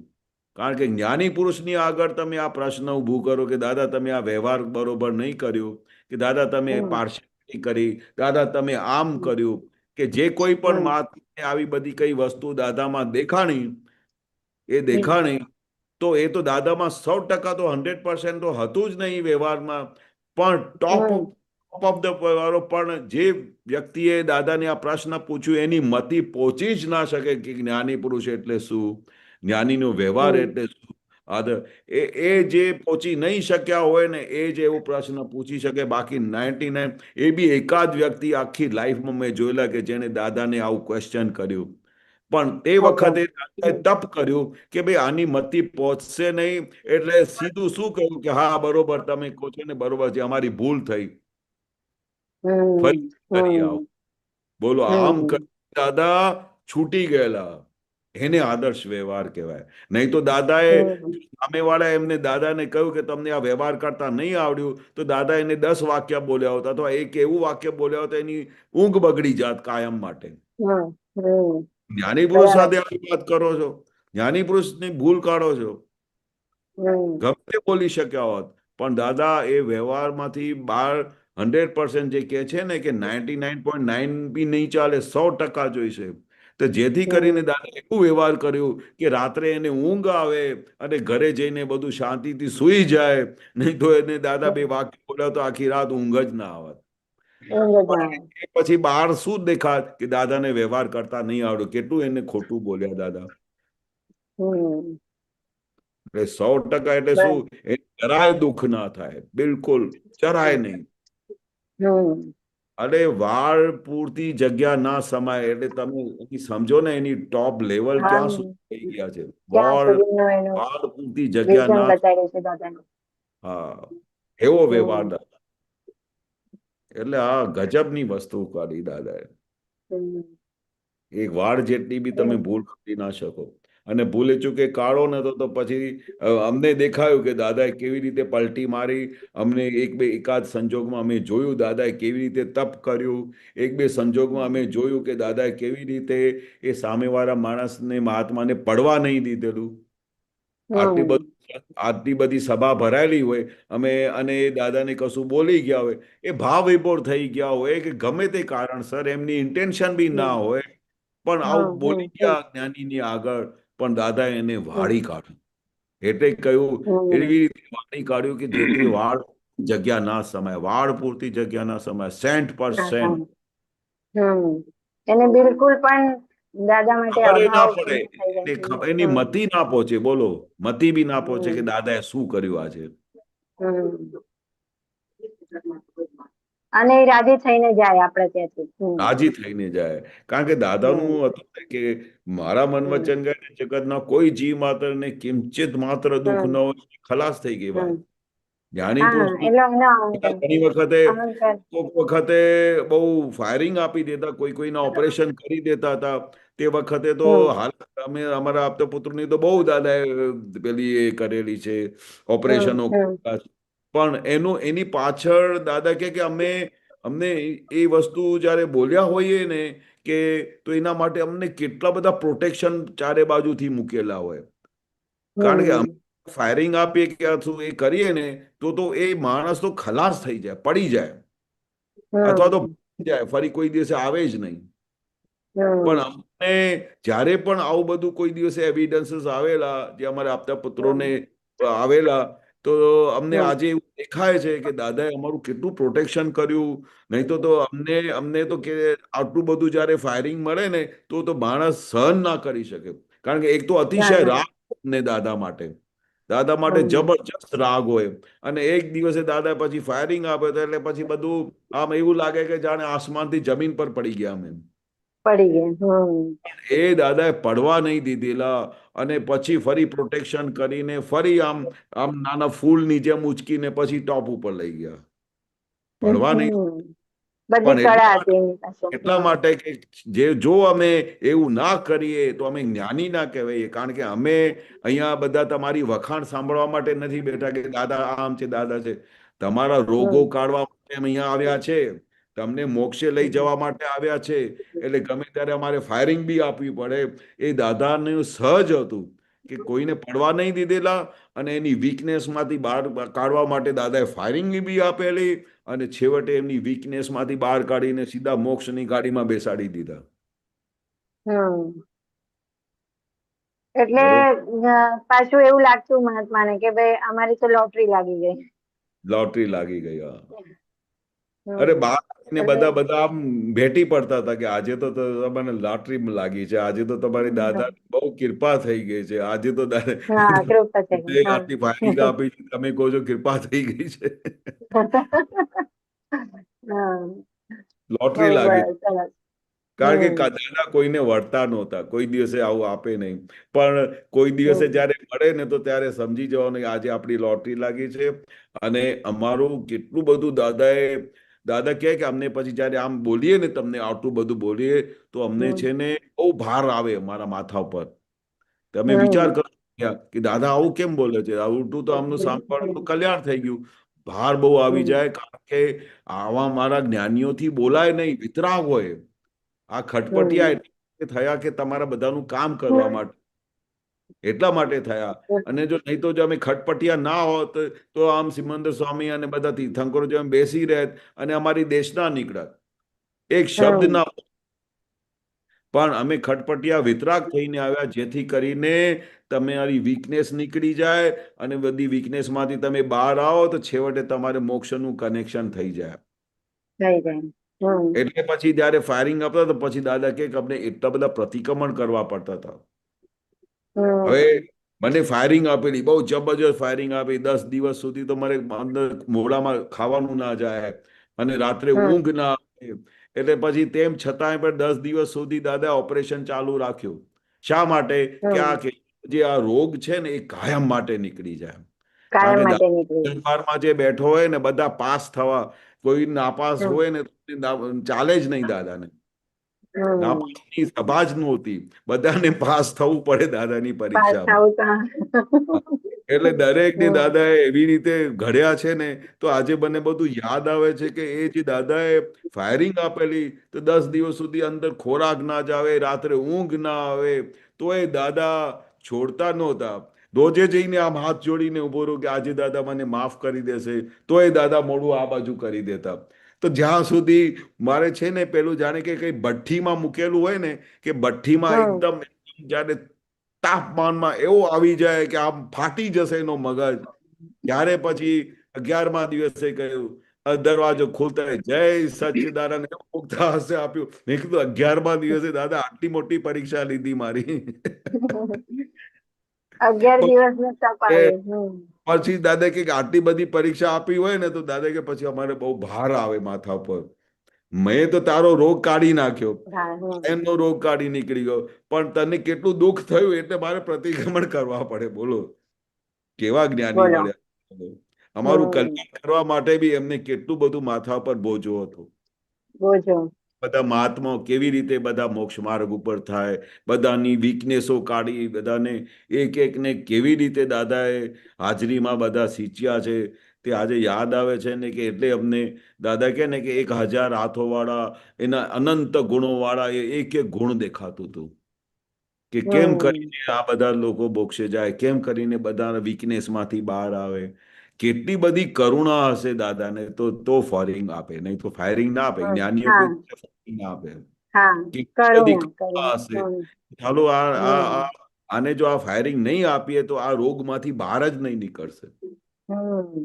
કારણ કે જ્ઞાની પુરુષની આગળ તમે આ પ્રશ્ન ઊભું કરો કે દાદા તમે આ વ્યવહાર બરોબર નહીં કર્યું, કે દાદા તમે પાર્શિયાલિટી કરી, દાદા તમે આમ કર્યું, કે જે કોઈ પણ મહાત્માને આવી બધી કઈ વસ્તુ દાદામાં દેખાણી, તો એ તો દાદામાં 100% તો 100% તો હતું જ નહીં વ્યવહારમાં. પણ ટોપ ઓફ ધ વ્યવહારો, પણ જે વ્યક્તિએ દાદાને આ પ્રશ્ન પૂછ્યું એની મતિ પહોંચી જ ના શકે કે જ્ઞાની પુરુષ એટલે શું, જ્ઞાનીનો વ્યવહાર એટલે શું. એ જે પહોંચી નહીં શક્યા હોય ને એ જ એવો પ્રશ્ન પૂછી શકે. બાકી 99 એ બી એકાદ વ્યક્તિ આખી લાઈફમાં મેં જોયેલા કે જેને દાદાને આવું ક્વેશ્ચન કર્યું, પણ તે વખતે દાદાએ તપ કર્યું કે ભાઈ આની મતિ પહોંચશે નહીં, એટલે સીધું શું કહ્યું કે હા બરોબર તમે કહો છો ને બરોબર છે, અમારી ભૂલ થઈ, ફરી કરી આવો. બોલો, આમ દાદા છૂટી ગયેલા. એને આદર્શ વ્યવહાર કહેવાય. નહીં તો દાદાએ સામેવાળા એમને દાદાને કહ્યું કે તમને આ વ્યવહાર કરતા નહીં આવડ્યું, તો દાદા એને 10 વાક્ય બોલ્યા હોતા, અથવા એક એવું વાક્ય બોલ્યા હોતા એની ઊંઘ બગડી જાત કાયમ માટે. જ્ઞાની પુરુષ સાથે આવી વાત કરો છો, જ્ઞાની પુરુષની ભૂલ કાઢો છો, ગમે બોલી શક્યા હોત, પણ દાદા એ વ્યવહારમાંથી બહાર 100% જે કહે છે ને કે 99.9 બી નહીં ચાલે, 100% જોઈશે. તો જેથી કરીને દાદા એવું વ્યવહાર કર્યું કે રાત્રે એને ઊંઘ આવે અને ઘરે જઈને બધું શાંતિથી સૂઈ જાય. નહીં તો એને દાદા 2 વાક્ય બોલ્યા તો આખી રાત ઊંઘ જ ના આવત. પછી બહાર શું દેખાત કે દાદાને વ્યવહાર કરતા નહીં આવડ્યું, કેટલું એને ખોટું બોલ્યા દાદા. એટલે 100% એટલે શું, એ જરાય દુઃખ ના થાય, બિલકુલ જરાય નહીં. અરે વાળ પૂરતી જગ્યા ના સમાય, એટલે તમે સમજો ને એની ટોપ લેવલ ક્યાં સુધી થઈ ગયા છે. વાળ પૂરતી જગ્યા ના, હા એવો વ્યવહાર દાદા. એટલે આ ગજબની વસ્તુ કાઢી દાદાએ. એક વાળ જેટલી બી તમે ભૂલ કરી ના શકો. અને ભૂલે ચૂકે કાઢો ને તો પછી અમને દેખાયું કે દાદાએ કેવી રીતે પલટી મારી. અમને એકાદ સંજોગમાં અમે જોયું દાદાએ કેવી રીતે તપ કર્યું. 1-2 સંજોગમાં અમે જોયું કે દાદાએ કેવી રીતે એ સામેવાળા માણસને મહાત્માને પડવા નહીં દીધેલું. આટલી બધી સભા ભરાયેલી હોય અને દાદાને કશું બોલી ગયા હોય, એ ભાવ વિભોર થઈ ગયા હોય કે ગમે તે કારણસર એમની ઇન્ટેન્શન બી ના હોય, પણ આવું બોલી ગયા જ્ઞાનીની આગળ, પણ દાદા એને વાળી કાઢ્યું. એટલે કહ્યું એવી રીતે વાળી કાઢ્યું કે જેથી વાળ જગ્યા ના સમાય, વાળ પૂરતી જગ્યા ના સમાય, 100%. એને બિલકુલ પણ દાદા માટે ના પડે, એની મતિ ના પહોંચે. બોલો, મતિ બી ના પહોંચે કે દાદાએ શું કર્યું આજે. અને રાજી થઈને જાય આપણે ત્યાંથી, રાજી થઈને જાય. કારણ કે દાદાનું હતું કે મારા મન વચન ગયા જગતના કોઈ જીવ માત્ર ને કિંચિત માત્ર દુઃખ ન હોય, ખલાસ થઈ ગઈ વાત. જ્ઞાની પુરુષ ઘણી વખતે બહુ ફાયરિંગ આપી દેતા, કોઈના ઓપરેશન કરી દેતા હતા. તે વખતે તો હાલ અમારા આપતા પુત્રની તો બહુ દાદાએ પેલી એ કરેલી છે ઓપરેશનો, પણ એની પાછળ દાદા કે અમને એ વસ્તુ જયારે બોલ્યા હોઈએ ને કે તો એના માટે અમને કેટલા બધા પ્રોટેક્શન ચારે બાજુથી મૂકેલા હોય. કારણ કે ફાયરિંગ આપીએ કે એ કરીએ ને તો એ માણસ તો ખલાસ થઈ જાય, પડી જાય, અથવા તો જાય, ફરી કોઈ દિવસે આવે જ નહીં. પણ હમ અમને જ્યારે પણ આવું બધું કોઈ દિવસે એવિડન્સીસ આવેલા જે અમારા આપતા પુત્રોને હમ આવેલા, તો અમને હમ આજે એવું દેખાય છે કે દાદાએ અમારું કેટલું પ્રોટેક્શન કર્યું. નહીં તો અમને તો કે આટલું બધું જ્યારે ફાયરિંગ મળે ને તો માણસ સહન ના કરી શકે. કારણ કે એક તો ના અતિશય ના રાગ અમને દાદા માટે, દાદા માટે હમ જબરજસ્ત રાગ હોય. અને એક દિવસે દાદા પછી ફાયરિંગ આપે તો એટલે પછી બધું આમ એવું લાગે કે જાણે આસમાનથી જમીન પર પડી ગયા અમે. પડી ગયા. એ દાદાએ પડવા નહીં દીધેલા. અને પછી ફરી પ્રોટેક્શન કરીને ફરી આમ આમ નાના ફૂલની જેમ ઉચકીને પછી ટોપ ઉપર લઈ ગયા. પડવા નહીં. બધી પણ કળા હતી એમની પાસે. એટલા માટે કે જો અમે એવું ના કરીએ તો અમે જ્ઞાની ના કહેવાય. કારણ કે અમે અહીંયા બધા તમારી વખાણ સાંભળવા માટે નથી બેઠા કે દાદા આમ છે, દાદા છે. તમારા રોગો કાઢવા માટે અમે અહીંયા આવ્યા છે. તમને મોક્ષે લઈ જવા માટે આવ્યા છે. એટલે ગમે ત્યારે અમારે ફાયરિંગ બી આપવી પડે. એ દાદાનું સહજ હતું કે કોઈને પડવા નહીં દીધેલા. અને એની વીકનેસમાંથી બહાર કાઢવા માટે દાદાએ ફાયરિંગ બી આપેલી. અને છેવટે એમની વીકનેસમાંથી બહાર કાઢીને સીધા મોક્ષની ગાડીમાં બેસાડી દીધા. એટલે બરોબર. પાછું એવું લાગતું મહાત્માને કે ભાઈ અમારી તો લોટરી લાગી ગઈ. લોટરી લાગી ગઈ. હા. અરે હમ બહાર આવીને બધા આમ ભેટી પડતા હતા કે આજે તો તમને લોટરી લાગી છે. આજે તો તમારી દાદા બહુ કૃપા થઈ ગઈ છે. આજે તો હા કૃપા છે. આટલી ફાયરિંગ આપી છે, તમે કહો છો કૃપા થઈ ગઈ છે. લોટરી બહુ લાગી. સરસ. કારણ કે દાદા કોઈને વળતા નહોતા. કોઈ દિવસે આવું આપે નહીં. પણ કોઈ દિવસે જ્યારે મળે ને તો ત્યારે સમજી જવાનું કે આજે આપણી લોટરી લાગી છે. અને અમારું કેટલું બધું દાદા કહે કે અમને પછી જ્યારે આમ બોલીએ ને, તમને આટલું બધું બોલીએ તો અમને છે ને બહુ ભાર આવે અમારા માથા ઉપર. તમે વિચાર કરો કે દાદા આવું કેમ બોલે છે. ઉલટું તો આમનું સાંભળવાનું કલ્યાણ થઈ ગયું. ભાર બહુ આવી જાય. કારણ કે આવા મારા જ્ઞાનીઓથી બોલાય નહીં, વિતરાગ હોય. આ ખટપટિયા એટલે થયા કે તમારા બધાનું કામ કરવા માટે, એટલા માટે થયા. અને જો નહીં તો જો અમે ખટપટિયા ના હોત તો આમ સિમંદર સ્વામી અને બધા તીર્થંકરો જેમ બેસી રહેત અને અમારી દેશ ના નીકળત. એક શબ્દ ના. પણ અમે ખટપટિયા વિતરાગ થઈને આવ્યા જેથી કરીને તમારી વીકનેસ નીકળી જાય. અને બધી વીકનેસમાંથી તમે બહાર આવો તો છેવટે તમારે મોક્ષનું કનેક્શન થઈ જાય. એટલે પછી જયારે ફાયરિંગ આપતા તો પછી દાદા કે અમને એટલા બધા પ્રતિક્રમણ કરવા પડતા હતા. હવે મને ફાયરિંગ આપેલી, બહુ જબરજસ્ત ફાયરિંગ આપી. 10 દિવસ સુધી તો મારે અંદર મોઢામાં ખાવાનું ના જાય અને રાત્રે ઊંઘ ના આવે. એટલે પછી તેમ છતાંય પણ 10 દિવસ સુધી દાદા ઓપરેશન ચાલુ રાખ્યું. શા માટે? કે જે આ રોગ છે ને એ કાયમ માટે નીકળી જાય. કારણ કે દરબારમાં જે બેઠો હોય ને બધા પાસ થવા, કોઈ નાપાસ હોય ને ચાલે જ નહીં દાદાને. નાપાસની સભા જ નહોતી. બધાને પાસ થવું પડે દાદાની પરીક્ષામાં. એટલે દરેકને દાદાએ એવી રીતે ઘડ્યા છે ને, તો આજે મને બધું યાદ આવે છે કે એ જે દાદાએ ફાયરિંગ આપેલી તો 10 દિવસ સુધી અંદર ખોરાક ના જાવે, રાત્રે ઊંઘ ના આવે, તો એ દાદા છોડતા નહોતા. રોજે જઈને આમ હાથ જોડીને ઉભો રહ્યો કે આજે દાદા મને માફ કરી દેશે, તો એ દાદા મોઢું આ બાજુ કરી દેતા. તો જ્યાં સુધી મારે છે ને પેલું જાણે કે કઈ ભઠ્ઠીમાં મૂકેલું હોય ને, કે ભઠ્ઠીમાં એકદમ જ્યારે તાપમાનમાં એવો આવી જાય કે આમ ફાટી જશે એનો મગજ, ત્યારે પછી 11મા દિવસે કહ્યું દરવાજો ખોલતા જય સચ્ચિદાનંદ મુક્તા હશે આપ્યું. મેં કીધું 11મા દિવસે દાદા આટલી મોટી પરીક્ષા લીધી મારી. 11 દિવસ પછી દાદા કે આટલી બધી પરીક્ષા આપી હોય ને તો દાદા કે પછી અમારે બહુ ભાર આવે માથા પર. મેં તો તારો રોગ કાઢી નાખ્યો, એમનો રોગ કાઢી નીકળી ગયો, પણ તને કેટલું દુઃખ થયું એટલે મારે પ્રતિક્રમણ કરવા પડે. બોલો કેવા જ્ઞાની મળ્યા. અમારું કલ્યાણ કરવા માટે બી એમને કેટલું બધું માથા પર બોજો હતો. બધા મહાત્માઓ કેવી રીતે બધા મોક્ષ માર્ગ ઉપર થાય, બધાની વીકનેસો કાઢી, બધાને એક એકને કેવી રીતે દાદાએ હાજરીમાં બધા સિંચ્યા છે તે આજે યાદ આવે છે ને. કે એટલે અમને દાદા કહે ને કે 1000 હાથોવાળા, એના અનંત ગુણોવાળા એક એક ગુણ દેખાતું હતું કે કેમ કરીને આ બધા લોકો મોક્ષે જાય, કેમ કરીને બધા વીકનેસમાંથી બહાર આવે. કેટલી બધી કરુણા હશે દાદાને તો ફાયરિંગ આપે, નહીં તો ફાયરિંગ ના આપે. જ્ઞાનીઓ કોઈ ફાયરિંગ ના આપે. હા કે બધી કરુણા કૃપા હશે કરુણા ચાલો હમ આને જો આ ફાયરિંગ નહીં આપીએ તો આ રોગમાંથી બહાર જ નહીં નીકળશે. હમ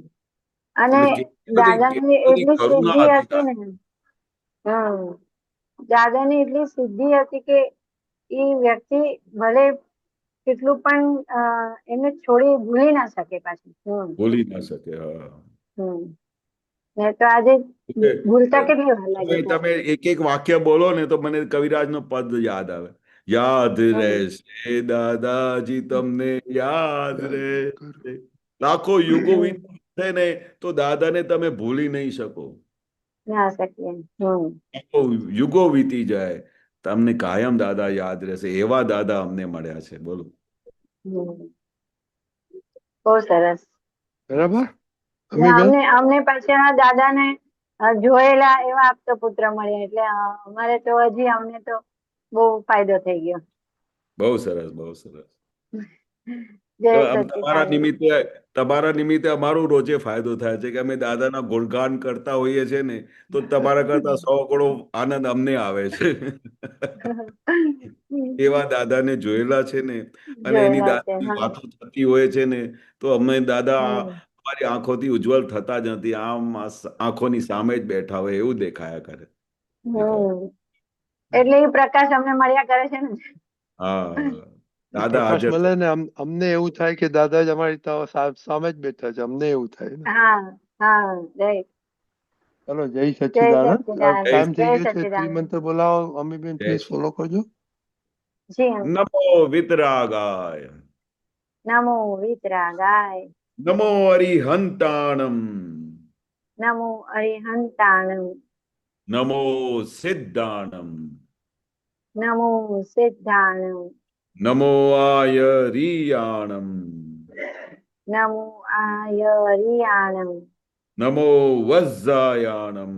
અને એટલે દાદાની કેટલી બધી એટલી કરુણા સિદ્ધિ હતી હતી ને દાદાની એટલી સિદ્ધિ હતી કે એ વ્યક્તિ ભલે કેટલું પણ એને છોડી ભૂલી ના શકે પાછું ભૂલી ના શકે. હા. ને તો આજે હવે ભૂલતા કેટલી વાર લાગે તમે પાછું એક એક વાક્ય બોલો ને તો મને કવિરાજનો પદ યાદ આવે. યાદ હમ રહેશે દાદાજી તમને યાદ યાદ કરું. રહેશે. લાખો યુગો વીતે ને તો દાદાને તમે ભૂલી નહીં શકો. ના શકીએ લાખો યુગો વીતી જાય તમને કાયમ દાદા યાદ રહેશે. એવા દાદા અમને મળ્યા છે. બોલો. બહુ સરસ. બરાબર ને અમીબેન? અમને પાછા દાદાને જોયેલા એવા આપતો પુત્ર મળ્યા એટલે અમારે તો હજી અમને તો બહુ ફાયદો થઈ ગયો. બહુ સરસ બહુ સરસ. જય સચ્ચિદાનંદ. તમારા નિમિત્તે અમારો રોજે ફાયદો થાય છે કે અમે દાદાના ગુણગાન કરતા હોઈએ છીએ ને તો તમારા કરતા 100 ગણો આનંદ અમને આવે છે. એવા દાદાને જોયેલા છે ને અને એની જોયેલા છે દાદાની હા વાતો થતી હોય છે ને તો અમે દાદા હમ અમારી આંખોથી ઉજ્જવલ થતા જ નથી. આમ આંખોની સામે જ બેઠા હોય એવું દેખાયા કરે. એટલે એ પ્રકાશ અમને મળ્યા કરે છે ને. હા એ દાદા પ્રકાશ હાજર મળે ને અમને એવું થાય કે દાદા જ અમારી સામે જ બેઠા છે. અમને એવું થાય ને. હા હા રાઈટ. ચલો જય જય સચ્ચિદાનંદ. સચ્ચિદાનંદ ટાઈમ થઈ જય ગયો છે. સચ્ચિદાનંદ. ત્રિમંત્ર બોલાવો. અમીબેન જય પ્લીઝ ફોલો કરજો. જી નમો વિતરાગાય નમો વિતરાગાય નમો અરિહંતાણમ નમો અરિહંતાણમ નમો સિદ્ધાણમ નમો સિદ્ધાણમ નમો આયરિયાણમ નમો આયરિયાણમ નમો વજ્જાયાણમ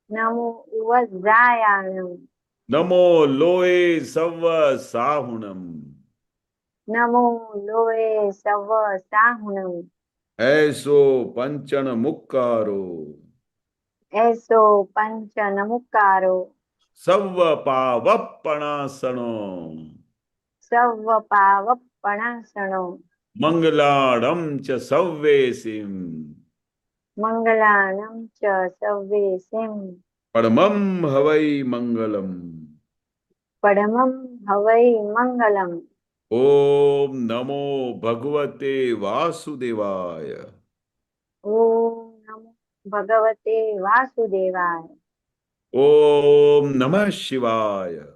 નમો વજ્રાયાણમ નમો લોય સવ સાહુણમ નમો લોએ સવ સાહુણમ એસો પંચણ મુક્કારો એસો પંચ નમુકારો સવ પાવપણાસણો સવ પાવપણાસણો મંગલાડમ ચ સવ્વેસિમ મંગલાણમ ચ સવ્વે સિમ પરમમ હવૈ મંગલમ પડમમ હવૈ મંગલમ ઓમ નમો ભગવતે વાસુદેવાય ઓમ નમો ભગવતે વાસુદેવાય ઓમ નમઃ શિવાય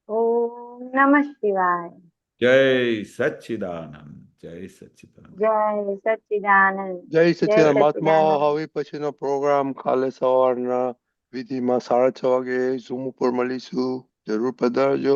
ઓમ નમઃ શિવાય જય સચ્ચિદાનંદ જય સચ્ચિદાનંદ જય સચ્ચિદાનંદ જય સચ્ચિદાનંદ. મહાત્માઓ સચ્ચિદાનંદ હવે પછીનો પ્રોગ્રામ કાલે સવારના વિધિમાં 6:30 વાગે ઝૂમ ઉપર મળીશું. જરૂર પધારજો.